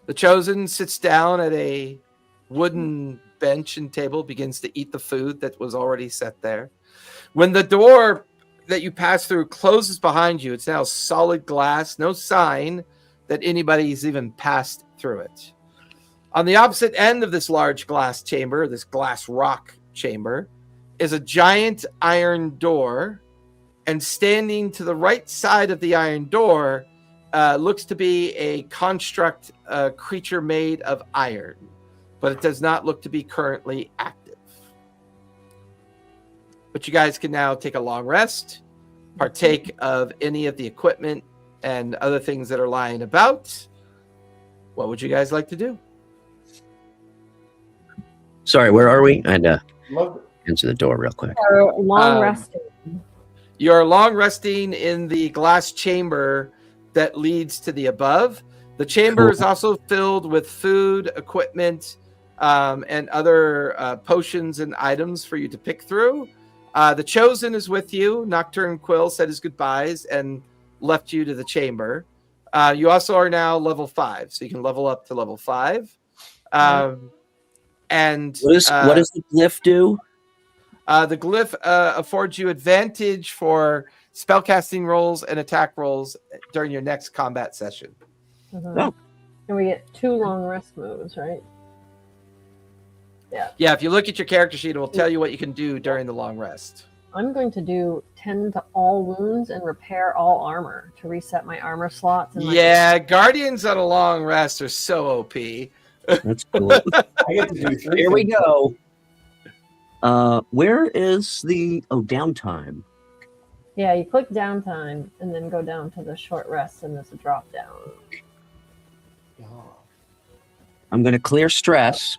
The Chosen sits down at a wooden bench and table, begins to eat the food that was already set there. When the door that you pass through closes behind you, it's now solid glass, no sign that anybody's even passed through it. On the opposite end of this large glass chamber, this glass rock chamber, is a giant iron door, and standing to the right side of the iron door looks to be a construct creature made of iron, but it does not look to be currently active. But you guys can now take a long rest, partake of any of the equipment and other things that are lying about. What would you guys like to do? Sorry, where are we? I had to Love answer the door real quick. Long resting. You're long resting in the glass chamber that leads to the above. The chamber is also filled with food, equipment, and other potions and items for you to pick through. The Chosen is with you. Nocturne Quill said his goodbyes and left you to the chamber. You also are now level 5, so you can level up to level 5. And what does the glyph do? The glyph affords you advantage for spellcasting rolls and attack rolls during your next combat session. Oh. And we get 2 long rest moves, right? Yeah, if you look at your character sheet, it will tell you what you can do during the long rest. I'm going to do tend to all wounds and repair all armor to reset my armor slots. And Yeah, Guardians on a long rest are so OP. That's cool. I get to do 3 Here we things. go. Where is the downtime? Yeah, you click downtime and then go down to the short rest, and there's a drop down. Yeah. I'm going to clear stress.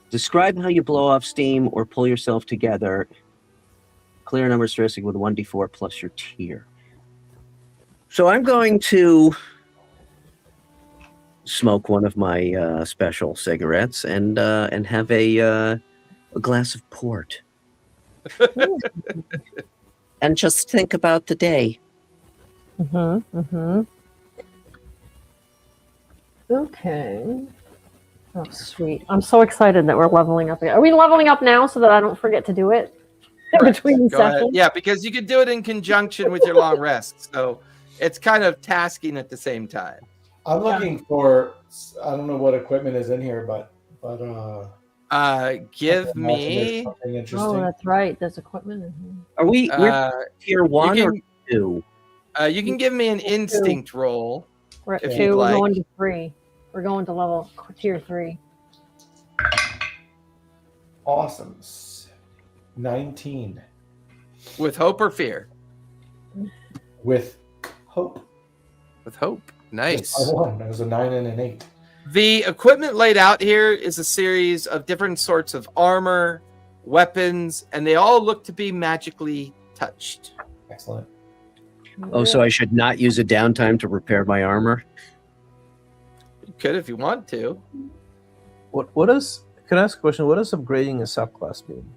Describe how you blow off steam or pull yourself together. Clear number stressing with 1d4 plus your tier. So I'm going to smoke one of my special cigarettes and have a glass of port. And just think about the day. Okay. Oh, sweet. I'm so excited that we're leveling up again. Are we leveling up now so that I don't forget to do it in between Go ahead. sessions? Yeah, because you could do it in conjunction with your long rest. So it's kind of tasking at the same time. I'm looking for. I don't know what equipment is in here, but Give I can imagine me. there's something interesting. Oh, that's right. There's equipment in here. Are we're tier 1 or 2? You can give me an instinct roll. We're at If 2, you'd we're like. going to 3. We're going to level tier 3. Awesome. 19 With hope or fear? with hope. With hope. Nice. I won. It was a 9 and an 8. The equipment laid out here is a series of different sorts of armor, weapons, and they all look to be magically touched. Excellent. Oh, so I should not use a downtime to repair my armor? You could if you want to. What is? Can I ask a question? What does upgrading a subclass mean?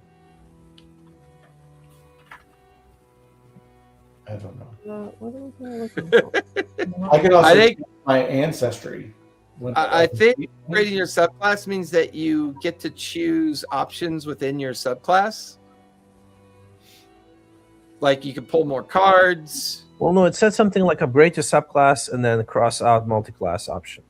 I don't know. What was I looking for? I could also I think- change my ancestry. I think upgrading your subclass means that you get to choose options within your subclass. Like you can pull more cards. Well, no, it said something like upgrade your subclass and then cross out multi-class option.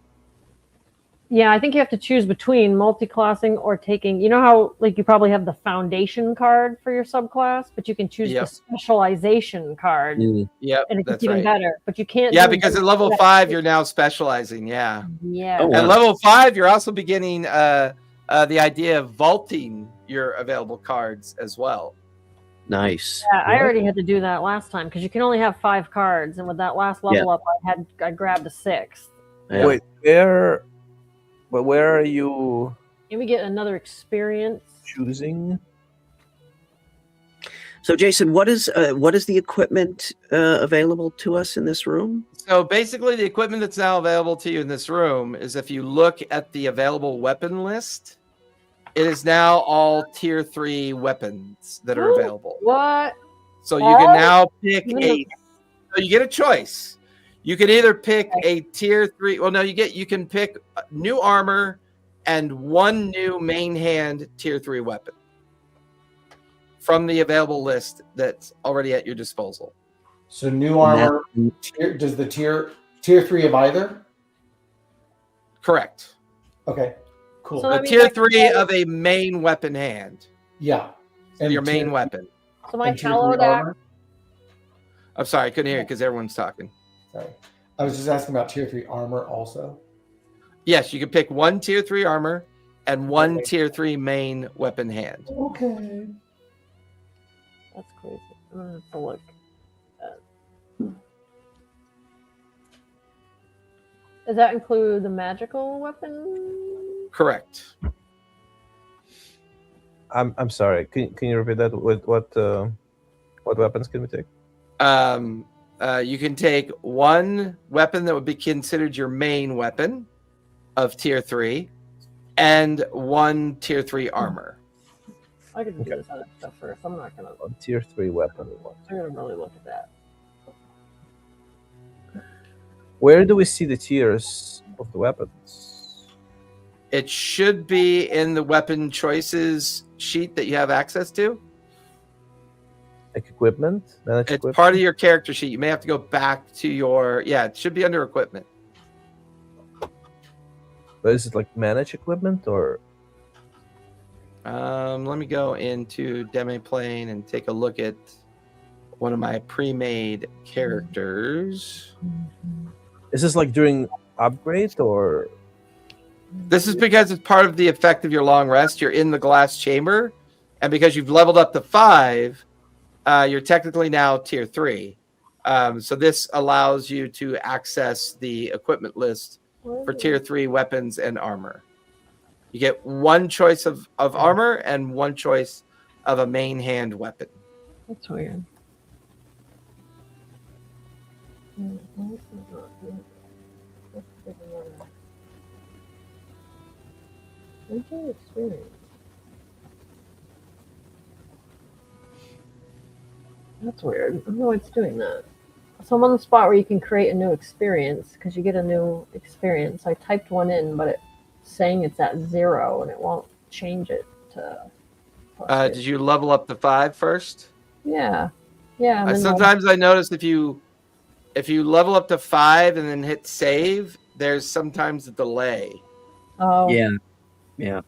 Yeah, I think you have to choose between multi-classing or taking. You know how like you probably have the foundation card for your subclass, but you can choose Yep. the specialization card, Yep, and it's that's even right. better. But you can't. Yeah, do because that- at level 5, you're now specializing. Yeah. Yeah. Oh, wow. At level 5, you're also beginning the idea of vaulting your available cards as well. Nice. Yeah, I already had to do that last time because you can only have 5 cards, and with that last level up, I grabbed a 6th. Yeah. Wait, where are you And we get another experience. choosing? So, Jason, what is the equipment available to us in this room? So basically, the equipment that's now available to you in this room is if you look at the available weapon list, it is now all tier 3 weapons that are available. What? So you can now pick so you get a choice. You can either pick a tier 3. Well, no, you can pick new armor and one new main hand tier 3 weapon from the available list that's already at your disposal. So new armor. Does the tier 3 of either? Correct. Okay. Cool. So The that means tier I can 3 take- of a main weapon hand. Yeah. Your main tier- weapon. So my and tier 3 hallowed axe. armor? I'm sorry, I couldn't hear you because everyone's talking. Sorry. I was just asking about tier 3 armor also. Yes, you can pick one tier 3 armor and one Okay. tier 3 main weapon hand. Okay. That's crazy. I'm gonna have to look. Does that include the magical weapon? Correct. I'm sorry. Can you repeat that? With what weapons can we take? You can take one weapon that would be considered your main weapon of tier 3 and one tier 3 armor. I could do this other stuff first. I'm not gonna. A tier 3 weapon. I'm gonna really look at that. Where do we see the tiers of the weapons? It should be in the weapon choices sheet that you have access to. Like equipment? Manage It's equipment? part of your character sheet. You may have to go back to your. Yeah, it should be under equipment. But is it like managed equipment or? Let me go into Demiplane and take a look at one of my pre-made characters. Is this like during upgrade or? This is because it's part of the effect of your long rest. You're in the glass chamber, and because you've leveled up to 5, you're technically now tier 3. So this allows you to access the equipment list for tier 3 weapons and armor. You get one choice of armor and one choice of a main hand weapon. That's weird. Experience. That's weird. I don't know why it's doing that. So I'm on the spot where you can create a new experience because you get a new experience. I typed one in, but it's saying it's at 0 and it won't change it to. Did you level up to 5 first? Yeah. Yeah. and then Sometimes I notice if you level up to 5 and then hit save, there's sometimes a delay. Oh. Yeah. Yeah.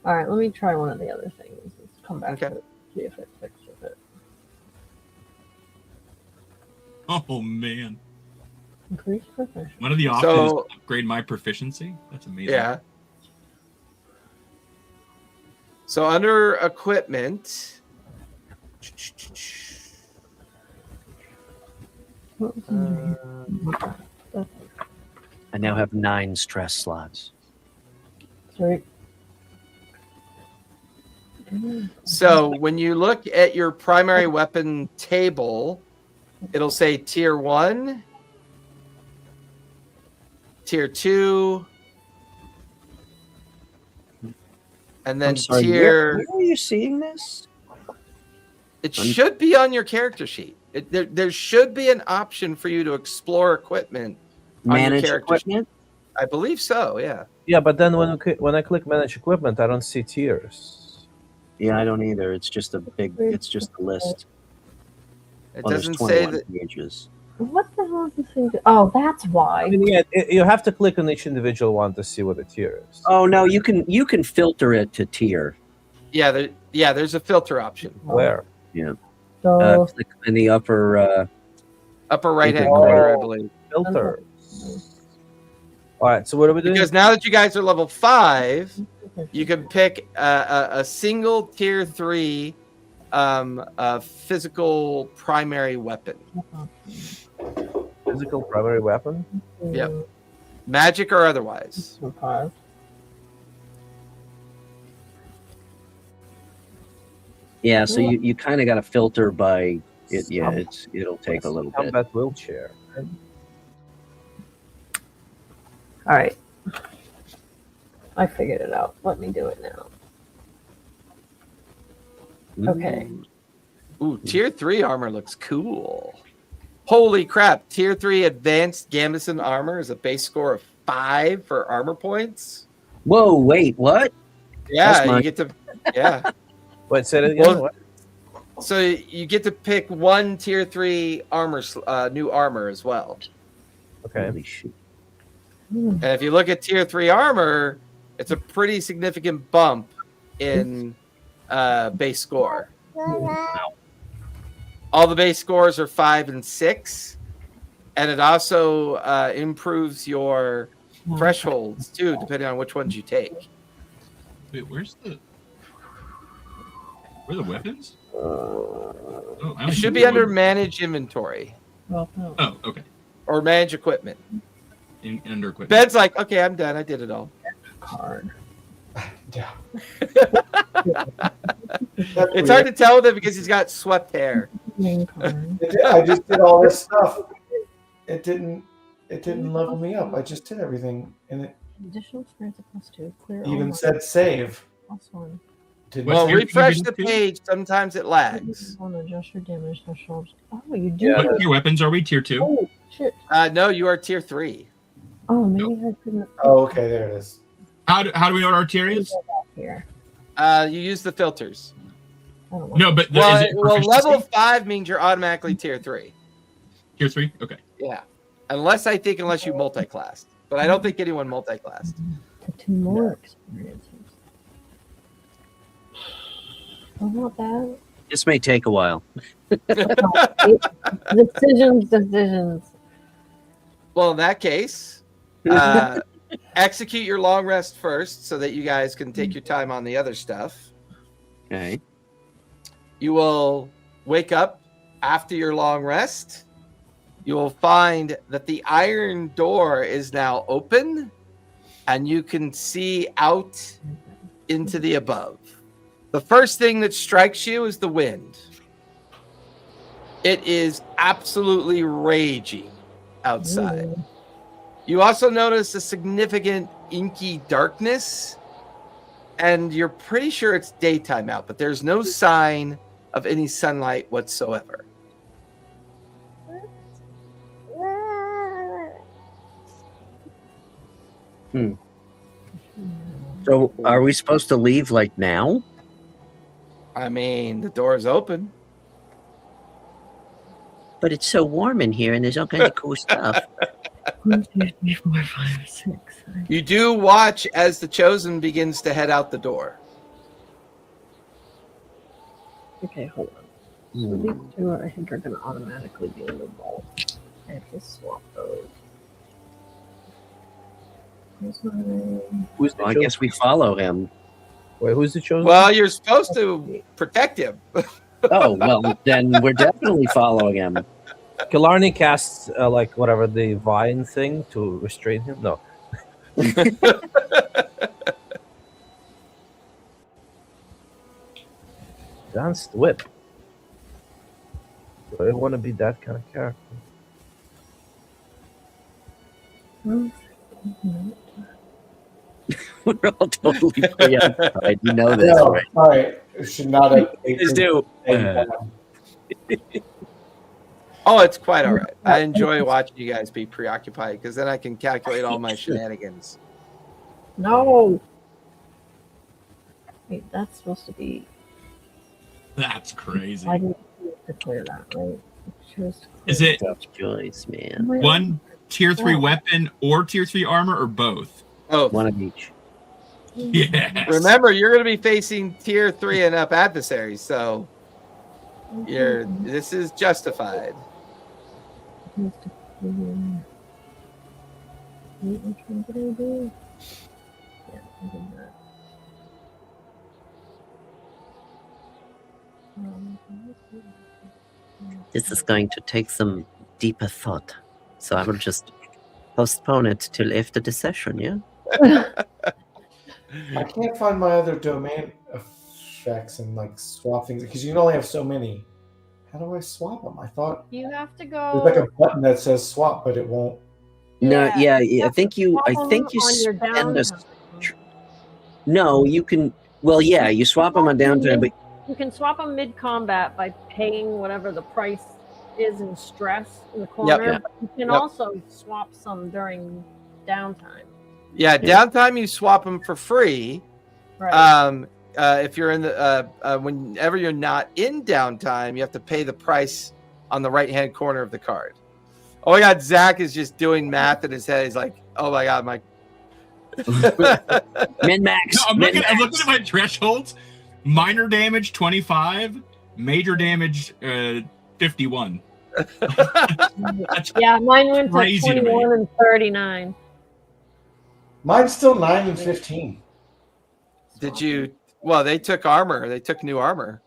All right. Let me try one of the other things. Let's come back Okay. to it, see if it fixes it. Oh man. Increase proficiency. One of the options is upgrade my proficiency. That's amazing. Yeah. So under equipment, What was under here? I now have 9 stress slots. Sorry. so when you look at your primary weapon table, it'll say tier 1, tier 2, and then I'm sorry, tier. where are you seeing this? It should be on your character sheet. There should be an option for you to explore equipment on your Manage character sheet. equipment? I believe so. Yeah. Yeah, but then when I click manage equipment, I don't see tiers. Yeah, I don't either. It's just a list. It Oh, there's doesn't say 21 that. pages. What the hell is this thing? Oh, that's I why. mean, yeah, you have to click on each individual one to see what the tier is. Oh no, you can filter it to tier. Yeah, there's a filter option. Where? Yeah. So Click in the upper. Upper right hand Oh. corner, I believe. Filters. All right, so what are we doing? Because now that you guys are level 5, you can pick a single tier 3 physical primary weapon. Physical primary weapon? Yep. Magic or otherwise. Okay. Yeah, so you kind of got to filter by it. Yeah, it'll take a little bit. Combat wheelchair. All right. I figured it out. Let me do it now. Okay. Ooh, tier 3 armor looks cool. Holy crap. Tier 3 advanced gambeson armor is a base score of 5 for armor points. Whoa! Wait, what? Yeah, That's you mine. get to. Yeah. Wait, say that again. Well, What? So you get to pick one tier 3 armor, new armor as well. Okay. Holy shit. And if you look at tier 3 armor, it's a pretty significant bump in base score. All the base scores are 5 and 6, and it also improves your thresholds too, depending on which ones you take. Wait, where are the weapons? Oh, I It only should see be under one. manage inventory Well, no. Oh, okay. or manage equipment. Under equipment. Ben's like, okay, I'm done. I did it all. Card. Yeah. It's hard to tell with him because he's got swept hair. Main card. I just did all this stuff. It didn't level me up. I just did everything, and it Additional experience of +2. Clear even all said save. +1. Didn't What's Well, tier refresh 3 the too? page. Sometimes it lags. On adjust your damage thresholds. Oh, you do. Yeah. What tier weapons are we? Tier 2? Oh shit. No, you are tier 3. Oh, maybe I couldn't. Oh, okay, there it is. How do we know what our tier is? Here. You use the filters. I don't know. No, but Well, is it well, proficiency? level 5 means you're automatically tier 3. Tier 3? Okay. Yeah, unless you multi-classed, but I don't think anyone multi-classed. for 2 more experiences. Oh, not bad. This may take a while. Decisions. Well, in that case, execute your long rest first so that you guys can take your time on the other stuff. Okay. You will wake up after your long rest. You will find that the iron door is now open and you can see out into the above. The first thing that strikes you is the wind. It is absolutely raging outside. You also notice a significant inky darkness, and you're pretty sure it's daytime out, but there's no sign of any sunlight whatsoever. So, are we supposed to leave like now? I mean, the door is open. But it's so warm in here, and there's all kinds of cool stuff. 1, 2, 3, 4, 5, 6. You do watch as the Chosen begins to head out the door. Okay, hold on. So these 2 I think are going to automatically be in the vault. I have to swap those. Who's the Well, I chosen? guess we follow him. Wait, who's the chosen? Well, you're supposed to protect him. Oh, well, then we're definitely following him. Killarney casts like whatever the vine thing to restrain him. No. Dance the whip. Do I want to be that kind of character? We're all totally preoccupied. You know this, No, right? all right. It should not have. Please do. Oh, it's quite all right. I enjoy watching you guys be preoccupied because then I can calculate all my shenanigans. No! Wait, that's supposed to be... That's crazy. I didn't declare that, right? Is it Tough choice, man. one tier 3 weapon or tier 3 armor or both? Oh, One of each. Yes. remember, you're going to be facing tier 3 and up adversaries, so this is justified. Wait, which one did I do? Yeah, I did that. This is going to take some deeper thought. So I will just postpone it till after the session, yeah? I can't find my other domain effects and like swap things because you can only have so many. How do I swap them? I thought You have to there's like go... a button that says swap, but it won't. No, Yeah, I think you swap 'em spend a on your s- downtime. No, you can. Well, yeah, you swap them on downtime, but You can swap them mid-combat by paying whatever the price is in stress in the corner. Yep. But you can Yep. also swap some during downtime. Yeah, downtime, you swap them for free. Right. If you're in the whenever you're not in downtime, you have to pay the price on the right hand corner of the card. Oh my God, Zach is just doing math in his head. He's like, "Oh my God, my min max. No, I'm looking at my thresholds. Minor damage 25, major damage 51. That's Yeah, mine went to crazy to me. 21 and 39. Mine's still 9 and 15. Did you? Well, they took armor. They took new armor.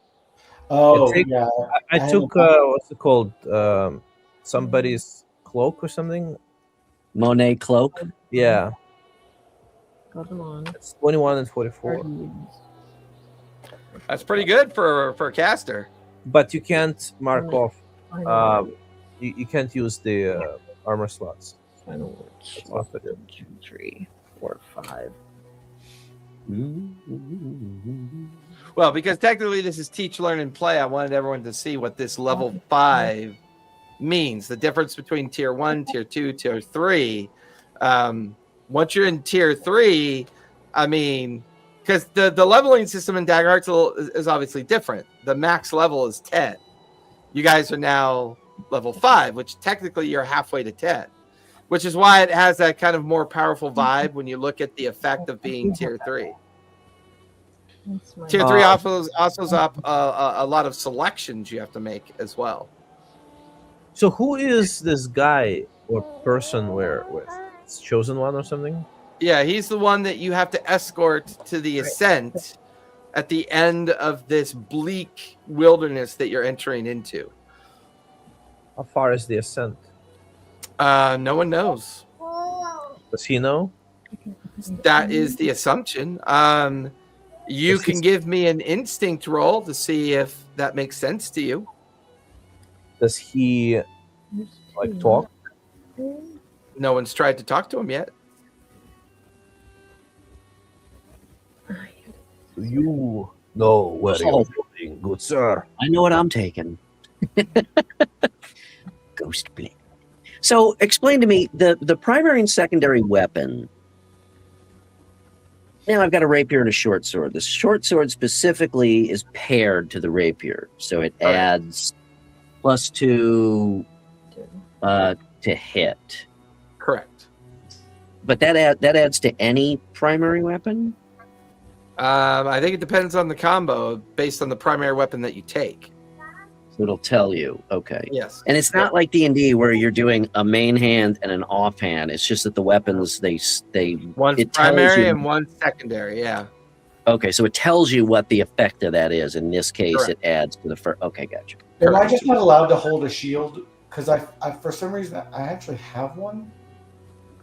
Oh take- yeah. I took what's it called? Somebody's cloak or something. Monet cloak. Yeah, Come on. it's 21 and 44. That's pretty good for a caster. But you can't mark off. I know. You can't use the armor slots. Final words. That's off it. 2, 3, 4, 5. Well, because technically this is teach, learn, and play. I wanted everyone to see what this level 5 means. The difference between tier 1, tier 2, tier 3. Once you're in tier 3, I mean, because the leveling system in Daggerheart is obviously different. The max level is 10. You guys are now level 5, which technically you're halfway to 10. which is why it has that kind of more powerful vibe when you look at the effect of being tier 3. Tier 3 also up a lot of selections you have to make as well. So who is this guy or person with? It's chosen one or something? Yeah, he's the one that you have to escort to the Ascent at the end of this bleak wilderness that you're entering into. How far is the Ascent? No one knows. Does he know? That is the assumption. You can give me an instinct roll to see if that makes sense to you. Does he like talk? No one's tried to talk to him yet. You know where you're going, good sir. I know what I'm taking. Ghost blade. So explain to me the primary and secondary weapon. Now I've got a rapier and a short sword. The short sword specifically is paired to the rapier, so it adds +2 to hit. Correct. But that adds to any primary weapon? I think it depends on the combo based on the primary weapon that you take. So it'll tell you. Okay. Yes. And it's not like D&D where you're doing a main hand and an offhand. It's just that the weapons they one's primary and one's secondary. Yeah. Okay, so it tells you what the effect of that is. In this case, Correct. it adds to the first. Okay, gotcha. Am I just not allowed to hold a shield? Because I for some reason I actually have one,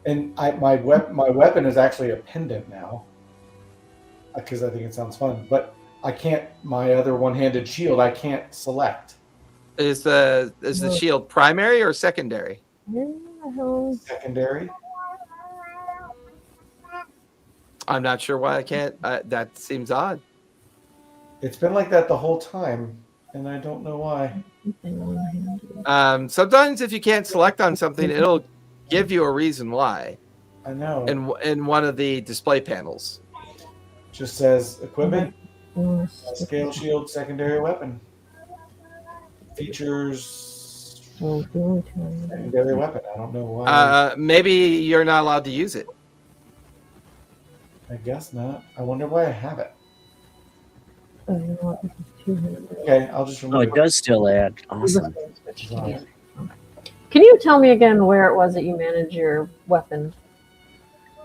and my weapon is actually a pendant now. Because I think it sounds fun, but I can't. My other one-handed shield, I can't select. Is the shield primary or secondary? Secondary. I'm not sure why I can't. That seems odd. It's been like that the whole time, and I don't know why. Sometimes if you can't select on something, it'll give you a reason why. I know. In one of the display panels. Just says equipment, scale shield, secondary weapon. Features secondary weapon. I don't know why. Maybe you're not allowed to use it. I guess not. I wonder why I have it. Okay, I'll just remove Oh, it does still add. Awesome. Can you tell me again where it was that you manage your weapon?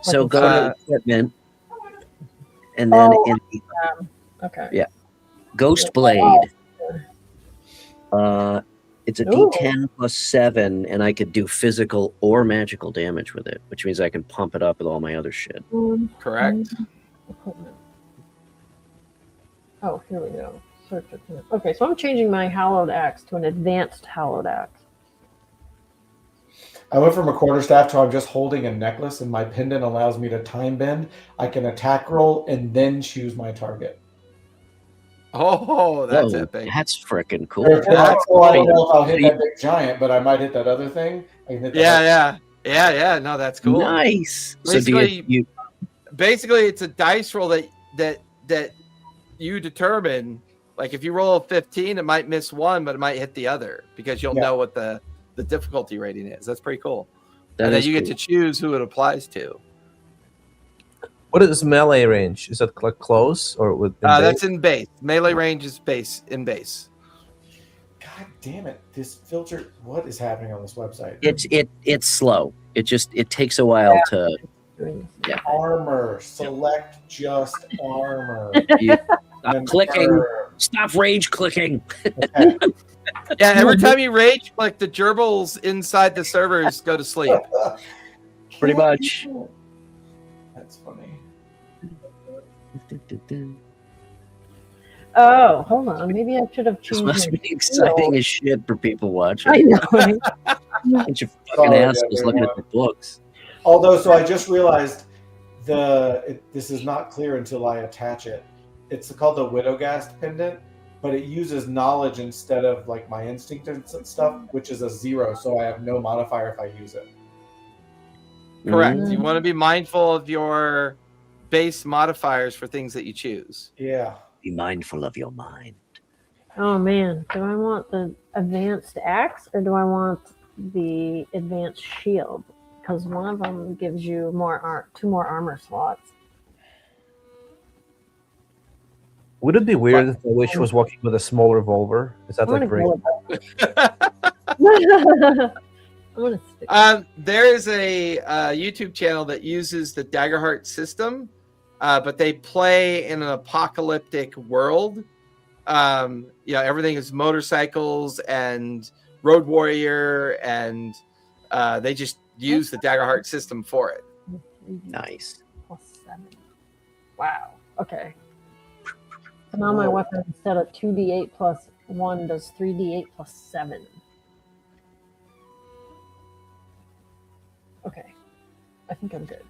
So go to equipment, and then in the Okay. Ghost Blade. It's a D10 plus 7, and I could do physical or magical damage with it, which means I can pump it up with all my other shit. Correct. Equipment. Oh, here we go. Search it. Okay, so I'm changing my hallowed axe to an advanced hallowed axe. I went from a quarterstaff to I'm just holding a necklace, and my pendant allows me to time bend. I can attack roll and then choose my target. Oh, that's epic. That's freaking cool. I don't know if I'll hit that big giant, but I might hit that other thing. I can hit that Yeah. No, that's cool. Nice. Basically, So do you basically, it's a dice roll that you determine. Like if you roll a 15, it might miss one, but it might hit the other because you'll know what the difficulty rating is. That's pretty cool. And then you get to choose who it applies to. What is melee range? Is that like close or with? That's in base. Melee range is in base. God damn it! This filter. What is happening on this website? it's slow. It takes a while to. Yeah. Armor. Select just armor. Stop clicking. Stop rage clicking. Okay. Yeah, every time you rage click, the gerbils inside the servers go to sleep. Pretty much. That's funny. Oh, hold on. Maybe I should have This changed. must be exciting as shit for people watching. I know. Right? Bunch of fucking assholes looking at the books. Although, so I just realized this is not clear until I attach it. It's called the Widowgast pendant, but it uses knowledge instead of like my instinct and stuff, which is a 0. So I have no modifier if I use it. Correct. You want to be mindful of your base modifiers for things that you choose. Yeah. Be mindful of your mind. Oh man, do I want the advanced axe or do I want the advanced shield? because one of them gives you two more armor slots. Would it be weird if the witch was walking with a small revolver? Is that I'm like gonna great? I'm gonna stick. There is a YouTube channel that uses the Daggerheart system, but they play in an apocalyptic world. Everything is motorcycles and road warrior, and they just use the Daggerheart system for it. Nice. +7. Wow. Okay. So now my weapon, instead of 2d8 plus 1, does 3d8 plus 7. Okay. I think I'm good.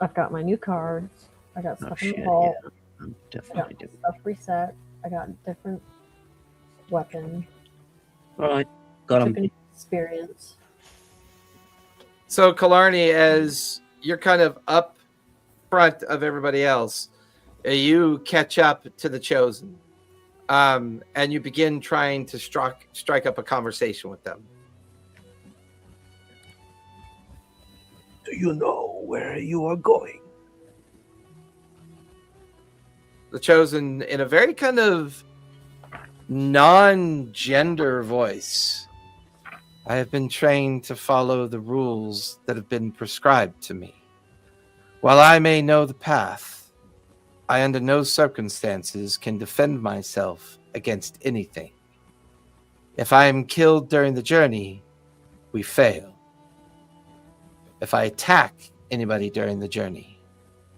I've got my new cards. I got stuff in the vault. Yeah. I'm I definitely got doing. stuff reset. I got different weapon. All right, got Took him. an experience. So, Killarney, as you're kind of up front of everybody else, you catch up to the Chosen, and you begin trying to strike up a conversation with them. Do you know where you are going? The Chosen, in a very kind of non-gender voice, I have been trained to follow the rules that have been prescribed to me. While I may know the path, I under no circumstances can defend myself against anything. If I am killed during the journey, we fail. If I attack anybody during the journey,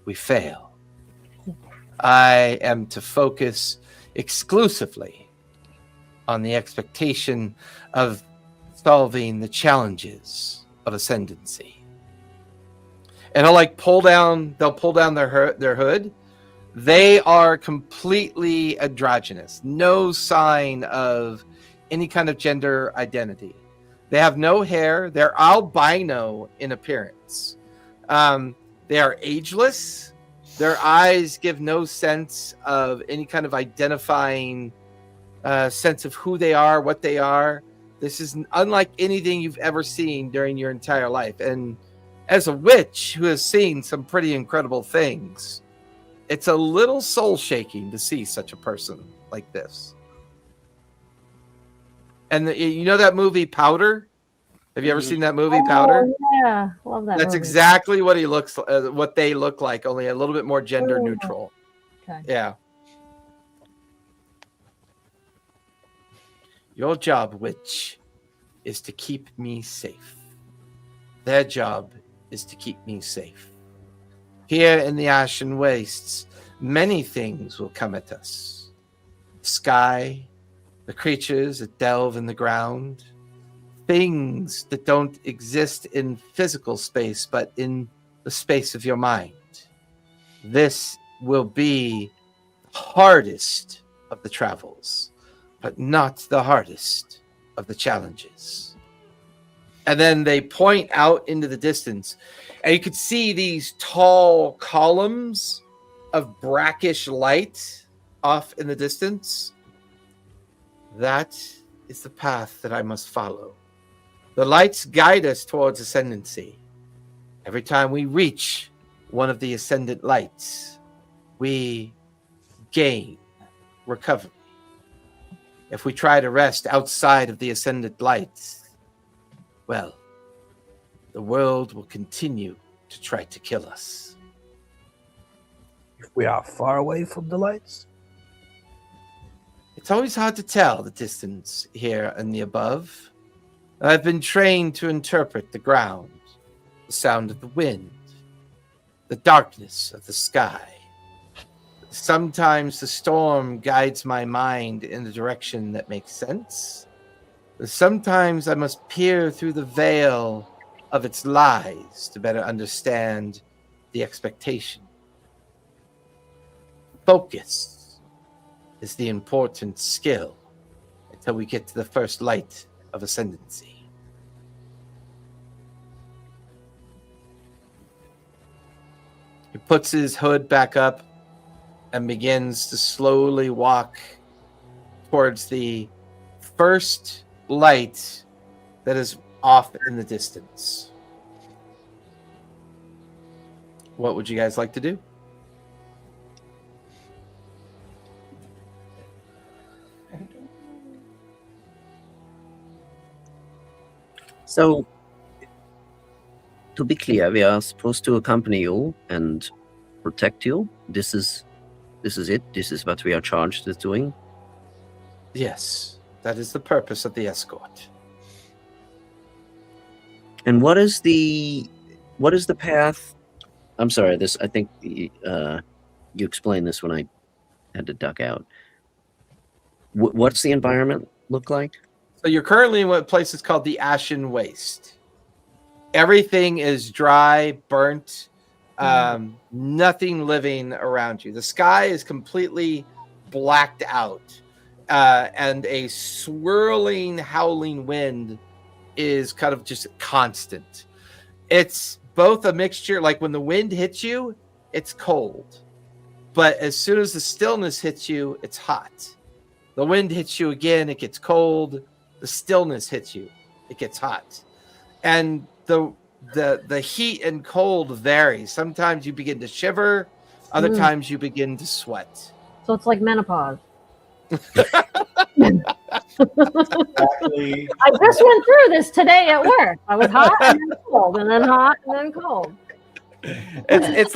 we fail. I am to focus exclusively on the expectation of solving the challenges of ascendancy. And they'll pull down their hood. They are completely androgynous. No sign of any kind of gender identity. They have no hair. They're albino in appearance. They are ageless. Their eyes give no sense of any kind of identifying sense of who they are, what they are. This is unlike anything you've ever seen during your entire life. And as a witch who has seen some pretty incredible things, it's a little soul-shaking to see such a person like this. And you know that movie Powder? Have you ever seen that movie Powder? Yeah, love that. That's movie. exactly what what they look like, only a little bit more gender neutral. Okay. Yeah. Your job, witch, is to keep me safe. Their job is to keep me safe. Here in the Ashen Wastes, many things will come at us. The sky, the creatures that delve in the ground, things that don't exist in physical space, but in the space of your mind. This will be the hardest of the travels, but not the hardest of the challenges. And then they point out into the distance, and you could see these tall columns of brackish light off in the distance. That is the path that I must follow. The lights guide us towards ascendancy. Every time we reach one of the ascendant lights, we gain recovery. If we try to rest outside of the ascendant lights, well, the world will continue to try to kill us. If we are far away from the lights? It's always hard to tell the distance here and the above. I've been trained to interpret the ground, the sound of the wind, the darkness of the sky. Sometimes the storm guides my mind in the direction that makes sense. Sometimes I must peer through the veil of its lies to better understand the expectation. Focus is the important skill until we get to the first light of ascendancy. He puts his hood back up and begins to slowly walk towards the first light that is off in the distance. What would you guys like to do? So, to be clear, we are supposed to accompany you and protect you. This is it. This is what we are charged with doing. Yes, that is the purpose of the escort. And what is the path? I'm sorry. I think you explained this when I had to duck out. What's the environment look like? So you're currently in what place is called the Ashen Waste. Everything is dry, burnt, nothing living around you. The sky is completely blacked out, and a swirling, howling wind is kind of just constant. It's both a mixture, like when the wind hits you, it's cold. But as soon as the stillness hits you, it's hot. The wind hits you again, it gets cold. The stillness hits you, it gets hot. And the heat and cold vary. Sometimes you begin to shiver, other times you begin to sweat. So it's like menopause. Exactly. I just went through this today at work. I was hot and then cold, and then hot and then cold. It's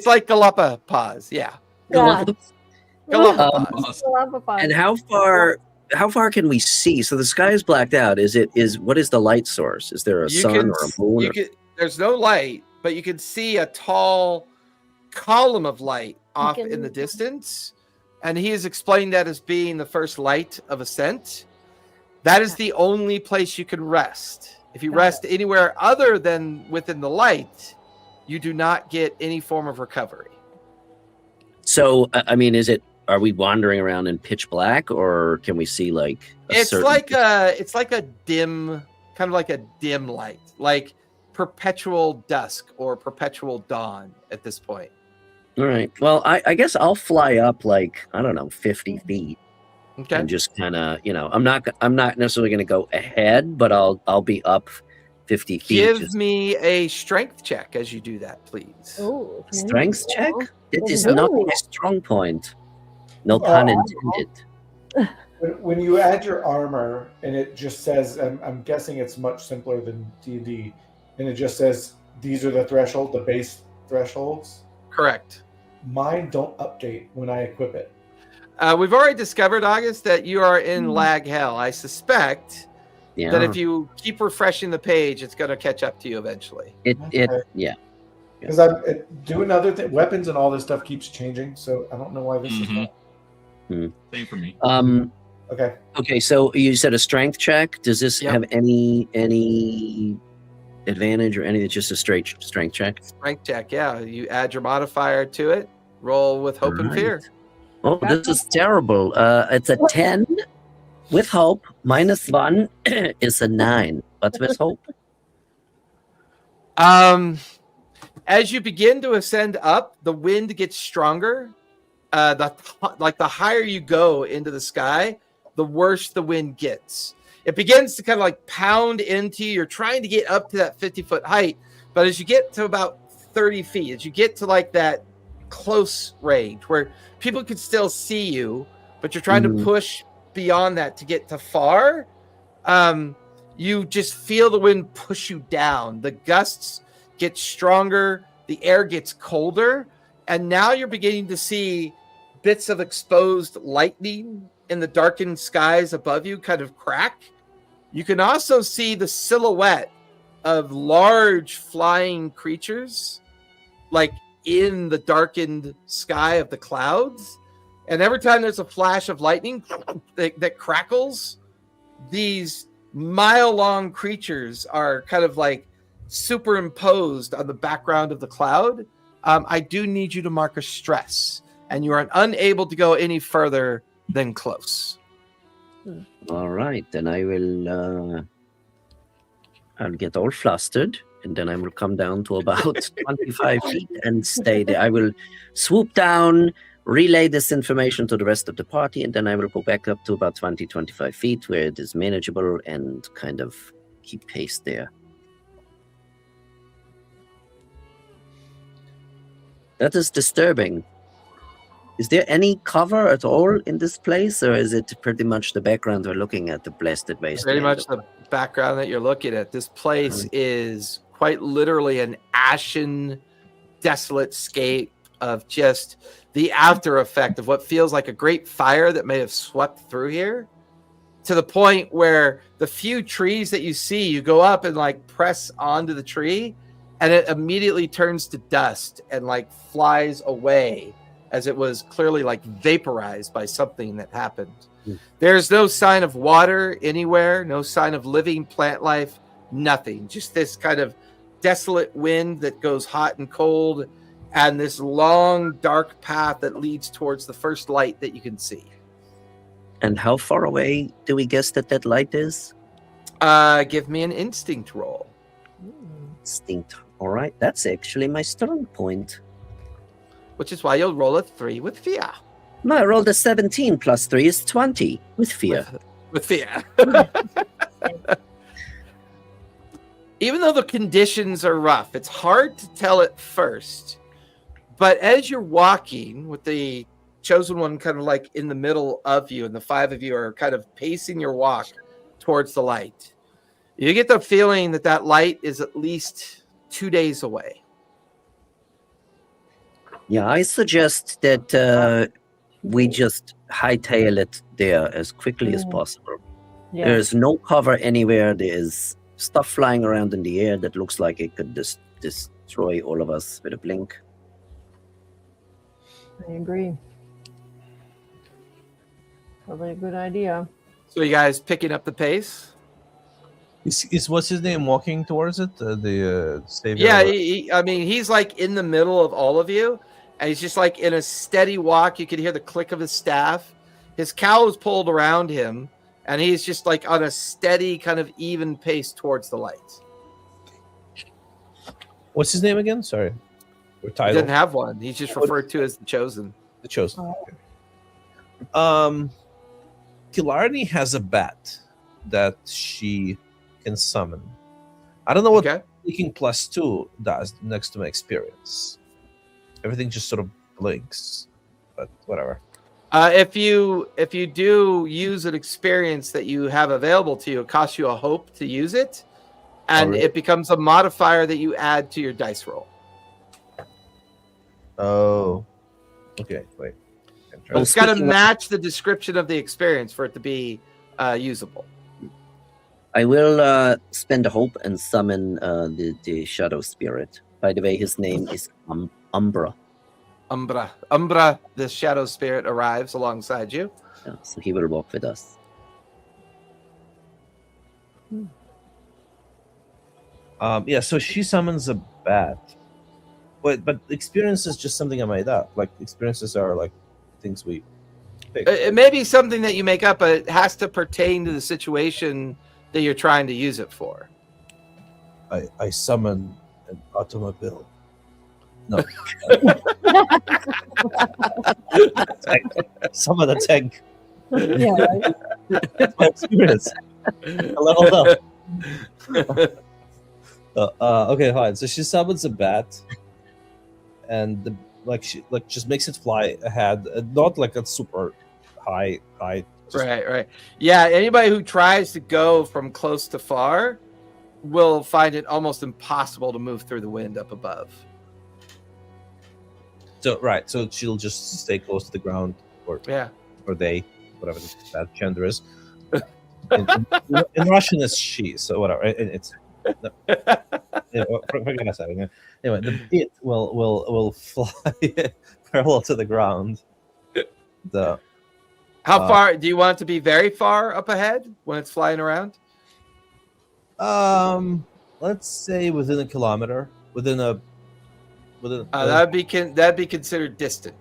like Galapagos, yeah. Yeah. Galapagos. And how far can we see? So the sky is blacked out. What is the light source? Is there a sun or a moon? There's no light, but you can see a tall column of light off in the distance. And he has explained that as being the first light of ascent. That is the only place you can rest. If you rest anywhere other than within the light, you do not get any form of recovery. So, I mean, are we wandering around in pitch black, or can we see like it's like a dim, kind of like a dim light, like perpetual dusk or perpetual dawn at this point. All right. Well, I guess I'll fly up like, I don't know, 50 feet. Okay. And just kind of, I'm not necessarily going to go ahead, but I'll be up 50 feet. Give me a strength check as you do that, please. Ooh, Strength check? It is not my strong point. No pun intended. When you add your armor, and it just says, I'm guessing it's much simpler than D&D, and it just says these are the base thresholds. Correct. Mine don't update when I equip it. We've already discovered, August, that you are in lag hell. I suspect that if you keep refreshing the page, it's going to catch up to you eventually. Yeah. Because I'm doing other things. Weapons and all this stuff keeps changing, so I don't know why this is not. Same for me. Okay. Okay, so you said a strength check. Does this have any advantage or anything? It's just a straight strength check? Strength check, yeah. You add your modifier to it. Roll with hope and fear. Oh, this is terrible. It's a 10 with hope. -1 is a 9. But with hope. As you begin to ascend up, the wind gets stronger. The higher you go into the sky, the worse the wind gets. It begins to kind of like pound into you. You're trying to get up to that 50-foot height, but as you get to about 30 feet, as you get to like that close range where people can still see you, but you're trying to push beyond that to get to far, you just feel the wind push you down. The gusts get stronger, the air gets colder, and now you're beginning to see bits of exposed lightning in the darkened skies above you kind of crack. You can also see the silhouette of large flying creatures like in the darkened sky of the clouds. And every time there's a flash of lightning that crackles, these mile-long creatures are kind of like superimposed on the background of the cloud. I do need you to mark a stress, and you are unable to go any further than close. All right, then I'll get all flustered, and then I will come down to about 25 feet and stay there. I will swoop down, relay this information to the rest of the party, and then I will go back up to about 20-25 feet where it is manageable and kind of keep pace there. That is disturbing. Is there any cover at all in this place, or is it pretty much the background we're looking at, the blasted wasteland? Pretty much the background that you're looking at. This place is quite literally an ashen, desolate scape of just the after effect of what feels like a great fire that may have swept through here, to the point where the few trees that you see, you go up and like press onto the tree and it immediately turns to dust and like flies away, as it was clearly like vaporized by something that happened. There's no sign of water anywhere, no sign of living plant life, nothing. Just this kind of desolate wind that goes hot and cold, and this long, dark path that leads towards the first light that you can see. And how far away do we guess that light is? Give me an instinct roll. Instinct. All right, that's actually my strong point. Which is why you'll roll a 3 with fear. No, I rolled a 17 plus 3 is 20 with fear. With fear. Even though the conditions are rough, it's hard to tell at first. But as you're walking with the chosen one kind of like in the middle of you, and the 5 of you are kind of pacing your walk towards the light, you get the feeling that that light is at least 2 days away. Yeah, I suggest that we just hightail it there as quickly as possible. Yeah. There's no cover anywhere. There's stuff flying around in the air that looks like it could destroy all of us with a blink. I agree. Probably a good idea. So you guys picking up the pace? Is what's his name walking towards it? The savior. Yeah, I mean, he's like in the middle of all of you, and he's just like in a steady walk. You can hear the click of his staff. His cowl is pulled around him, and he's just like on a steady, kind of even pace towards the light. What's his name again? Sorry. Or He title? doesn't have one. He's just referred to as the Chosen. The chosen. Okay. Killarney has a bat that she can summon. I don't know what Speaking +2 does next to my experience. Everything just sort of blinks, but whatever. If you do use an experience that you have available to you, it costs you a hope to use it, and it becomes a modifier that you add to your dice roll. Oh, okay. Wait. It's got to match the description of the experience for it to be usable. I will spend a hope and summon the shadow spirit. By the way, his name is Umbra. Umbra, the shadow spirit, arrives alongside you. Yeah, so he will walk with us. Yeah, so she summons a bat. But experience is just something I made up. Like, experiences are like things we pick. It may be something that you make up, but it has to pertain to the situation that you're trying to use it for. I summon an automobile. No. Summon a tank. Yeah, right. That's my experience. I leveled up. Okay, fine. So she summons a bat, and she just makes it fly ahead. Not like a super high. Right. Yeah, anybody who tries to go from close to far will find it almost impossible to move through the wind up above. So she'll just stay close to the ground, or they, whatever that gender is. In Russian, it's she. So whatever. It's forget I said it. Anyway, it will fly parallel to the ground. How far do you want it to be? Very far up ahead when it's flying around? Let's say within a kilometer. That'd be considered distant.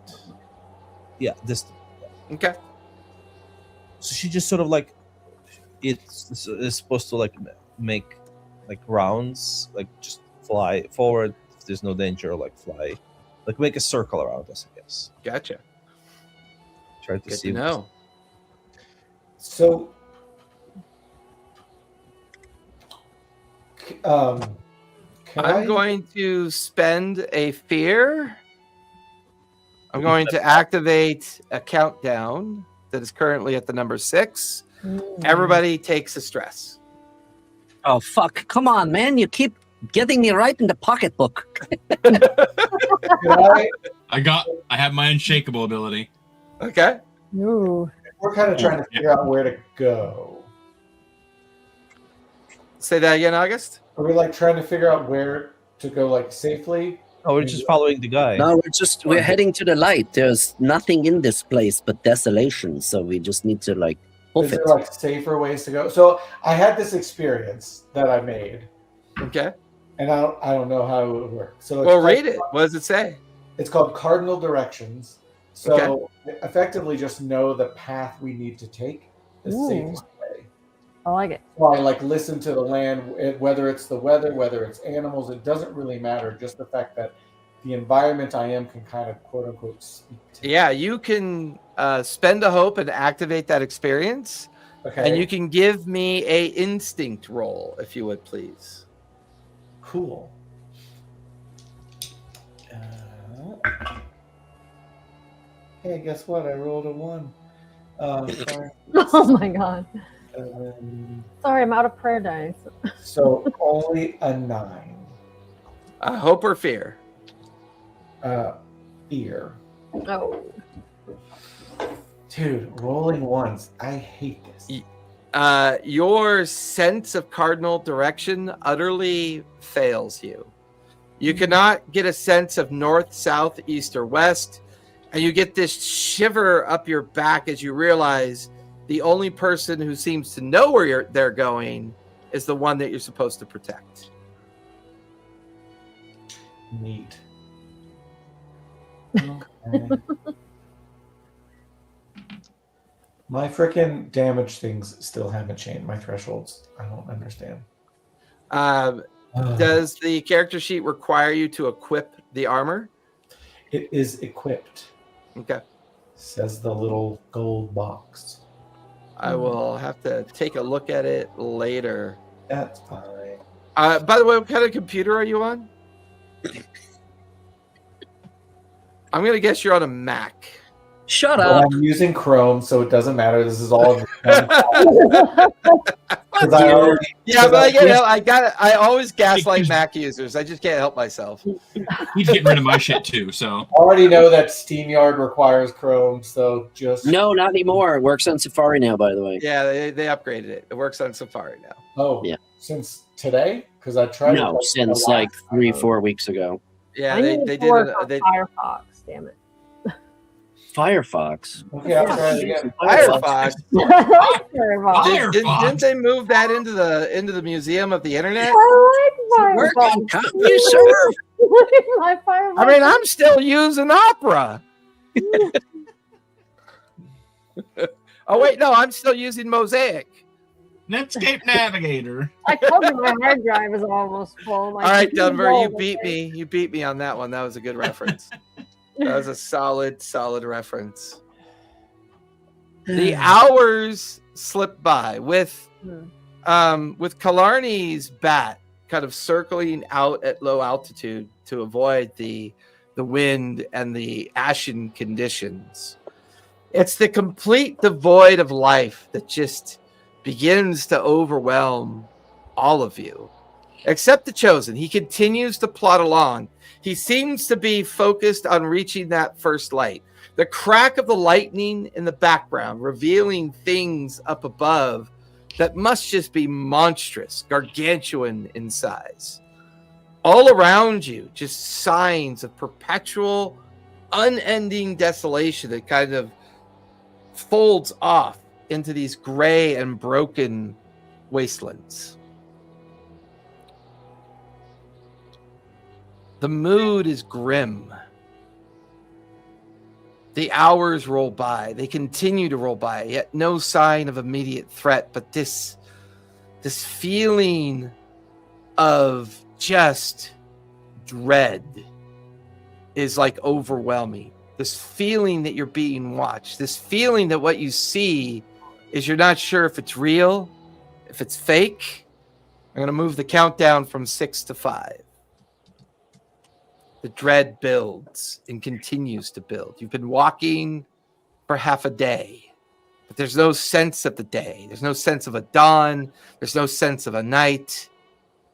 Yeah, distant. Okay. So she just sort of like it's supposed to like make like rounds, like just fly forward if there's no danger, like fly, like make a circle around us, I guess. Gotcha. Try to Good see. to know. So I'm going to spend a fear. I'm going to activate a countdown that is currently at the number 6. Everybody takes a stress. Oh, fuck. Come on, man. You keep getting me right in the pocketbook. I have my unshakable ability. Okay. Ooh. We're kind of trying to figure out where to go. Say that again, August? Are we like trying to figure out where to go like safely? Oh, we're just following the guy. No, we're heading to the light. There's nothing in this place but desolation, so we just need to like hoof Is it. there like safer ways to go? So I had this experience that I made. Okay. And I don't know how it would work. So Well, read it. What does it say? It's called Cardinal Directions. So effectively just know the path we need to take, the safest way. I like it. So I like listen to the land, whether it's the weather, whether it's animals, it doesn't really matter. Just the fact that the environment I am can kind of quote unquote speak to. Yeah, you can spend a hope and activate that experience. Okay. And you can give me a instinct roll, if you would, please. Cool. Hey, guess what? I rolled a 1. Sorry. Oh my god. Sorry, I'm out of prayer dice. So only a 9. Hope or fear? Fear. Oh. Dude, rolling ones. I hate this. Your sense of cardinal direction utterly fails you. You cannot get a sense of north, south, east, or west. And you get this shiver up your back as you realize the only person who seems to know where they're going is the one that you're supposed to protect. Neat. Okay. My frickin' damage things still haven't changed. My thresholds. I don't understand. Does the character sheet require you to equip the armor? It is equipped. Okay. Says the little gold box. I will have to take a look at it later. That's fine. By the way, what kind of computer are you on? I'm going to guess you're on a Mac. Shut Well, up. I'm using Chrome, so it doesn't matter. This is all. Yeah, but I always gaslight Mac users. I just can't help myself. He's getting rid of my shit too, so. I already know that SteamYard requires Chrome, so just. No, not anymore. It works on Safari now, by the way. Yeah, they upgraded it. It works on Safari now. Oh, yeah. Since today? Because I tried. No, since like 3-4 weeks ago. Yeah, I they need did it. Firefox, damn it. Firefox. Okay, I'll try it again. Firefox. Firefox. Didn't they move that into the museum of the internet? I like Working Firefox. CompuServe. My Firefox. I mean, I'm still using Opera. Oh wait, no, I'm still using Mosaic. Netscape Navigator. I told you my hard drive is almost full. All right, Denver, you beat me. You beat me on that one. That was a good reference. That was a solid reference. The hours slip by with Killarney's bat kind of circling out at low altitude to avoid the wind and the ashen conditions. It's the complete devoid of life that just begins to overwhelm all of you, except the Chosen. He continues to plod along. He seems to be focused on reaching that first light. The crack of the lightning in the background, revealing things up above that must just be monstrous, gargantuan in size. All around you, just signs of perpetual, unending desolation that kind of folds off into these gray and broken wastelands. The mood is grim. The hours roll by. They continue to roll by, yet no sign of immediate threat, but this feeling of just dread is like overwhelming. This feeling that you're being watched, this feeling that what you see is you're not sure if it's real, if it's fake, I'm going to move the countdown from 6 to 5. The dread builds and continues to build. You've been walking for half a day, but there's no sense of the day. There's no sense of a dawn. There's no sense of a night.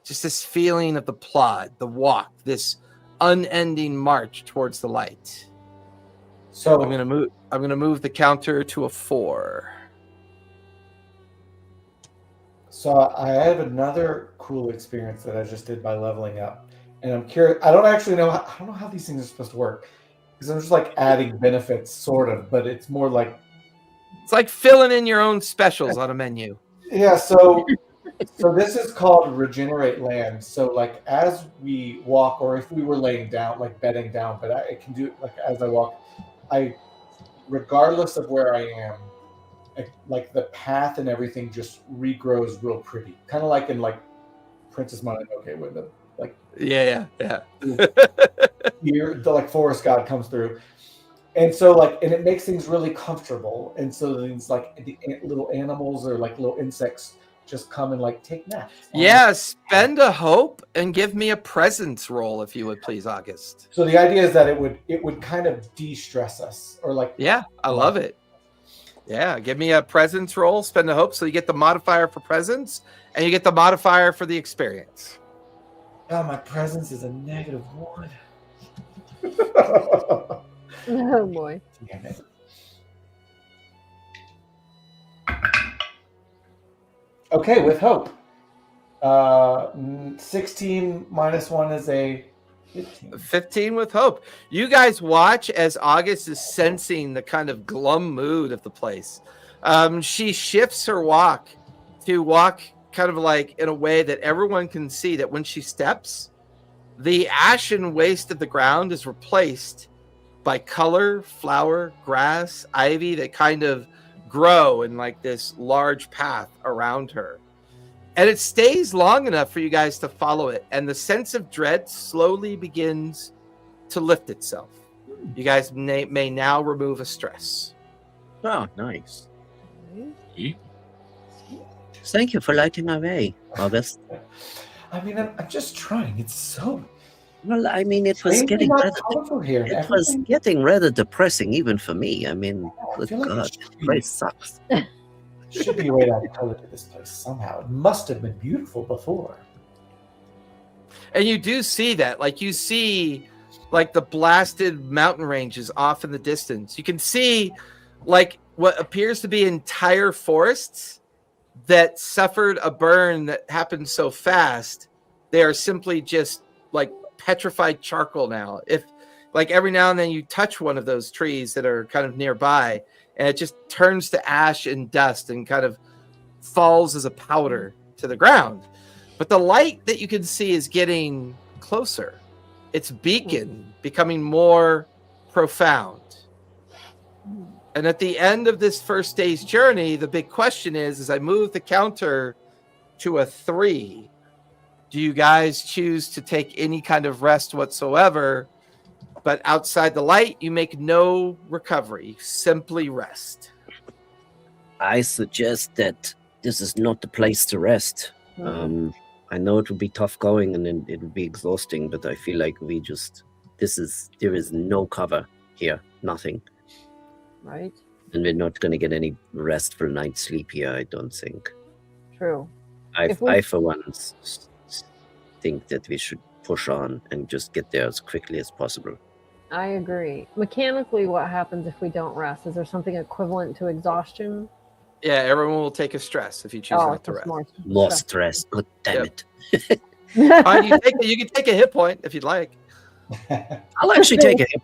Just this feeling of the plod, the walk, this unending march towards the light. So I'm gonna move the counter to a 4. So I have another cool experience that I just did by leveling up, and I'm curious. I don't know how these things are supposed to work, because I'm just like adding benefits, sort of, but it's more like It's like filling in your own specials on a menu. yeah. So this is called regenerate land. So like as we walk, or if we were laying down, like bedding down, but I can do it like as I walk. Regardless of where I am, like the path and everything just regrows real pretty, kind of like in like Princess Mononoke, where the like Yeah. here the like forest god comes through, and so like and it makes things really comfortable, and so these like the little animals or like little insects just come and like take naps. Yeah, spend a hope and give me a presence roll if you would please, August. So the idea is that it would kind of de-stress us, or like Yeah, I love it. Yeah, give me a presence roll, spend a hope, so you get the modifier for presence and you get the modifier for the experience. oh, my presence is a -1. Oh boy. Damn it. Okay, with hope. 16 minus 1 is a 15. 15 with hope. You guys watch as August is sensing the kind of glum mood of the place. She shifts her walk to walk kind of like in a way that everyone can see that when she steps, the ashen waste of the ground is replaced by color, flower, grass, ivy that kind of grow in like this large path around her. And it stays long enough for you guys to follow it. And the sense of dread slowly begins to lift itself. You guys may now remove a stress. Oh, nice. Yeet. Thank you for lighting my way, August. I mean, I'm just trying. It's so Well, I mean, it was strangely getting not rather, colorful here. it was getting rather depressing even for me. I mean, I good feel like God, it this place sucks. should be a way to add color to this place somehow. It must have been beautiful before. And you do see that. Like you see like the blasted mountain ranges off in the distance. You can see like what appears to be entire forests that suffered a burn that happened so fast. They are simply just like petrified charcoal now. If like every now and then you touch one of those trees that are kind of nearby and it just turns to ash and dust and kind of falls as a powder to the ground. But the light that you can see is getting closer. Its beacon becoming more profound. And at the end of this first day's journey, the big question is, as I move the counter to a 3, do you guys choose to take any kind of rest whatsoever? But outside the light, you make no recovery, simply rest. I suggest that this is not the place to rest. I know it will be tough going and it will be exhausting, but I feel like there is no cover here, nothing. Right? And we're not going to get any restful night's sleep here, I don't think. True. I for one, think that we should push on and just get there as quickly as possible. I agree. Mechanically, what happens if we don't rest? Is there something equivalent to exhaustion? Yeah, everyone will take a stress if you choose not to it's rest. More stress. God damn it. You can take a hit point if you'd like. I'll actually take a hit.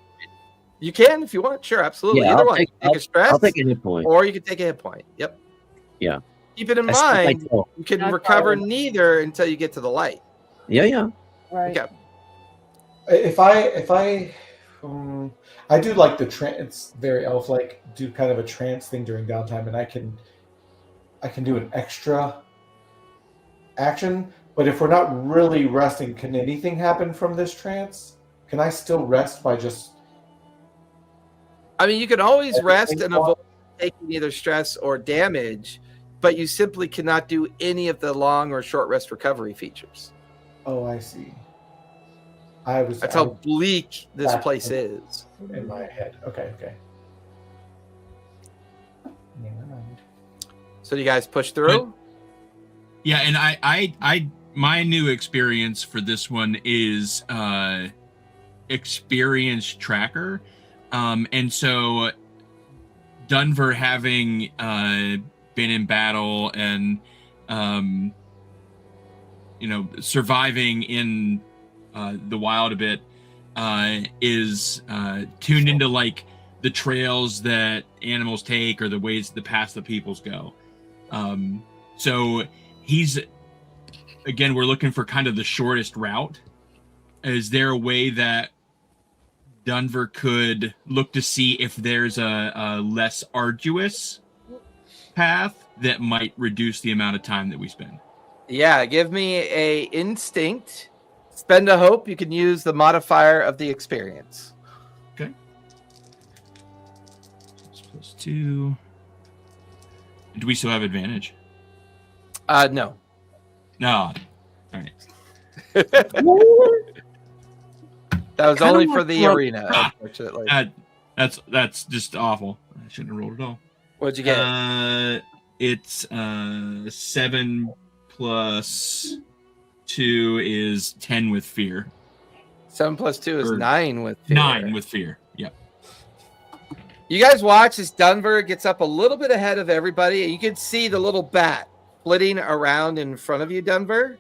You can if you want. Sure, absolutely. Yeah, Either I'll one. take- Take a stress, I'll take a hit point. or you can take a hit point. Yep. Yeah. Keep it in That's what I mind. thought. You can That's recover fine. neither until you get to the light. Yeah. Right. Okay. If I do like the trance, very elf-like, do kind of a trance thing during downtime, and I can do an extra action. But if we're not really resting, can anything happen from this trance? Can I still rest by just? I mean, you can always Everything rest and fine. avoid taking either stress or damage but you simply cannot do any of the long or short rest recovery features. Oh, I see. That's how bleak this place is. In my head. Okay. Never mind. So you guys push through? Yeah, and I my new experience for this one is experience tracker. And so Dunver, having been in battle and surviving in the wild a bit, is tuned into like the trails that animals take or the ways the paths that peoples go. So he's, again, we're looking for kind of the shortest route. Is there a way that Dunver could look to see if there's a less arduous path that might reduce the amount of time that we spend? Yeah, give me a instinct. Spend a hope. You can use the modifier of the experience. Okay. +2. Do we still have advantage? No. No. All right. That was only for the arena, unfortunately. That's just awful. I shouldn't have rolled at all. What'd you get? It's 7 + 2 is 10 with fear. 7 + 2 is Or 9 with fear. 9 with fear. Yep. You guys watch as Dunver gets up a little bit ahead of everybody, and you can see the little bat flitting around in front of you, Dunver.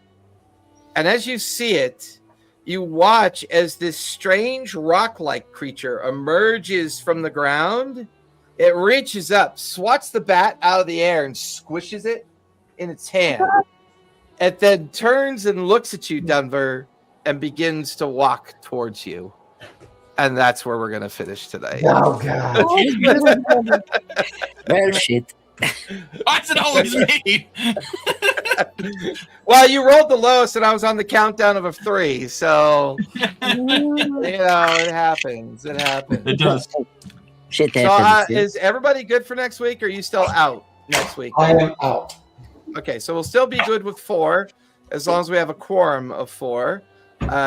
And as you see it, you watch as this strange rock-like creature emerges from the ground. It reaches up, swats the bat out of the air, and squishes it in its hand. It then turns and looks at you, Dunver, and begins to walk towards you. And that's where we're going to finish today. Oh, God. Well, shit. Why's it always me? Well, you rolled the lowest, and I was on the countdown of a 3. So, it happens. It happens. It does. Shit So, happens. is everybody good for next week, or are you still out next week? I am out. Okay, so we'll still be good with 4, as long as we have a quorum of 4.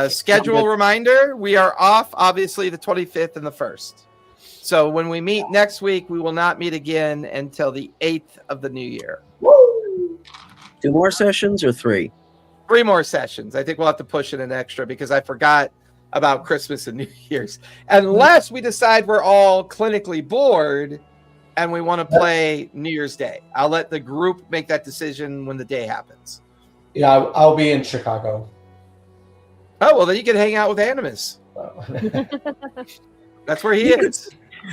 Schedule reminder, we are off, obviously, the 25th and the 1st. So when we meet next week, we will not meet again until the 8th of the new year. 2 more sessions or 3? 3 more sessions. I think we'll have to push in an extra because I forgot about Christmas and New Year's. Unless we decide we're all clinically bored and we want to play New Year's Day. I'll let the group make that decision when the day happens. Yeah, I'll be in Chicago. Oh, well, then you can hang out with Animus. That's where he is.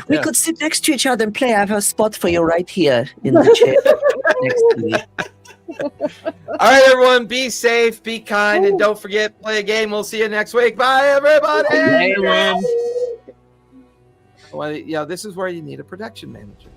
We Yeah. could sit next to each other and play. I have a spot for you right here in the chair next to me. All right, everyone, be safe, be kind, and don't forget, play a game. We'll see you next week. Bye, everybody. Hey, everyone. Well, this is where you need a production manager.